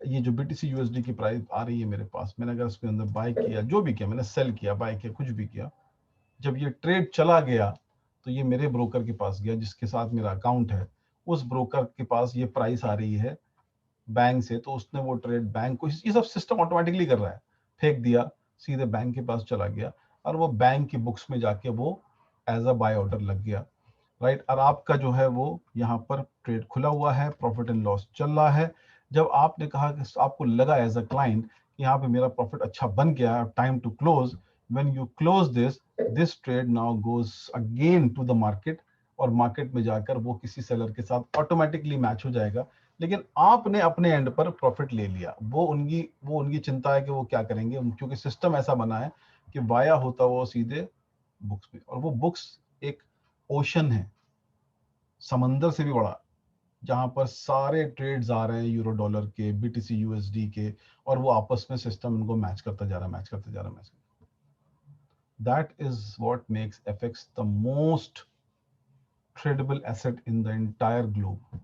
ये जो BTC USD की प्राइस आ रही है मेरे पास, मैंने अगर उसके अंदर बाय किया, जो भी किया, मैंने सेल किया, बाय किया, कुछ भी किया, जब ये ट्रेड चला गया तो ये मेरे ब्रोकर के पास गया जिसके साथ मेरा अकाउंट है। उस ब्रोकर के पास ये प्राइस आ रही है बैंक से, तो उसने वो ट्रेड बैंक को, ये सब सिस्टम ऑटोमेटिकली कर रहा है, फेंक दिया, सीधे बैंक के पास चला गया और वो बैंक की बुक्स में जाके वो एज अ बाय ऑर्डर लग गया, राइट। और आपका जो है वो यहाँ पर ट्रेड खुला हुआ है, प्रॉफिट एंड लॉस चल रहा है। जब आपने कहा कि आपको लगा एज अ क्लाइंट कि यहाँ पे मेरा प्रॉफिट अच्छा बन गया, time to close, when you close this trade now goes again to the market, और मार्केट में जाकर वो किसी सेलर के साथ ऑटोमेटिकली मैच हो जाएगा। लेकिन आपने अपने एंड पर प्रॉफिट ले लिया, वो उनकी चिंता है कि वो क्या करेंगे, क्योंकि सिस्टम ऐसा बना है कि वाया होता वो सीधे बुक्स पे, और वो बुक्स एक ओशन है, समंदर से भी बड़ा, जहां पर सारे ट्रेड्स आ रहे हैं यूरो डॉलर के, BTC USD के, और वो आपस में सिस्टम उनको मैच करता जा रहा है, मैच करता जा रहा है, मैच करता। That is what makes FX the most tradable asset in the entire globe.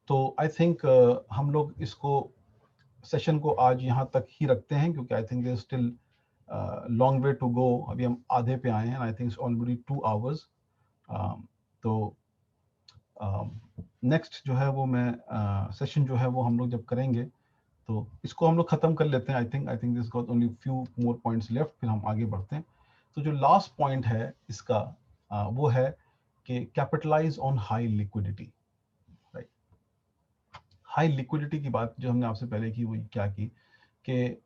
तो आई थिंक हम लोग इसको सेशन को आज यहाँ तक ही रखते हैं, क्योंकि I think there still long way to go. अभी हम आधे पे आए हैं, आई थिंक ऑलरेडी 2 आवर्स। तो नेक्स्ट जो है वो मैं सेशन जो है वो हम लोग जब करेंगे तो इसको हम लोग खत्म कर लेते हैं। I think this got only few more points left, फिर हम आगे बढ़ते हैं। तो जो लास्ट पॉइंट है इसका वो है कि capitalize on high liquidity. High liquidity की बात जो हमने आपसे पहले की, वो क्या की कि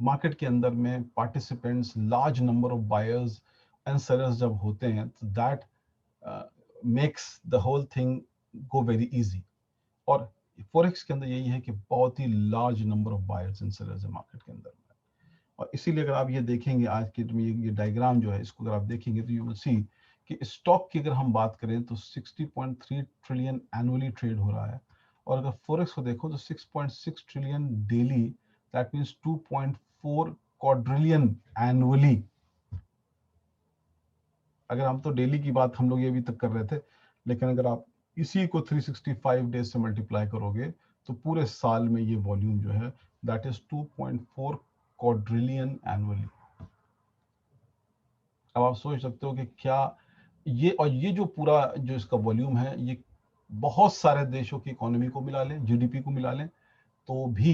मार्केट के अंदर में participants, large number of buyers and sellers जब होते हैं तो that makes the whole thing go very easy. और फॉरेक्स के अंदर यही है कि बहुत ही large number of buyers and sellers है मार्केट के अंदर। और इसीलिए अगर आप ये देखेंगे आज के ये डायग्राम जो है, इसको अगर आप देखेंगे तो यू विल सी कि स्टॉक की अगर हम बात करें तो 60.3 ट्रिलियन एनुअली ट्रेड हो रहा है, और अगर फॉरेक्स को देखो तो 6.6 trillion daily, that means 2.4 quadrillion annually. अगर हम तो डेली की बात हम लोग ये अभी तक कर रहे थे, लेकिन अगर आप इसी को 365 डेज से मल्टीप्लाई करोगे तो पूरे साल में ये वॉल्यूम जो है दैट इज 2.4 क्वाड्रिलियन एनुअली। अब आप सोच सकते हो कि क्या ये, और ये जो पूरा जो इसका वॉल्यूम है, ये बहुत सारे देशों की इकोनॉमी को मिला लें, GDP को मिला लें, तो भी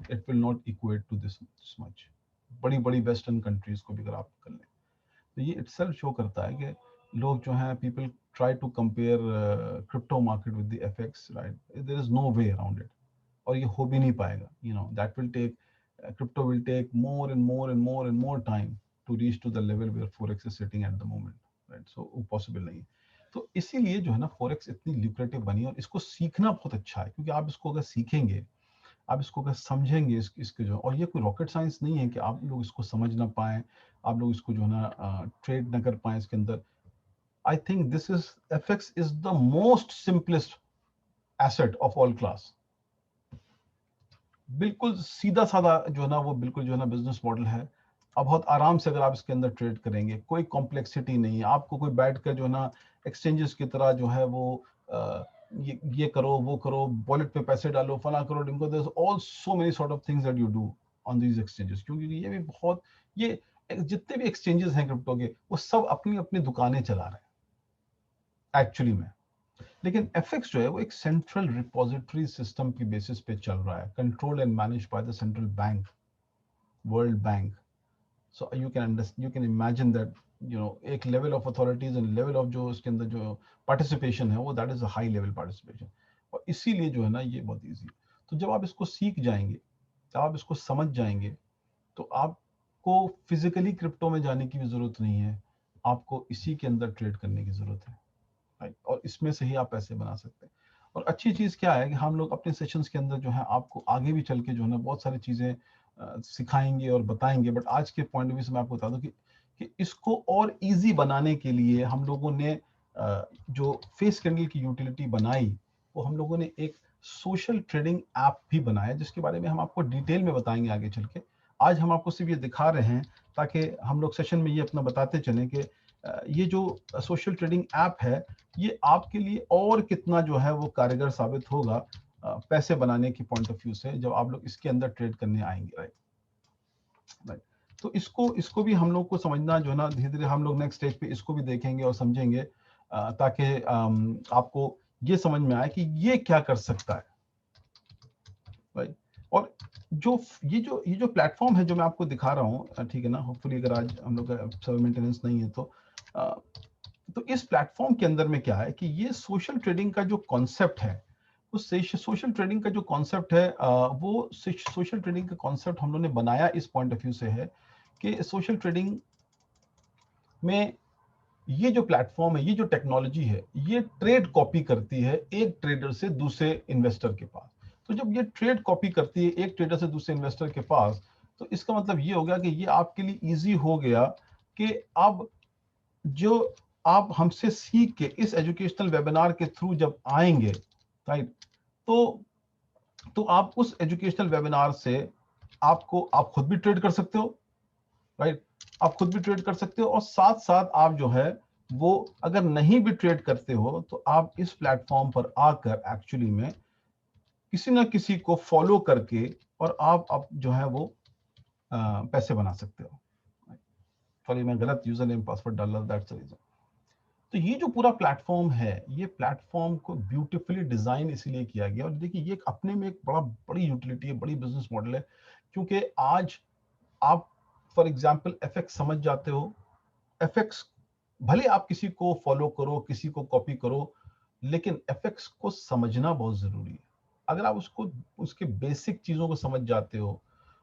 it will not equate to this much. बड़ी बड़ी वेस्टर्न कंट्रीज को भी अगर आप कर लें तो ये इटसेल्फ शो करता है कि लोग जो हैं, people try to compare crypto market with the FX, right. There is no way around it, और ये हो भी नहीं पाएगा। That will take, crypto will take more and more and more and more time to reach to the level where forex is sitting at the moment, right? So वो possible नहीं है। तो इसीलिए जो है ना, forex इतनी lucrative बनी, और इसको सीखना बहुत अच्छा है, क्योंकि आप इसको अगर सीखेंगे, आप इसको अगर समझेंगे, इसके जो, और ये कोई रॉकेट साइंस नहीं है कि आप लोग इसको समझ ना पाए, आप लोग इसको जो है ना ट्रेड ना कर पाए इसके अंदर। I think this is FX is the most simplest asset of all class. बिल्कुल सीधा साधा जो है ना, वो बिल्कुल जो है ना बिजनेस मॉडल है। अब बहुत आराम से अगर आप इसके अंदर ट्रेड करेंगे, कोई कॉम्प्लेक्सिटी नहीं है, आपको कोई बैठ कर जो है ना एक्सचेंजेस की तरह जो है वो ये करो, वो करो, वॉलेट पे पैसे डालो, फला करो, डिमको, there is also many sort of things that you do on these exchanges. क्योंकि ये भी बहुत, ये जितने भी एक्सचेंजेस हैं क्रिप्टो के, वो सब अपनी अपनी दुकानें चला रहे हैं एक्चुअली में। लेकिन FX जो है वो एक सेंट्रल रिपोजिटरी सिस्टम की बेसिस पे चल रहा है, control and manage by the central bank, world bank. So you can imagine that एक level of authorities and level of जो इसके अंदर जो पार्टिसिपेशन है, वो that is a high level participation. और इसीलिए जो है ना ये बहुत ईजी है। तो जब आप इसको सीख जाएंगे, जब आप इसको समझ जाएंगे, तो आप आपको फिजिकली क्रिप्टो में जाने की भी जरूरत नहीं है, आपको इसी के अंदर ट्रेड करने की जरूरत है, राइट। और इसमें से ही आप पैसे बना सकते हैं। और अच्छी चीज क्या है कि हम लोग अपने सेशंस के अंदर जो है आपको आगे भी चल के जो है ना बहुत सारी चीजें सिखाएंगे और बताएंगे। बट आज के पॉइंट ऑफ व्यू से मैं आपको बता दूं कि इसको और इजी बनाने के लिए हम लोगों ने जो फेस कैंडल की यूटिलिटी बनाई, वो हम लोगों ने एक सोशल ट्रेडिंग ऐप भी बनाया, जिसके बारे में हम आपको डिटेल में बताएंगे आगे चल के। आज हम आपको सिर्फ ये दिखा रहे हैं ताकि हम लोग सेशन में ये अपना बताते चलें कि ये जो सोशल ट्रेडिंग ऐप है, ये आपके लिए और कितना जो है वो कारगर साबित होगा पैसे बनाने की पॉइंट ऑफ व्यू से, जब आप लोग इसके अंदर ट्रेड करने आएंगे, राइट। तो इसको भी हम लोग को समझना जो है ना, धीरे धीरे हम लोग नेक्स्ट स्टेज पे इसको भी देखेंगे और समझेंगे, ताकि आपको ये समझ में आए कि ये क्या कर सकता है, राइट। और ये जो प्लेटफॉर्म है जो मैं आपको दिखा रहा हूँ, ठीक है ना, होपफुली अगर आज हम लोग का सर्वर मेंटेनेंस नहीं है तो इस प्लेटफॉर्म के अंदर में क्या है कि ये सोशल ट्रेडिंग का जो कॉन्सेप्ट है, उस सोशल ट्रेडिंग का जो कॉन्सेप्ट है, वो सोशल ट्रेडिंग का कॉन्सेप्ट हम लोगों ने बनाया इस पॉइंट ऑफ व्यू से है कि सोशल ट्रेडिंग में ये जो प्लेटफॉर्म है, ये जो टेक्नोलॉजी है, ये ट्रेड कॉपी करती है एक ट्रेडर से दूसरे इन्वेस्टर के पास। तो जब ये ट्रेड कॉपी करती है एक ट्रेडर से दूसरे इन्वेस्टर के पास, तो इसका मतलब ये हो गया कि ये आपके लिए इजी हो गया कि अब जो आप हमसे सीख के इस एजुकेशनल वेबिनार के थ्रू जब आएंगे, राइट, तो आप उस एजुकेशनल वेबिनार से आप खुद भी ट्रेड कर सकते हो, राइट। आप खुद भी ट्रेड कर सकते हो, और साथ साथ आप जो है वो अगर नहीं भी ट्रेड करते हो तो आप इस प्लेटफॉर्म पर आकर एक्चुअली में किसी ना किसी को फॉलो करके और आप जो है वो पैसे बना सकते हो। सॉरी, मैं गलत यूजर नेम पासवर्ड डाल रहा, दैट्स द रीजन। तो ये जो पूरा प्लेटफॉर्म है, ये प्लेटफॉर्म को ब्यूटीफुली डिजाइन इसलिए किया गया। और देखिए ये अपने में एक बड़ी यूटिलिटी है, बड़ी बिजनेस मॉडल है, क्योंकि आज आप फॉर एग्जांपल एफएक्स समझ जाते हो। एफएक्स भले आप किसी को फॉलो करो, किसी को कॉपी करो, लेकिन एफएक्स को समझना बहुत जरूरी है। अगर आप उसके बेसिक चीजों को समझ जाते हो,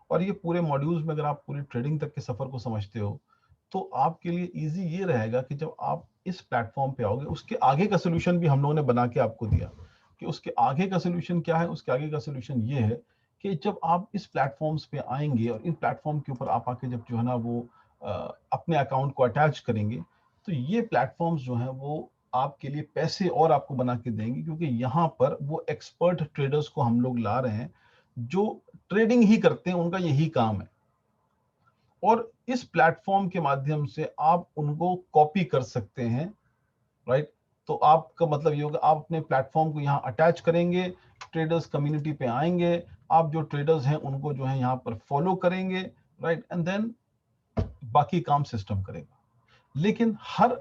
और ये पूरे मॉड्यूल्स में अगर आप पूरी ट्रेडिंग तक के सफर को समझते हो, तो आपके लिए इजी ये रहेगा कि जब आप इस प्लेटफॉर्म पे आओगे, उसके आगे का सोल्यूशन भी हम लोगों ने बना के आपको दिया कि उसके आगे का सोल्यूशन क्या है। उसके आगे का सोल्यूशन ये है कि जब आप इस प्लेटफॉर्म्स पे आएंगे और इन प्लेटफॉर्म के ऊपर आप आके जब जो है ना वो अपने अकाउंट को अटैच करेंगे, तो ये प्लेटफॉर्म्स जो हैं वो आपके लिए पैसे और आपको बना के देंगे, क्योंकि यहाँ पर वो एक्सपर्ट ट्रेडर्स को हम लोग ला रहे हैं जो ट्रेडिंग ही करते हैं, उनका यही काम है। और इस प्लेटफॉर्म के माध्यम से आप उनको कॉपी कर सकते हैं, राइट। तो आपका मतलब ये होगा, आप अपने प्लेटफॉर्म को यहाँ अटैच करेंगे, ट्रेडर्स कम्युनिटी पे आएंगे, आप जो ट्रेडर्स हैं उनको जो है यहाँ पर फॉलो करेंगे, राइट, एंड देन बाकी काम सिस्टम करेगा। लेकिन हर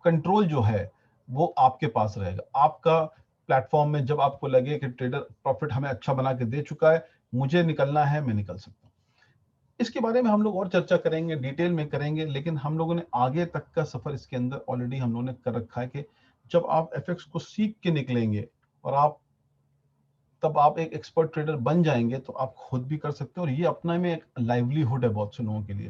कंट्रोल जो है वो आपके पास रहेगा। आपका प्लेटफॉर्म में जब आपको लगे कि ट्रेडर प्रॉफिट हमें अच्छा बना के दे चुका है, मुझे निकलना है, मैं निकल सकता हूँ। इसके बारे में हम लोग और चर्चा करेंगे, डिटेल में करेंगे, लेकिन हम लोगों ने आगे तक का सफर इसके अंदर ऑलरेडी हम लोगों ने कर रखा है कि जब आप एफएक्स को सीख के निकलेंगे और तब आप एक एक्सपर्ट ट्रेडर बन जाएंगे, तो आप खुद भी कर सकते हो। और ये अपने में एक लाइवलीहुड है बहुत से लोगों के लिए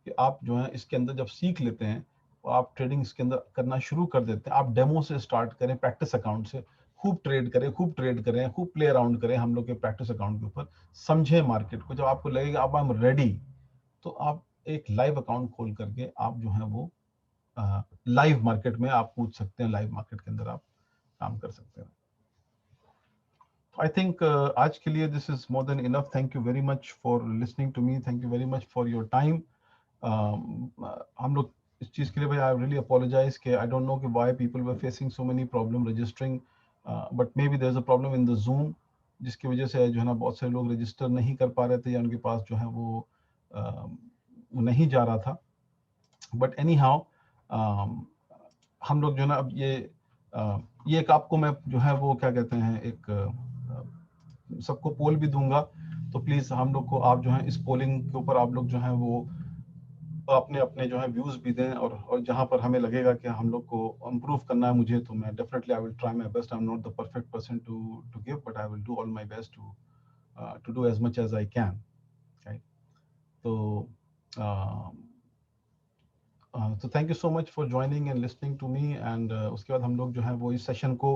कि आप जो है इसके अंदर जब सीख लेते हैं और आप ट्रेडिंग इसके अंदर करना शुरू कर देते हैं। आप डेमो से स्टार्ट करें, प्रैक्टिस अकाउंट से, खूब ट्रेड करें, खूब प्ले अराउंड करें हम लोग के प्रैक्टिस अकाउंट के ऊपर, समझे मार्केट को। जब आपको लगेगा अब आई एम रेडी, तो आप एक लाइव अकाउंट खोल करके आप जो है वो लाइव मार्केट में आप पूछ सकते हैं, लाइव मार्केट के अंदर आप काम कर सकते हैं। आई थिंक आज के लिए this is more than enough. Thank you very much for listening to me, thank you very much for your time. हम लोग इस चीज के लिए भाई आई रियली अपोलोजाइज कि आई डोंट नो कि why people were facing so many problem registering, but maybe there is a problem in the Zoom, जिसकी वजह से जो है ना बहुत सारे लोग रजिस्टर नहीं कर पा रहे थे, या उनके पास जो है वो नहीं जा रहा था। बट एनी हाउ हम लोग जो है ना अब ये एक आपको मैं जो है वो क्या कहते हैं, एक सबको पोल भी दूंगा, तो प्लीज हम लोग को आप जो है इस पोलिंग के ऊपर आप लोग जो है वो अपने अपने जो है व्यूज भी दें। और जहां पर हमें लगेगा कि हम लोग को इम्प्रूव करना है मुझे, तो मैं definitely I will try my best. I am not the perfect person to give, but I will do all my best to do as much as I can, right. तो तो thank you so much for joining and listening to me and उसके बाद हम लोग जो है वो इस सेशन को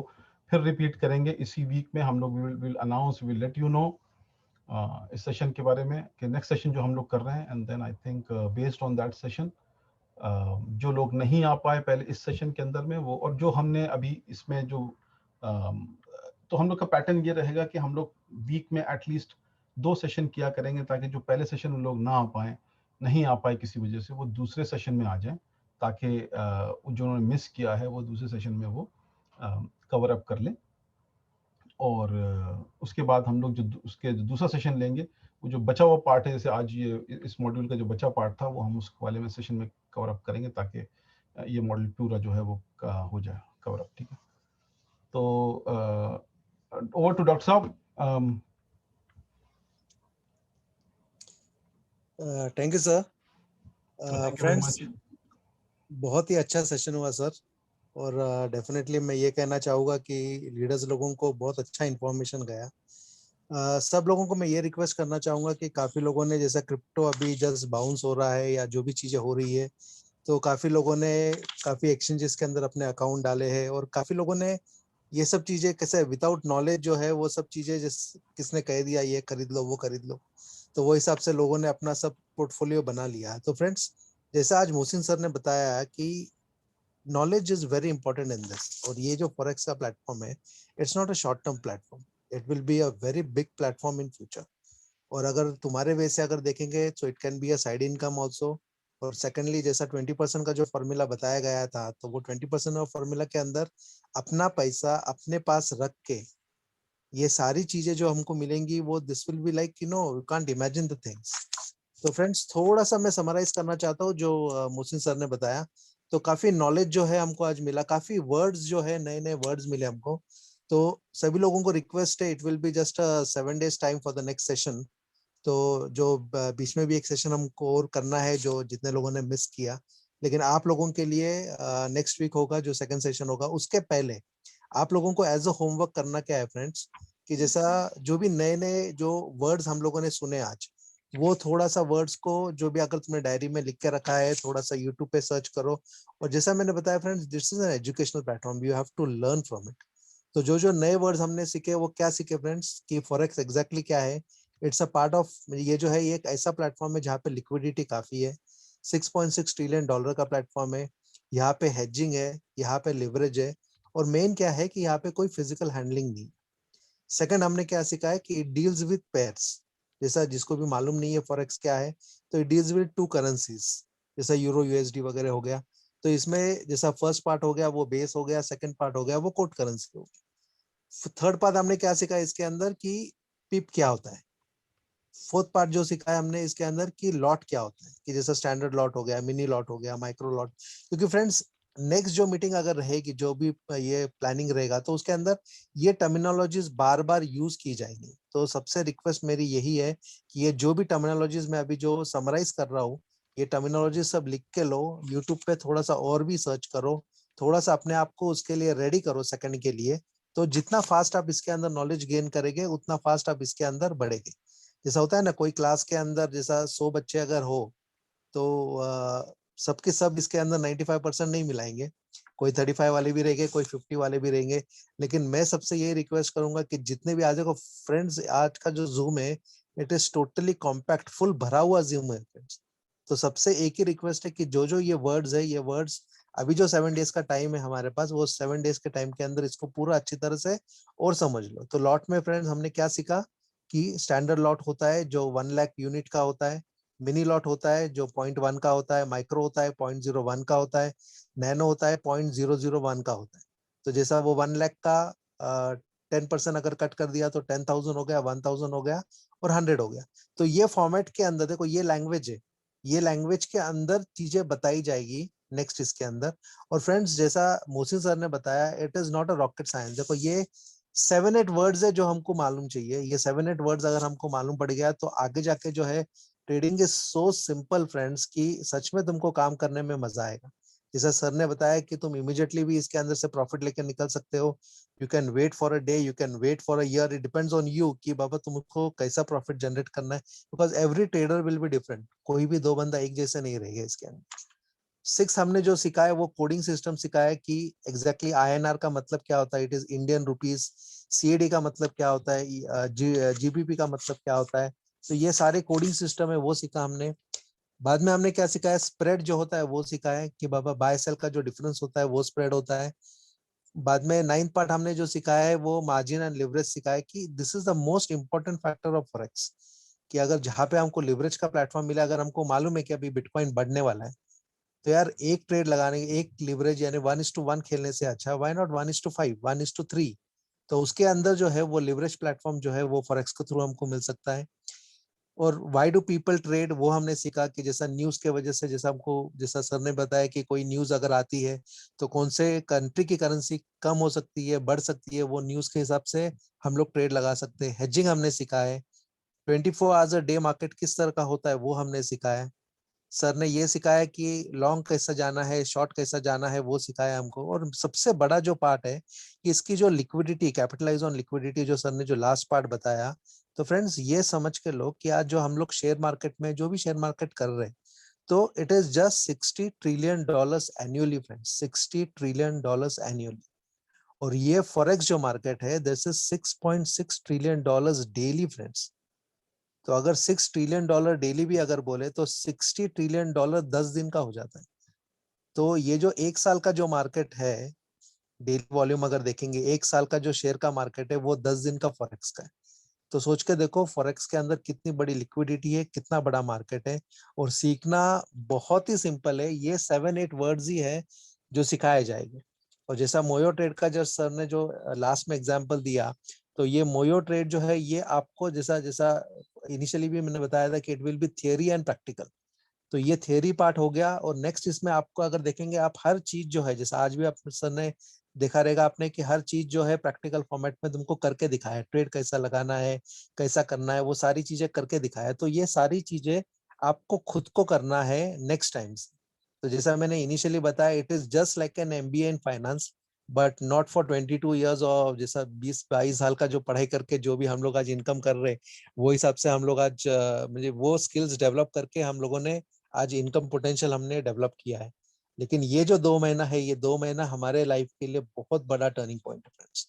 फिर रिपीट करेंगे इसी वीक में. हम लोग will announce, will let you know इस सेशन के बारे में कि नेक्स्ट सेशन जो हम लोग कर रहे हैं. And then I think based on that session जो लोग नहीं आ पाए पहले इस सेशन के अंदर में, वो और जो हमने अभी इसमें जो तो हम लोग का पैटर्न ये रहेगा कि हम लोग वीक में एटलीस्ट 2 सेशन किया करेंगे, ताकि जो पहले सेशन में लोग ना आ पाए, नहीं आ पाए किसी वजह से, वो दूसरे सेशन में आ जाएं, ताकि जो उन्होंने मिस किया है वो दूसरे सेशन में वो कवर अप कर लें. और उसके बाद हम लोग जो उसके जो दूसरा सेशन लेंगे, वो जो बचा हुआ पार्ट है, जैसे आज ये इस मॉड्यूल का जो बचा पार्ट था, वो हम उस वाले में सेशन में कवर अप करेंगे, ताकि ये मॉड्यूल पूरा जो है वो हो जाए कवर अप. ठीक है, तो ओवर टू डॉक्टर साहब. Thank you sir. Thank you very friends, much. बहुत ही अच्छा सेशन हुआ सर. और डेफिनेटली मैं ये कहना चाहूँगा कि लीडर्स लोगों को बहुत अच्छा इन्फॉर्मेशन गया. सब लोगों को मैं ये रिक्वेस्ट करना चाहूँगा कि काफ़ी लोगों ने, जैसा क्रिप्टो अभी जस्ट बाउंस हो रहा है या जो भी चीज़ें हो रही है, तो काफ़ी लोगों ने काफ़ी एक्सचेंजेस के अंदर अपने अकाउंट डाले हैं, और काफ़ी लोगों ने ये सब चीज़ें कैसे विदाउट नॉलेज जो है वो सब चीज़ें, जिस किसने कह दिया ये खरीद लो वो खरीद लो, तो वो हिसाब से लोगों ने अपना सब पोर्टफोलियो बना लिया है. तो फ्रेंड्स, जैसा आज मोहसिन सर ने बताया कि knowledge is very important in this, और ये जो फॉरेक्स का प्लेटफॉर्म है, it's not a short term platform, it will be a very big platform in future. और अगर तुम्हारे वे से अगर देखेंगे तो it can be a side income also. और सेकेंडली, जैसा 20% का जो फॉर्मूला बताया गया था, तो वो 20% ऑफ फॉर्मूला के अंदर अपना पैसा अपने पास रख के ये सारी चीजें जो हमको मिलेंगी, वो this will be like, you can't imagine the things. तो फ्रेंड्स, थोड़ा सा मैं समराइज करना चाहता हूँ जो मोहसिन सर ने बताया. तो काफी नॉलेज जो है हमको आज मिला, काफी वर्ड्स जो है, नए नए वर्ड्स मिले हमको. तो सभी लोगों को रिक्वेस्ट है, it will be just 7 days time for the next session. तो जो बीच में भी एक सेशन हमको और करना है, जो जितने लोगों ने मिस किया, लेकिन आप लोगों के लिए नेक्स्ट वीक होगा जो सेकंड सेशन होगा. उसके पहले आप लोगों को एज अ होमवर्क करना क्या है फ्रेंड्स, कि जैसा जो भी नए नए जो वर्ड्स हम लोगों ने सुने आज, वो थोड़ा सा वर्ड्स को, जो भी अगर तुमने डायरी में लिख के रखा है, थोड़ा सा यूट्यूब पे सर्च करो. और जैसा मैंने बताया friends, this is an educational platform, you have to learn from it. तो जो जो नए वर्ड्स हमने सीखे, वो क्या सीखे फ्रेंड्स, कि फॉरेक्स एग्जैक्टली क्या है. इट्स अ पार्ट ऑफ, ये जो है ये एक ऐसा प्लेटफॉर्म है जहाँ पे लिक्विडिटी काफी है. $6.6 ट्रिलियन का प्लेटफॉर्म है. यहाँ पे हेजिंग है, यहाँ पे लिवरेज है, और मेन क्या है कि यहाँ पे कोई फिजिकल हैंडलिंग नहीं. सेकंड, हमने क्या सीखा है कि इट डील्स विद पेयर्स. जैसा जिसको भी मालूम नहीं है फॉरेक्स क्या है, तो it deals with two currencies, जैसा यूरो यूएसडी वगैरह हो गया. तो इसमें जैसा फर्स्ट पार्ट हो गया वो बेस हो गया, सेकंड पार्ट हो गया वो कोट करेंसी हो गया. थर्ड पार्ट हमने क्या सीखा इसके अंदर, कि पिप क्या होता है. फोर्थ पार्ट जो सीखा है हमने इसके अंदर, कि लॉट क्या होता है, कि जैसा स्टैंडर्ड लॉट हो गया, मिनी लॉट हो गया, माइक्रो लॉट. क्योंकि फ्रेंड्स, नेक्स्ट जो मीटिंग अगर रहेगी, जो भी ये प्लानिंग रहेगा, तो उसके अंदर ये टर्मिनोलॉजीज बार बार यूज की जाएंगी. तो सबसे रिक्वेस्ट मेरी यही है कि ये जो भी टर्मिनोलॉजीज मैं अभी जो समराइज कर रहा हूँ, ये टर्मिनोलॉजी सब लिख के लो, यूट्यूब पे थोड़ा सा और भी सर्च करो, थोड़ा सा अपने आप को उसके लिए रेडी करो सेकंड के लिए. तो जितना फास्ट आप इसके अंदर नॉलेज गेन करेंगे, उतना फास्ट आप इसके अंदर बढ़ेंगे. जैसा होता है ना, कोई क्लास के अंदर जैसा 100 बच्चे अगर हो, तो सबके सब इसके अंदर 95% नहीं मिलाएंगे. कोई 35 वाले भी रहेंगे, कोई 50 वाले भी रहेंगे. लेकिन मैं सबसे यही रिक्वेस्ट करूंगा कि जितने भी आज देखो फ्रेंड्स, आज का जो जूम है, it is totally compact, full भरा हुआ जूम है फ्रेंड्स. तो सबसे एक ही रिक्वेस्ट है कि जो जो ये वर्ड्स है, ये वर्ड्स अभी जो 7 days का टाइम है हमारे पास, वो 7 days के टाइम के अंदर इसको पूरा अच्छी तरह से और समझ लो. तो लॉट में फ्रेंड्स हमने क्या सीखा, कि स्टैंडर्ड लॉट होता है जो 1 लाख यूनिट का होता है, मिनी लॉट होता है जो 0.1 का होता है, माइक्रो होता है 0.01 का होता है, नैनो होता है 0.001 का होता है. तो जैसा वो 1 लाख का 10% अगर कट कर दिया, तो 10,000 हो गया, 1,000 हो गया, और 100 हो गया. तो ये फॉर्मेट के अंदर देखो, ये लैंग्वेज है, ये लैंग्वेज के अंदर चीजें बताई जाएगी नेक्स्ट इसके अंदर. और फ्रेंड्स, जैसा मोहसिन सर ने बताया, it is not a rocket science. देखो, ये 7-8 वर्ड्स है जो हमको मालूम चाहिए. ये 7-8 वर्ड्स अगर हमको मालूम पड़ गया, तो आगे जाके जो है trading is so simple friends, कि सच में तुमको काम करने में मजा आएगा. जैसा सर ने बताया कि तुम इमीडिएटली भी इसके अंदर से प्रॉफिट लेकर निकल सकते हो, you can wait for a day, you can wait for a year, it depends on you कि बाबा तुमको कैसा प्रॉफिट जनरेट करना है, because every trader will be different, कोई भी दो बंदा एक जैसे नहीं रहेगा इसके अंदर। सिक्स हमने जो सीखा है वो कोडिंग सिस्टम सिखाया है कि एग्जैक्टली आईएनआर का मतलब क्या होता है, it is Indian rupees, CAD का मतलब क्या होता है, जीबीपी का मतलब क्या होता है, तो ये सारे कोडिंग सिस्टम है वो सीखा हमने। बाद में हमने क्या सीखा है, स्प्रेड जो होता है वो सीखा है कि बाबा बाय सेल का जो डिफरेंस होता है वो स्प्रेड होता है। बाद में नाइन्थ पार्ट हमने जो सिखाया है वो मार्जिन एंड लिवरेज सिखाया है कि this is the most important factor of forex, कि अगर जहां पे हमको लिवरेज का प्लेटफॉर्म मिला, अगर हमको मालूम है कि अभी बिटकॉइन बढ़ने वाला है, तो यार एक ट्रेड लगाने, एक लिवरेज यानी 1:1 खेलने से अच्छा व्हाई नॉट 1:5, 1:3, तो उसके अंदर जो है वो लिवरेज प्लेटफॉर्म जो है वो फॉरेक्स के थ्रू हमको मिल सकता है। और व्हाई डू पीपल ट्रेड, वो हमने सीखा कि जैसा न्यूज के वजह से, जैसा हमको, जैसा सर ने बताया कि कोई न्यूज अगर आती है तो कौन से कंट्री की करेंसी कम हो सकती है, बढ़ सकती है, वो न्यूज के हिसाब से हम लोग ट्रेड लगा सकते हैं। हेजिंग हमने सीखा है। 24 आवर्स डे मार्केट किस तरह का होता है वो हमने सीखा है। सर ने ये सिखाया कि लॉन्ग कैसा जाना है, शॉर्ट कैसा जाना है, वो सिखाया हमको। और सबसे बड़ा जो पार्ट है कि इसकी जो लिक्विडिटी, कैपिटलाइज ऑन लिक्विडिटी, जो सर ने जो लास्ट पार्ट बताया, तो फ्रेंड्स ये समझ के लो कि आज जो हम लोग शेयर मार्केट में जो भी शेयर मार्केट कर रहे हैं, तो it is just $60 trillion annually friends, $60 trillion annually. और ये फॉरेक्स जो मार्केट है, this is $6.6 trillion daily friends. तो अगर $6 ट्रिलियन डेली भी अगर बोले तो $60 ट्रिलियन 10 दिन का हो जाता है। तो ये जो एक साल का जो मार्केट है, डेली वॉल्यूम अगर देखेंगे, एक साल का जो शेयर का मार्केट है वो 10 दिन का फॉरेक्स का है। तो सोच के देखो फॉरेक्स के अंदर कितनी बड़ी लिक्विडिटी है, कितना बड़ा मार्केट है। और सीखना बहुत ही सिंपल है, ये 7-8 वर्ड्स ही है जो सिखाए जाएंगे। और जैसा मोयो ट्रेड का जो सर ने जो लास्ट में एग्जांपल दिया, तो ये मोयो ट्रेड जो है ये आपको, जैसा जैसा इनिशियली भी मैंने बताया था कि it will be theory and practical, तो ये थियरी पार्ट हो गया। और नेक्स्ट इसमें आपको अगर देखेंगे आप, हर चीज जो है, जैसा आज भी आप सर ने देखा रहेगा आपने कि हर चीज जो है प्रैक्टिकल फॉर्मेट में तुमको करके दिखाया है, ट्रेड कैसा लगाना है, कैसा करना है, वो सारी चीजें करके दिखाया है। तो ये सारी चीजें आपको खुद को करना है नेक्स्ट टाइम से। तो जैसा मैंने इनिशियली बताया, it is just like an MBA in finance, but not for 22 years, और जैसा 20-22 साल का जो पढ़ाई करके जो भी हम लोग आज इनकम कर रहे हैं, वो हिसाब से हम लोग आज मुझे वो स्किल्स डेवलप करके हम लोगों ने आज इनकम पोटेंशियल हमने डेवलप किया है। लेकिन ये जो 2 महीना है, ये 2 महीना हमारे लाइफ के लिए बहुत बड़ा टर्निंग पॉइंट है फ्रेंड्स।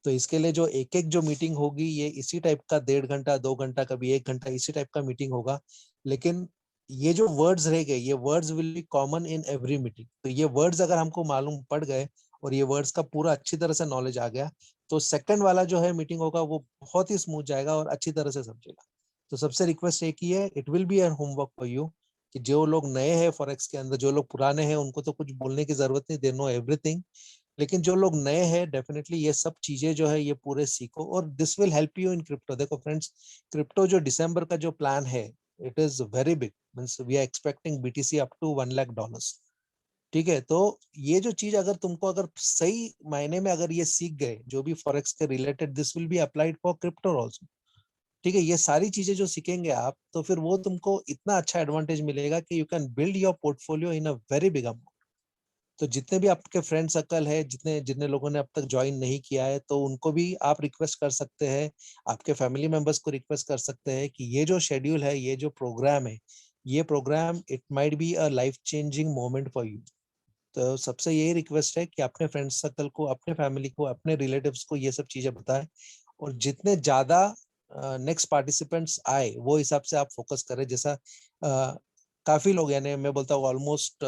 तो इसके लिए जो एक एक जो मीटिंग होगी, ये इसी टाइप का 1.5 घंटा 2 घंटा कभी 1 घंटा इसी टाइप का मीटिंग होगा। लेकिन ये जो वर्ड्स रह गए, ये words will be common in every meeting. तो ये वर्ड्स अगर हमको मालूम पड़ गए और ये वर्ड्स का पूरा अच्छी तरह से नॉलेज आ गया, तो सेकंड वाला जो है मीटिंग होगा वो बहुत ही स्मूथ जाएगा और अच्छी तरह से समझेगा। तो सबसे रिक्वेस्ट एक ही है, it will be a homework for you, कि जो लोग नए हैं फॉरेक्स के अंदर, जो लोग पुराने हैं उनको तो कुछ बोलने की जरूरत नहीं, दे नो एवरीथिंग। लेकिन जो लोग नए हैं डेफिनेटली ये सब चीजें जो है ये पूरे सीखो, और this will help you in crypto. देखो फ्रेंड्स, क्रिप्टो जो दिसंबर का जो प्लान है, it is very big, means we are expecting BTC up to $1 lakh. ठीक है, तो ये जो चीज अगर तुमको अगर सही मायने में अगर ये सीख गए जो भी फॉरेक्स के related, this will be applied for crypto also. ठीक है, ये सारी चीजें जो सीखेंगे आप, तो फिर वो तुमको इतना अच्छा एडवांटेज मिलेगा कि you can build your portfolio in a very big amount. तो जितने भी आपके फ्रेंड सर्कल है, जितने जितने लोगों ने अब तक ज्वाइन नहीं किया है, तो उनको भी आप रिक्वेस्ट कर सकते हैं, आपके फैमिली मेंबर्स को रिक्वेस्ट कर सकते हैं कि ये जो शेड्यूल है, ये जो प्रोग्राम है, ये program it might be a life changing moment for you. तो सबसे यही रिक्वेस्ट है कि अपने फ्रेंड सर्कल को, अपने फैमिली को, अपने रिलेटिव्स को ये सब चीजें बताएं। और जितने ज्यादा नेक्स्ट पार्टिसिपेंट्स आए वो हिसाब से आप फोकस करें। जैसा काफी लोग, यानी मैं बोलता हूँ ऑलमोस्ट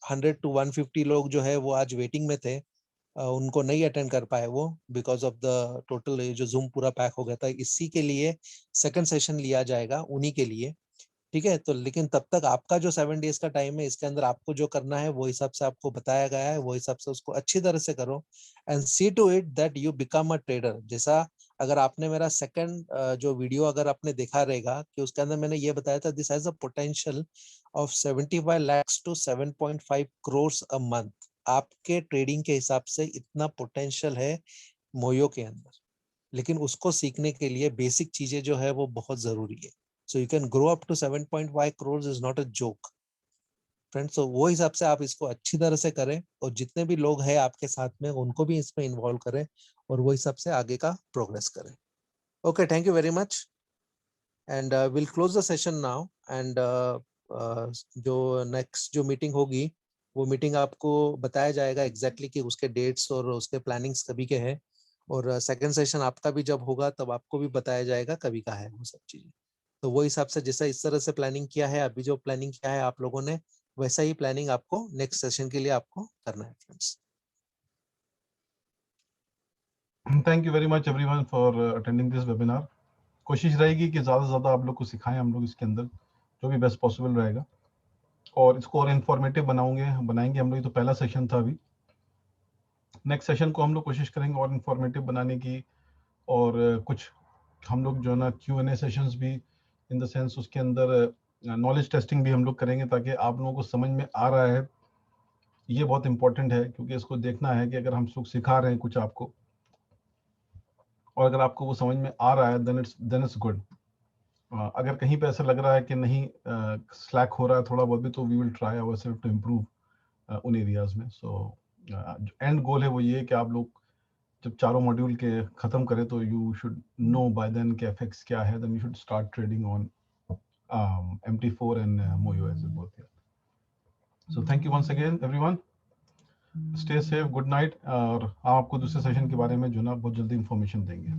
100 to 150 लोग जो है वो आज वेटिंग में थे, उनको नहीं अटेंड कर पाए वो, बिकॉज ऑफ द टोटल जो जूम पूरा पैक हो गया था। इसी के लिए सेकंड सेशन लिया जाएगा उन्हीं के लिए। ठीक है, तो लेकिन तब तक आपका जो 7 डेज का टाइम है, इसके अंदर आपको जो करना है वो हिसाब से आपको बताया गया है, वो हिसाब से उसको अच्छी तरह से करो, and see to it that you become a trader. जैसा अगर आपने मेरा सेकंड जो वीडियो अगर आपने देखा रहेगा, कि उसके अंदर मैंने ये बताया था, this has a potential of 75 lakhs to 7.5 crores a month. आपके ट्रेडिंग के हिसाब से इतना पोटेंशियल है मोयो के अंदर। लेकिन उसको सीखने के लिए बेसिक चीजें जो है वो बहुत जरूरी है। So you can grow up to 7.5 crores is not a joke. Friends. तो वो हिसाब से आप इसको अच्छी तरह से करें और जितने भी लोग हैं आपके साथ में उनको भी इसमें इन्वॉल्व करें और वो हिसाब से आगे का प्रोग्रेस करें। Okay, thank you very much and will close the session now and जो नेक्स्ट जो मीटिंग होगी वो मीटिंग आपको बताया जाएगा एग्जैक्टली कि उसके डेट्स और उसके प्लानिंग्स कभी के हैं और सेकंड सेशन आपका भी जब होगा तब आपको भी बताया जाएगा कभी का है वो सब चीजें। तो वो हिसाब से जैसा इस तरह से प्लानिंग किया है अभी जो प्लानिंग किया है आप लोगों ने वैसा ही प्लानिंग आपको नेक्स्ट सेशन के लिए आपको करना है friends. Thank you very much everyone for attending this webinar. कोशिश रहेगी कि ज़्यादा से ज़्यादा आप लोग को सिखाएं हम लोग इसके अंदर जो भी बेस्ट पॉसिबल रहेगा और इसको और इन्फॉर्मेटिव बनाएंगे हम लोग। तो पहला सेशन था, अभी नेक्स्ट सेशन को हम लोग कोशिश करेंगे और इन्फॉर्मेटिव बनाने की और कुछ हम लोग जो है ना Q&A सेशंस भी इन द सेंस उसके अंदर नॉलेज टेस्टिंग भी हम लोग करेंगे ताकि आप लोगों को समझ में आ रहा है। ये बहुत इंपॉर्टेंट है क्योंकि इसको देखना है कि अगर हम लोग सिखा रहे हैं कुछ आपको और अगर आपको वो समझ में आ रहा है देन इट्स गुड। अगर कहीं पे ऐसा लग रहा है कि नहीं स्लैक हो रहा है थोड़ा बहुत भी तो we will try ourselves to improve उन एरियाज में। सो एंड गोल है वो ये कि आप लोग जब चारों मॉड्यूल के खत्म करें तो you should know by then कि एफएक्स क्या है, then you should start trading on MT4 and MOU as both। So thank you once again everyone, stay safe, good night। और हम आपको दूसरे सेशन के बारे में जो ना बहुत जल्दी इंफॉर्मेशन देंगे।